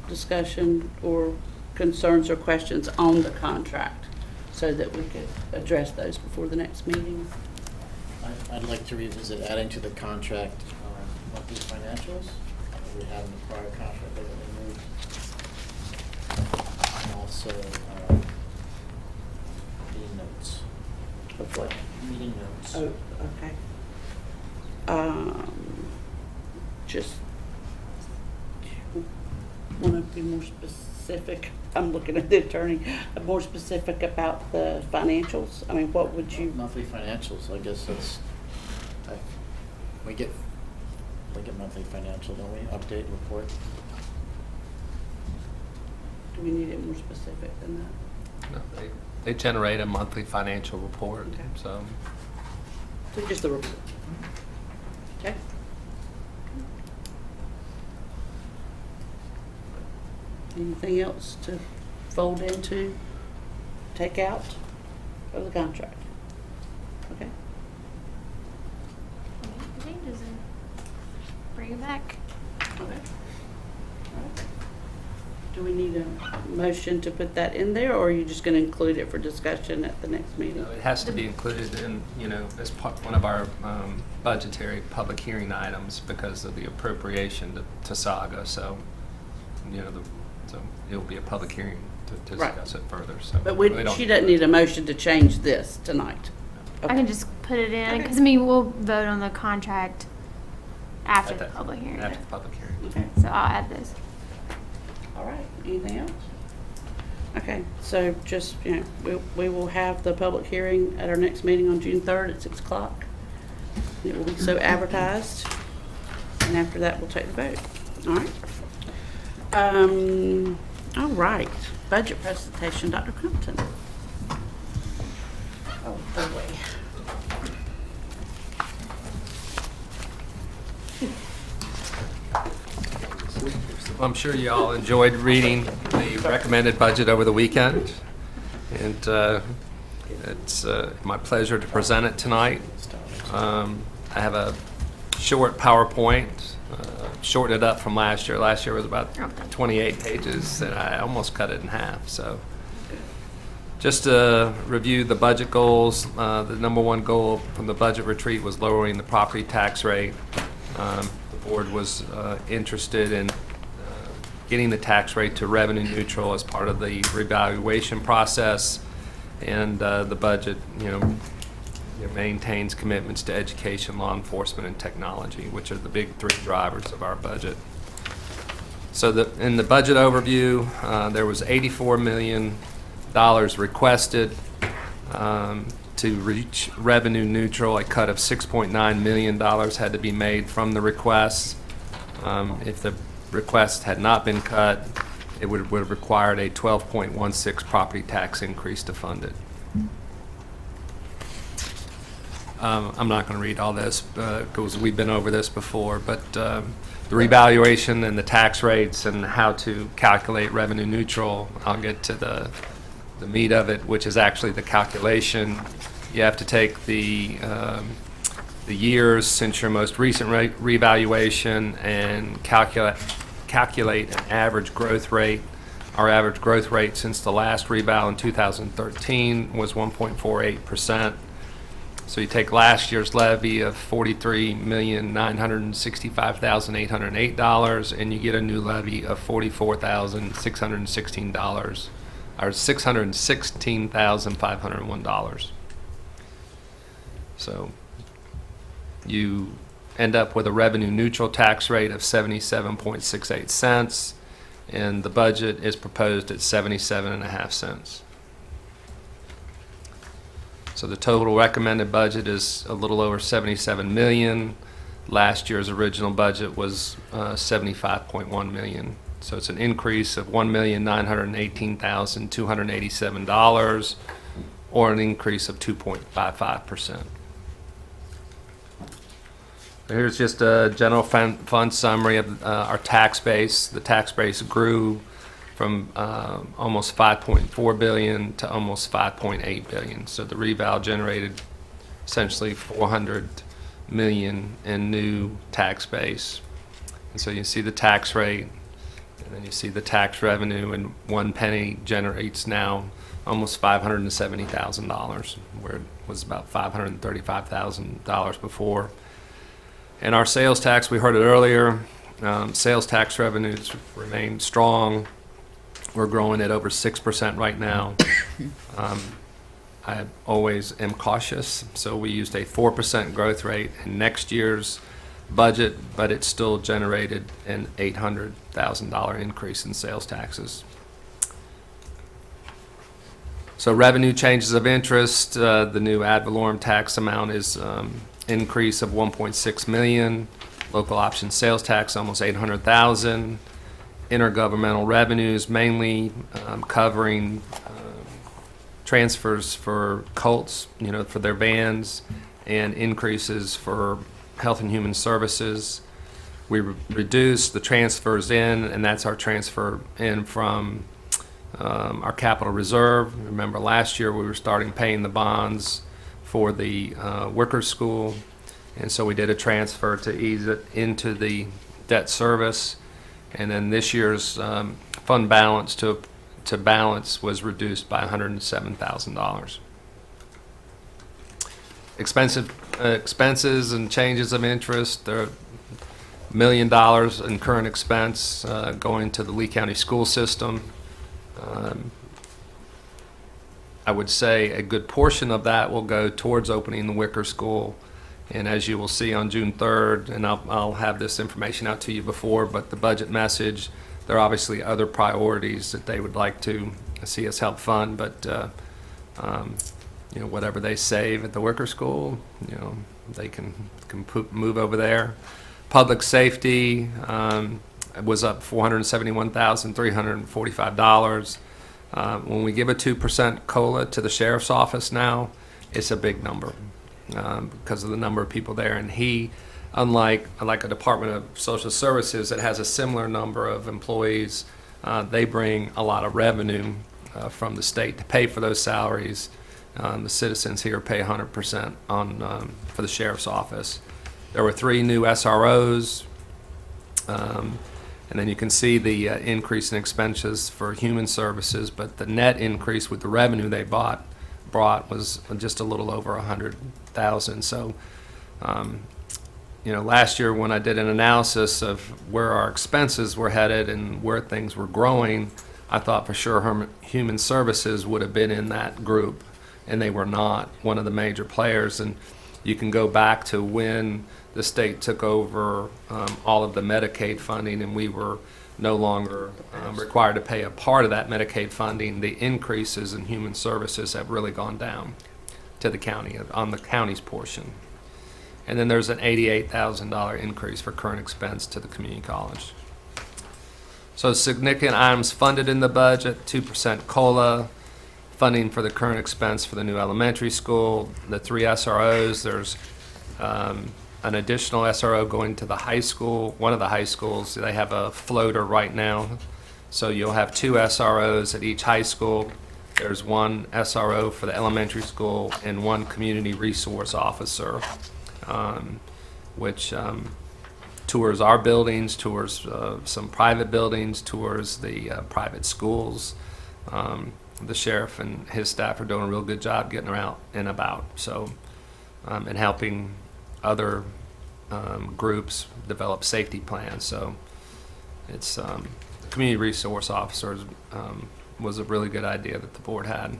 discussion or concerns or questions on the contract so that we could address those before the next meeting? I'd like to revisit adding to the contract monthly financials that we have in the prior contract that we removed. And also meeting notes. Of what? Meeting notes. Oh, okay. Just want to be more specific. I'm looking at the attorney. More specific about the financials. I mean, what would you? Monthly financials. I guess that's. We get monthly financial, don't we? Update report. Do we need it more specific than that? No, they generate a monthly financial report, Okay. so. So just the report. Okay. Anything else to fold into, take out of the contract? Okay. Make the changes and bring it back. Okay. All right. Do we need a motion to put that in there, or are you just going to include it for discussion at the next meeting? It has to be included in, as one of our budgetary public hearing items because of the appropriation to Saga. So, so it'll be a public hearing to Right. discuss it further. So, But we don't she need doesn't to- need a motion to change this tonight. I can just put it in, because we'll vote on the contract after At the that- public hearing. After the public hearing. Okay. So I'll add this. All right, anything else? Okay, so just, we will have the public hearing at our next meeting on June 3rd at 6 o'clock. It will be so advertised, and after that, we'll take the vote. All right? All right, budget presentation, Dr. Crumpton. Oh, boy. Well, I'm sure you all enjoyed reading the recommended budget over the weekend, and it's my pleasure to present it tonight. I have a short PowerPoint, shortened it up from last year. Last year was about 28 pages, and I almost cut it in half. So, just to review the budget goals, the number one goal from the budget retreat was lowering the property tax rate. The board was interested in getting the tax rate to revenue neutral as part of the revaluation process, and the budget, it maintains commitments to education, law enforcement, and technology, which are the big three drivers of our budget. So in the budget overview, there was $84 million requested to reach revenue neutral. A cut of $6.9 million had to be made from the request. If the request had not been cut, it would have required a 12.16 property tax increase to fund it. I'm not going to read all this because we've been over this before, but the revaluation and the tax rates and how to calculate revenue neutral, I'll get to the meat of it, which is actually the calculation you have to take the years since your most recent revaluation and calculate an average growth rate. Our average growth rate since the last reval in 2013 was 1.48%. So you take last year's levy of $43,965,808, and you get a new levy of $44,616, or $616,501. So you end up with a revenue neutral tax rate of 77.68 cents, and the budget is proposed at 77.5 cents. So the total recommended budget is a little over 77 million. Last year's original budget was 75.1 million. So it's an increase of $1,918,287, or an increase of 2.55%. Here's just a general fund summary of our tax base. The tax base grew from almost 5.4 billion to almost 5.8 billion. So the reval generated essentially 400 million in new tax base. And so you see the tax rate, and then you see the tax revenue, and 1 penny generates now almost $570,000, where it was about $535,000 before. And our sales tax, we heard it earlier, sales tax revenues remain strong. We're growing at over 6% right now. I always am cautious, so we used a 4% growth rate in next year's budget, but it still generated an $800,000 increase in sales taxes. So revenue changes of interest, the new ad valorem tax amount is increase of 1.6 million, local option sales tax almost 800,000, intergovernmental revenues mainly covering transfers for cults, for their bands, and increases for Health and Human Services. We reduced the transfers in, and that's our transfer in from our capital reserve. Remember last year we were starting paying the bonds for the Wicker School, and so we did a transfer to ease it into the debt service, and then this year's fund balance to balance was reduced by $107,000. Expenses and changes of interest, there are $1 million in current expense going to the Lee County school system. I would say a good portion of that will go towards opening the Wicker School. And as you will see on June 3rd, and I'll have this information out to you before, but the budget message, there are obviously other priorities that they would like to see us help fund, but whatever they save at the Wicker School, they can move over there. Public safety was up $471,345. When we give a 2% COLA to the sheriff's office now, it's a big number because of the number of people there. And he, unlike a Department of Social Services that has a similar number of employees, they bring a lot of revenue from the state to pay for those salaries. The citizens here pay 100% for the sheriff's office. There were 3 new SROs. And then you can see the increase in expenses for human services, but the net increase with the revenue they brought was just a little over 100,000. So, last year when I did an analysis of where our expenses were headed and where things were growing, I thought for sure human services would have been in that group, and they were not one of the major players. And you can go back to when the state took over all of the Medicaid funding, and we were no longer required to pay a part of that Medicaid funding. The increases in human services have really gone down to the county, on the county's portion. And then there's an $88,000 increase for current expense to the community college. So significant items funded in the budget: 2% COLA, funding for the current expense for the new elementary school, the 3 SROs. There's an additional SRO going to the high school. One of the high schools, they have a floater right now. So you'll have 2 SROs at each high school. There's one SRO for the elementary school and one community resource officer, which tours our buildings, tours some private buildings, tours the private schools. The sheriff and his staff are doing a real good job getting out and about, so, and helping other groups develop safety plans. So it's the community resource officers was a really good idea that the board had.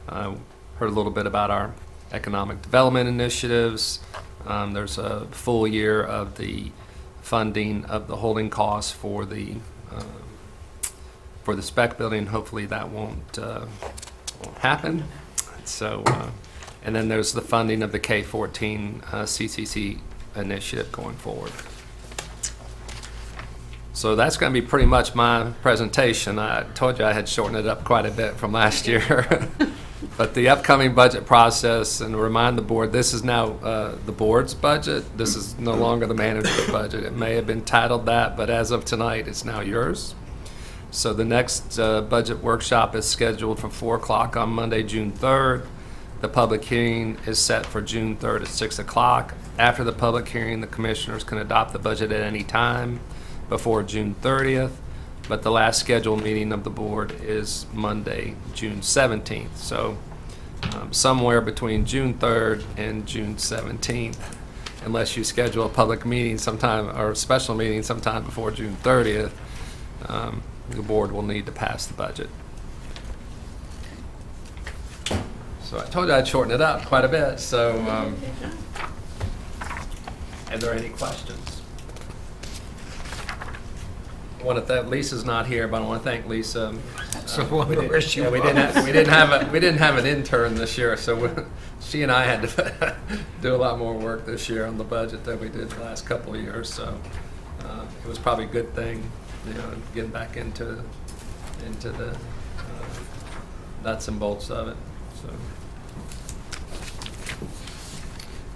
Heard a little bit about our economic development initiatives. There's a full year of the funding of the holding costs for the spec building. Hopefully that won't happen. So, and then there's the funding of the K-14 CCC initiative going forward. So that's going to be pretty much my presentation. I told you I had shortened it up quite a bit from last year. But the upcoming budget process, and to remind the board, this is now the board's budget. This is no longer the manager's budget. It may have been titled that, but as of tonight, it's now yours. So the next budget workshop is scheduled for 4 o'clock on Monday, June 3rd. The public hearing is set for June 3rd at 6 o'clock. After the public hearing, the commissioners can adopt the budget at any time before June 30th. But the last scheduled meeting of the board is Monday, June 17th. So somewhere between June 3rd and June 17th, unless you schedule a public meeting sometime or a special meeting sometime before June 30th, the board will need to pass the budget. So I told you I'd shorten it up quite a bit. So are there any questions? I want to thank Lisa's not here, but I want to thank Lisa. We didn't have an intern this year, so she and I had to do a lot more work this year on the budget than we did the last couple of years. So it was probably a good thing, getting back into the nuts and bolts of it. So,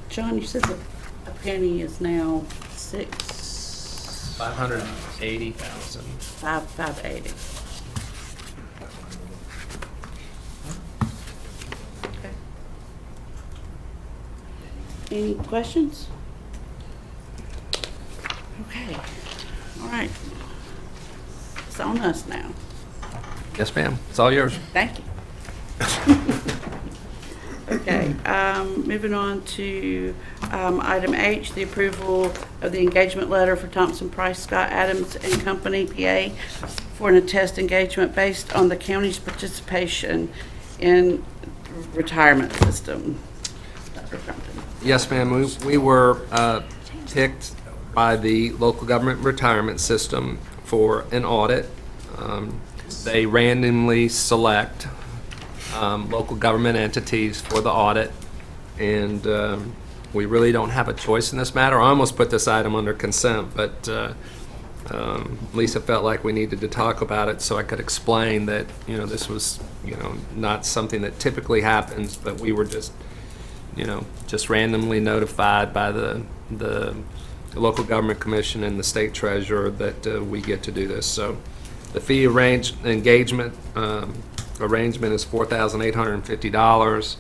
John, you said a penny is now 580,000. 580. Okay. Any questions? Okay. All right. It's on us now. Yes, ma'am. It's all yours. Thank you. Okay, moving on to item H, the approval of the engagement letter for Thompson Price Scott Adams and Company, PA, for an attest engagement based on the county's participation in retirement system. Dr. Crumpton. Yes, ma'am. We were picked by the local government retirement system for an audit. They randomly select local government entities for the audit, and we really don't have a choice in this matter. I almost put this item under consent, but Lisa felt like we needed to talk about it so I could explain that, this was, not something that typically happens, but we were just randomly notified by the local government commission and the state treasurer that we get to do this. So the fee engagement arrangement is $4,850,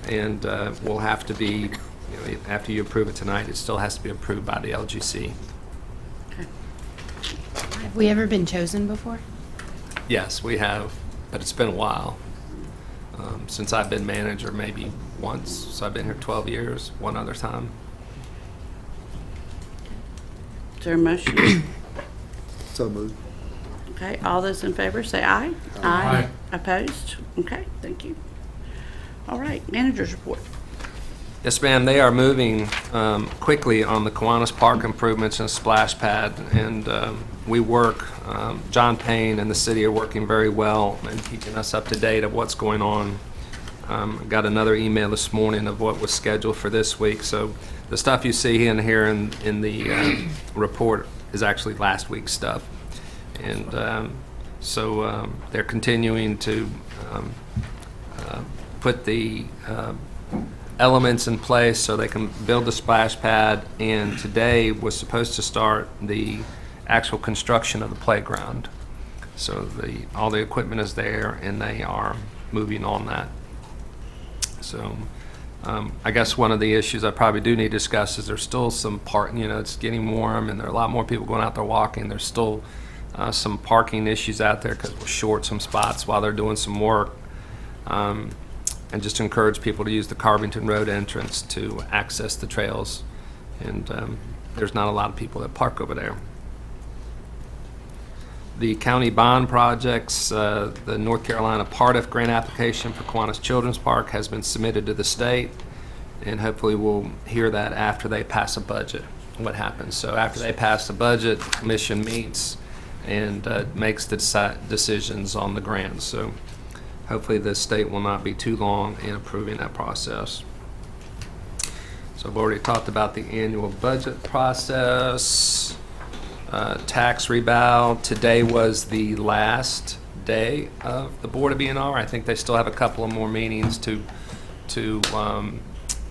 and will have to be, after you approve it tonight, it still has to be approved by the LGC. Have we ever been chosen before? Yes, we have, but it's been a while. Since I've been manager, maybe once, so I've been here 12 years, one other time. Is there a motion? So moved. Okay, all those in favor say aye. Aye. Opposed? Okay, thank you. All right, manager's report. Yes, ma'am. They are moving quickly on the Kiwanis Park improvements and splash pad, and we work. John Payne and the city are working very well and keeping us up to date of what's going on. Got another email this morning of what was scheduled for this week. So the stuff you see in here in the report is actually last week's stuff, and so they're continuing to put the elements in place so they can build the splash pad, and today was supposed to start the actual construction of the playground. So all the equipment is there, and they are moving on that. So I guess one of the issues I probably do need to discuss is there's still some parking, it's getting warm, and there are a lot more people going out there walking. There's still some parking issues out there because we're short some spots while they're doing some work. And just encourage people to use the Carbington Road entrance to access the trails. And there's not a lot of people that park over there. The county bond projects, the North Carolina Part-F grant application for Kiwanis Children's Park has been submitted to the state, and hopefully we'll hear that after they pass a budget, what happens. So after they pass the budget, the commission meets and makes the decisions on the grants. So hopefully the state will not be too long in approving that process. So I've already talked about the annual budget process. Tax revow. Today was the last day of the Board of B&R. I think they still have a couple of more meetings to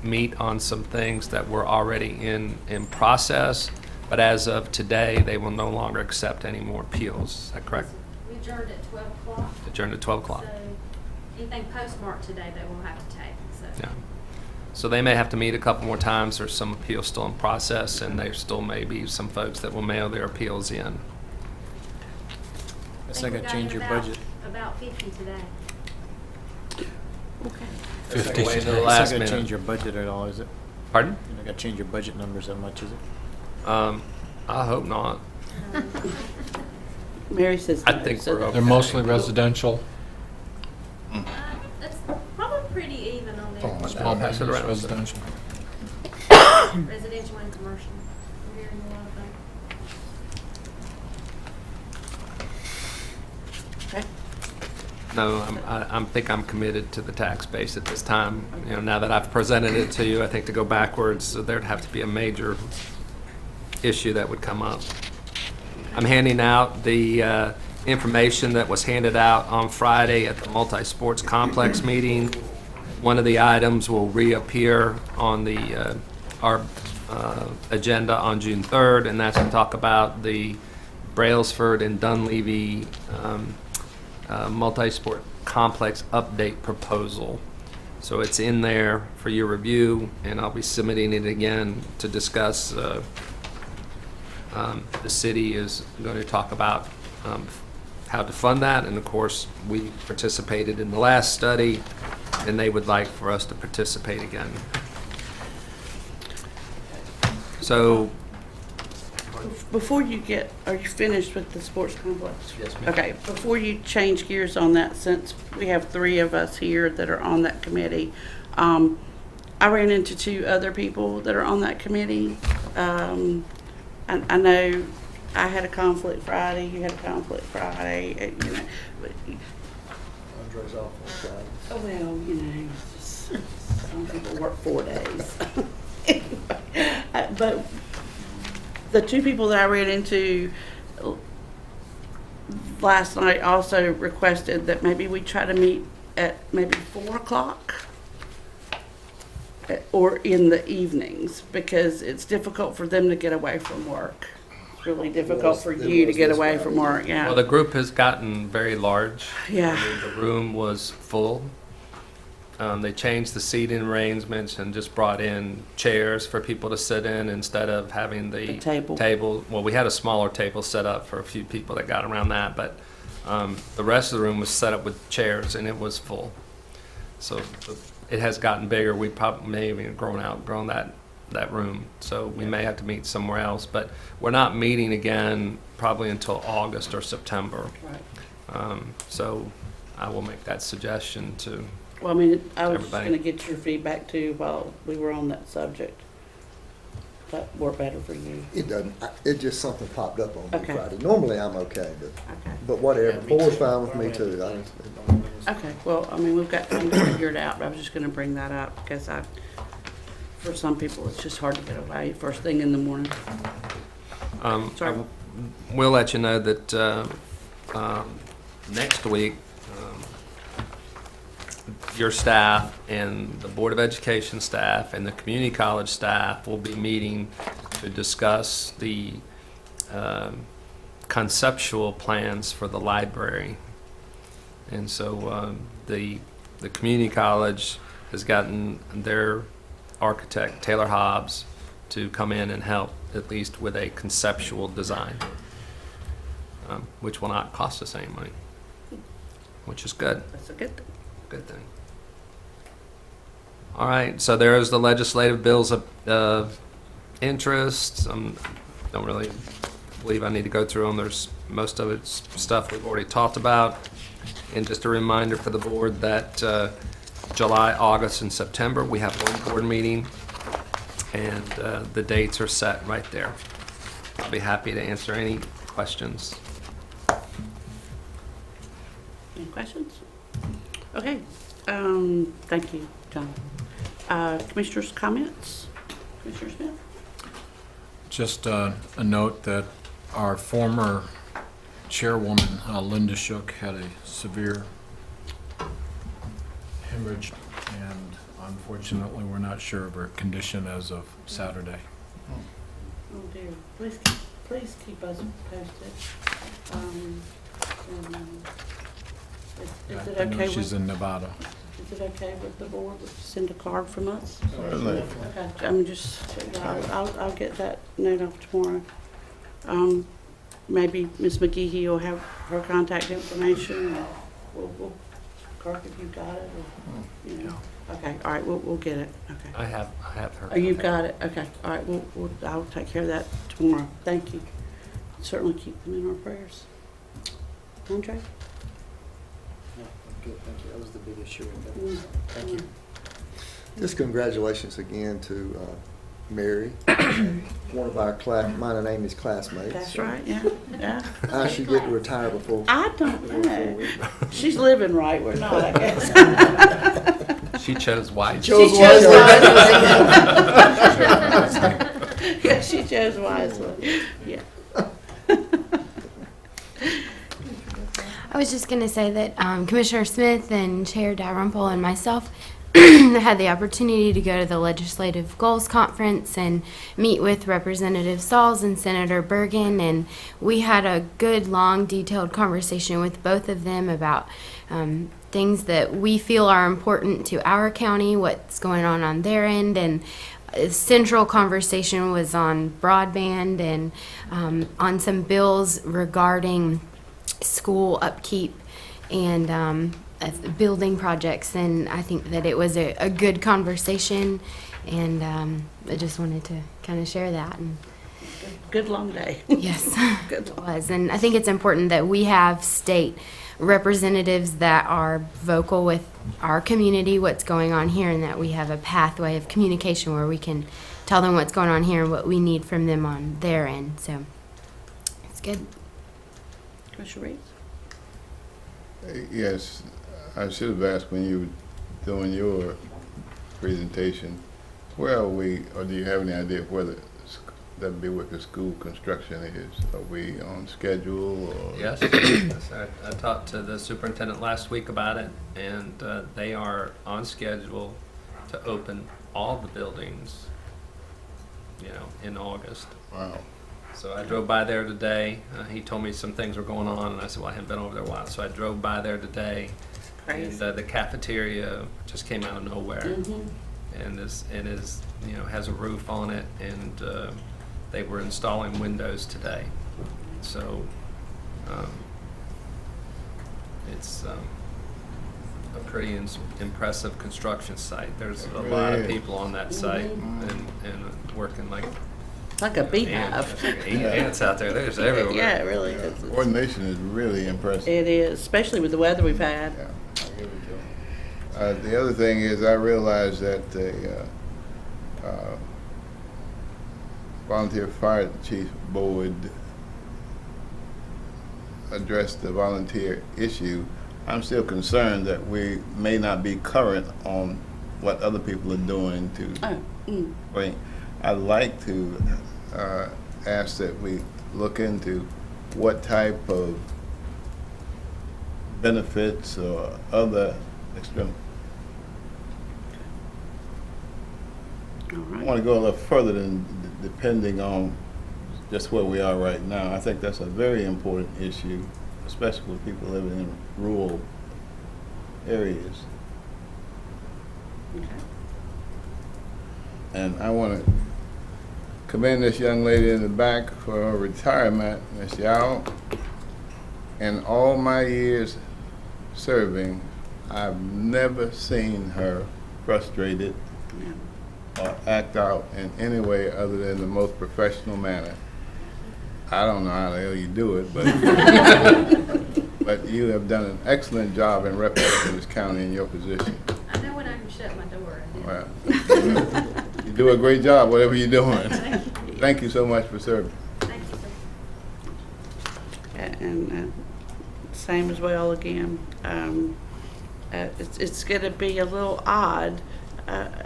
meet on some things that were already in process. But as of today, they will no longer accept any more appeals. Is that correct? We adjourned at 12 o'clock. Adjourned at 12 o'clock. So anything postmarked today, they will have to take. So. Yeah. So they may have to meet a couple more times. There's some appeals still in process, and there still may be some folks that will mail their appeals in. I think we got change your about- budget. About 50 today. Okay. It's not 50 gonna to the last change minute. your budget at all, is it? Pardon? You're not gonna change your budget numbers that much, is it? I hope not. Mary says I no, think so we're okay. They're mostly residential. It's probably pretty even on there. I'll pass it around. Residential. Residential and commercial. We're hearing a lot of that. Okay. No, I think I'm committed to the tax base at this time. Now that I've presented it to you, I think to go backwards, there'd have to be a major issue that would come up. I'm handing out the information that was handed out on Friday at the multi-sports complex meeting. One of the items will reappear on our agenda on June 3rd, and that's to talk about the Brailsford and Dunleavy multi-sport complex update proposal. So it's in there for your review, and I'll be submitting it again to discuss. The city is going to talk about how to fund that, and of course, we participated in the last study, and they would like for us to participate again. So, Before you are you finished with the sports complex? Yes, ma'am. Okay, before you change gears on that, since we have 3 of us here that are on that committee, I ran into 2 other people that are on that committee. I know I had a conflict Friday, you had a conflict Friday, but Andre's off on Friday. oh, well, some people work 4 days. But the 2 people that I ran into last night also requested that maybe we try to meet at maybe 4 o'clock or in the evenings, because it's difficult for them to get away from work. It's really difficult for you to get away from work, yeah. well, the group has gotten very large. Yeah. I mean, the room was full. They changed the seating arrangements and just brought in chairs for people to sit in instead of having the table. Well, we had a smaller table set up for a few people that got around that, but the rest of the room was set up with chairs, and it was full. So it has gotten bigger. We probably may have even outgrown that room, so we may have to meet somewhere else. But we're not meeting again probably until August or September. Right. So I will make that suggestion to. Well, I mean, I was just everybody. going to get your feedback too while we were on that subject. That worked better for you. It doesn't, it just something popped up on me Okay. Friday. Normally I'm okay, Okay. but whatever. Yeah, me 4's too. fine with me too. Okay, well, I mean, we've got time to figure it out, but I was just gonna bring that up because for some people, it's just hard to get away first thing in the morning. Sorry. We'll let you know that next week, your staff and the Board of Education staff and the community college staff will be meeting to discuss the conceptual plans for the library. And so the community college has gotten their architect, Taylor Hobbs, to come in and help at least with a conceptual design, which will not cost us any money, which is good. That's a good thing. Good thing. All right, so there's the legislative bills of interest. Don't really believe I need to go through them. There's most of it's stuff we've already talked about. And just a reminder for the board that July, August, and September, we have one board meeting, and the dates are set right there. I'll be happy to answer any questions. Any questions? Okay, thank you, John. Commissioners' comments? Commissioner Smith? Just a note that our former chairwoman, Linda Shook, had a severe hemorrhage, and unfortunately, we're not sure of her condition as of Saturday. Oh dear, please keep us posted. Is it I know okay she's with, in Nevada. is it okay with the board to send a card from us? Certainly. Okay, I'm just, I'll get that note off tomorrow. Maybe Ms. McGehee will have her contact information, or we'll, Kirk, if you've got it, or, you know. Okay, all right, we'll get it, okay. I have her. Oh, you've got it, okay, all right, I'll take care of that tomorrow, thank you. Certainly keep them in our prayers. Andre? Yeah, good, thank you. That was the big issue. Thank you. Just congratulations again to Mary, one of our mine and Amy's classmates. That's right, yeah. How she get to retire before? I don't know. She's living right, we're not, I guess. She chose wisely. She chose wisely. Yeah, she chose wisely, yeah. I was just going to say that Commissioner Smith and Chair Dalrymple and myself had the opportunity to go to the Legislative Goals Conference and meet with Representative Sauls and Senator Bergen, and we had a good, long, detailed conversation with both of them about things that we feel are important to our county, what's going on their end, and a central conversation was on broadband and on some bills regarding school upkeep and building projects, and I think that it was a good conversation, and I just wanted to kind of share that. And good long day. Yes, Good it was, and I think it's important that we have state representatives that are vocal with our community, what's going on here, and that we have a pathway of communication where we can tell them what's going on here and what we need from them on their end. So it's good. Commissioner Reeves? Yes, I should have asked when you were doing your presentation, where are we, or do you have any idea of where that Bewicker School construction is? Are we on schedule, or? Yes, yes, I talked to the superintendent last week about it, and they are on schedule to open all the buildings, in August. Wow. So I drove by there today. He told me some things were going on, and I said, well, I haven't been over there a while. So I drove by there today, and the cafeteria just came out of nowhere, and is has a roof on it, and they were installing windows today. So it's a pretty impressive construction site. There's a lot of people on that site and working like a beehive. Ants out there. There's everywhere. Yeah, it really is. The coordination is really impressive. It is, especially with the weather we've had. Yeah, I'll give it to 'em. The other thing is, I realized that the Volunteer Fire Chief Board addressed the volunteer issue. I'm still concerned that we may not be current on what other people are doing to. Right. I'd like to ask that we look into what type of benefits or other extreme. I want to go a little further than depending on just where we are right now. I think that's a very important issue, especially with people living in rural areas. Okay. And I want to commend this young lady in the back for her retirement, Ms. Yao. In all my years serving, I've never seen her frustrated or act out in any way other than the most professional manner. I don't know how the hell you do it, but but you have done an excellent job in representing this county in your position. I know when I can shut my door. Well, you do a great job, whatever you're doing. Thank you so much for serving. Thank you, sir. And same as well again. It's going to be a little odd. The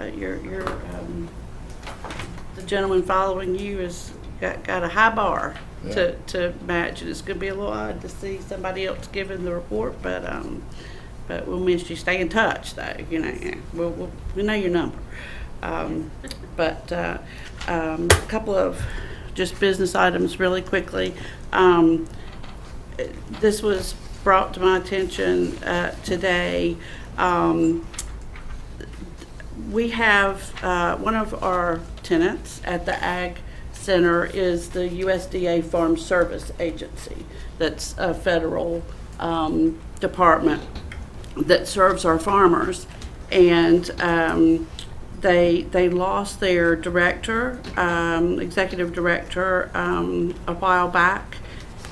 gentleman following you has got a high bar to match, and it's going to be a little odd to see somebody else giving the report. But we'll miss you. Stay in touch, though. You know, we know your number. But a couple of just business items really quickly. This was brought to my attention today. We have one of our tenants at the Ag Center is the USDA Farm Service Agency. That's a federal department that serves our farmers, and they lost their director, executive director, a while back,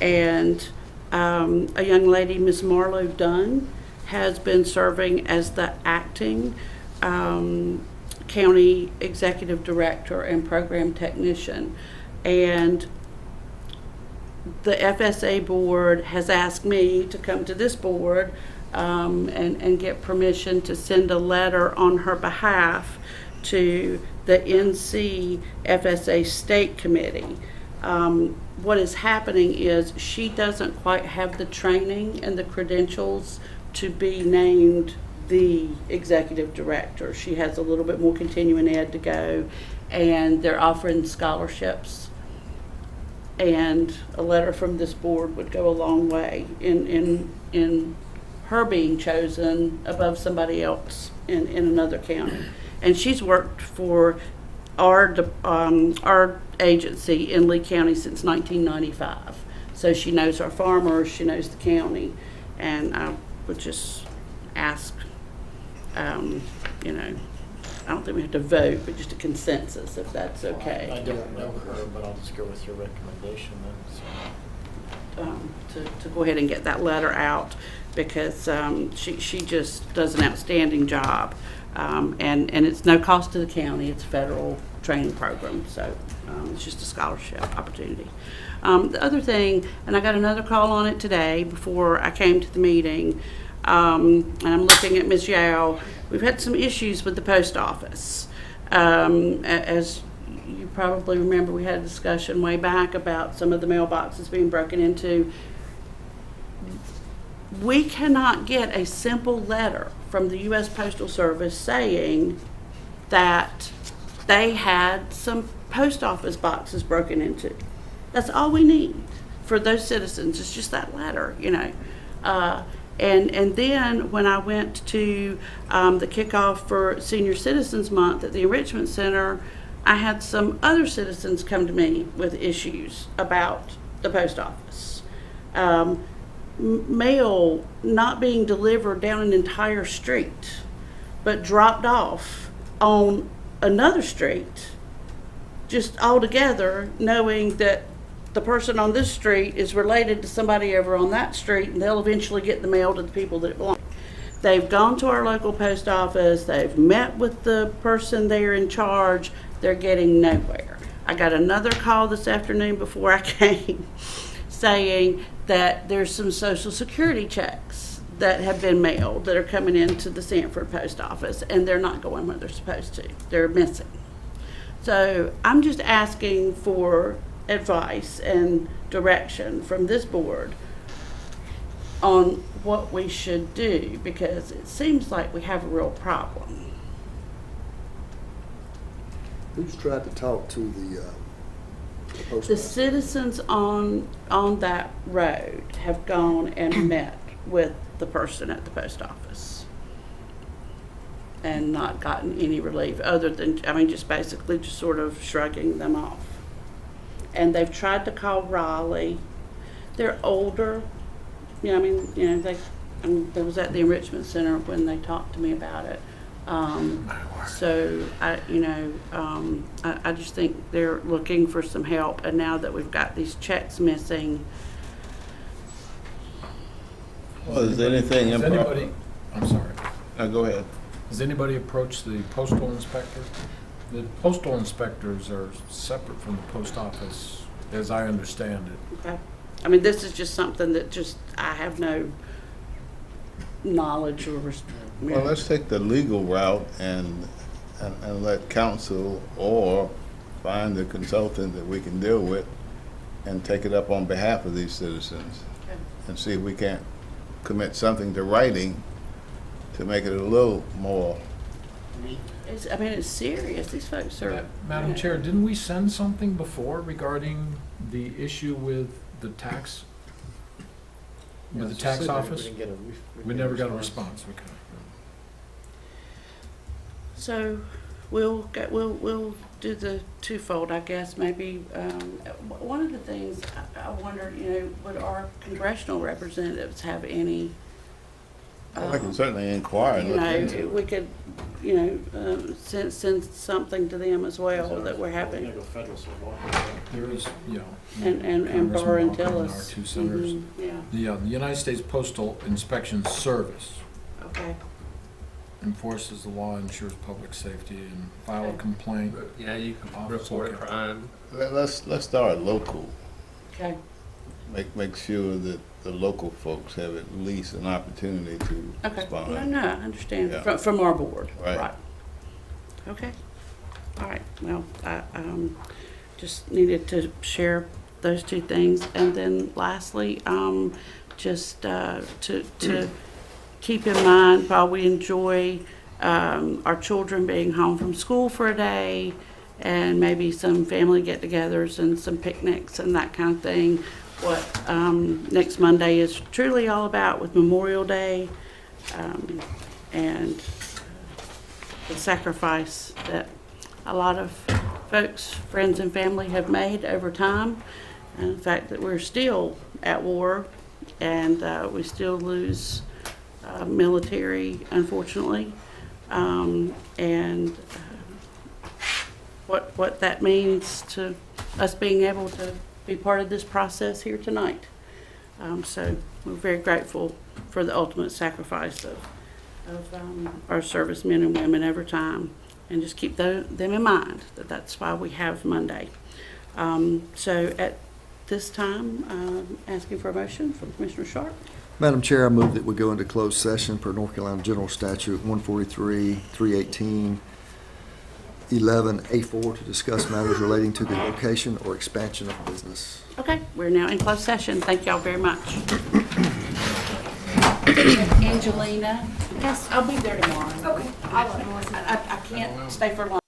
and a young lady, Ms. Marlo Dunn, has been serving as the acting county executive director and program technician. And the FSA board has asked me to come to this board and get permission to send a letter on her behalf to the NC FSA State Committee. What is happening is she doesn't quite have the training and the credentials to be named the executive director. She has a little bit more continuing ed to go, and they're offering scholarships. And a letter from this board would go a long way in her being chosen above somebody else in another county. And she's worked for our agency in Lee County since 1995. So she knows our farmers, she knows the county, and I would just ask, you know, I don't think we have to vote, but just a consensus, if that's okay. I don't know her, but I'll just go with your recommendation then. So. To go ahead and get that letter out, because she just does an outstanding job. And it's no cost to the county. It's a federal training program, so it's just a scholarship opportunity. The other thing, and I got another call on it today before I came to the meeting, and I'm looking at Ms. Yao. We've had some issues with the post office. As you probably remember, we had a discussion way back about some of the mailboxes being broken into. We cannot get a simple letter from the U.S. Postal Service saying that they had some post office boxes broken into. That's all we need for those citizens. It's just that letter, you know. And then when I went to the kickoff for Senior Citizens Month at the Enrichment Center, I had some other citizens come to me with issues about the post office. Mail not being delivered down an entire street, but dropped off on another street, just altogether, knowing that the person on this street is related to somebody over on that street, and they'll eventually get the mail to the people that it belongs. They've gone to our local post office, they've met with the person there in charge, they're getting nowhere. I got another call this afternoon before I came saying that there's some Social Security checks that have been mailed that are coming into the Sanford post office, and they're not going where they're supposed to. They're missing. So I'm just asking for advice and direction from this board on what we should do, because it seems like we have a real problem. Who's tried to talk to the post The office. citizens on that road have gone and met with the person at the post office and not gotten any relief other than, I mean, just basically just sort of shrugging them off. And they've tried to call Raleigh. They're older. I mean, I was at the enrichment center when they talked to me about it. So I just think they're looking for some help, and now that we've got these checks missing. Well, is anything Has improper? anybody, I'm sorry, Go ahead. has anybody approached the postal inspector? The postal inspectors are separate from the post office, as I understand it. Okay. I mean, this is just something that just, I have no knowledge or. Well, let's take the legal route and let counsel or find the consultant that we can deal with and take it up on behalf of these citizens Okay. and see if we can't commit something to writing to make it a little more. It's serious. These folks are. Madam Chair, didn't we send something before regarding the issue with the tax? With the tax office? We never got a response, okay. So we'll do the twofold, I guess. Maybe one of the things I wonder, would our congressional representatives have any? I can certainly inquire and look into it. We could, send something to them as well that we're having. There is, And Congressman borrow and Walker tell and us. our two senators. Yeah. The United States Postal Inspection Service Okay. enforces the law, ensures public safety, and file a Okay. complaint. Yeah, you can Office, report a okay. crime. Let's start local. Okay. Make sure that the local folks have at least an opportunity to Okay. respond. No, I understand. Yeah. From our board. Right. Okay. All right. Well, I just needed to share those two things. And then lastly, just to keep in mind, while we enjoy our children being home from school for a day and maybe some family get-togethers and some picnics and that kind of thing, what next Monday is truly all about with Memorial Day and the sacrifice that a lot of folks, friends and family have made over time, and the fact that we're still at war and we still lose military, unfortunately, and what that means to us being able to be part of this process here tonight. So we're very grateful for the ultimate sacrifice of our servicemen and women over time, and just keep them in mind that that's why we have Monday. So at this time, asking for a motion from Commissioner Sharp. Madam Chair, I move that we go into closed session per North Carolina General Statute 143, 318, 11A4 to discuss matters relating to the location or expansion of business. Okay, we're now in closed session. Thank y'all very much. Angelina, yes, I'll be there tomorrow. Okay. I can't stay for long.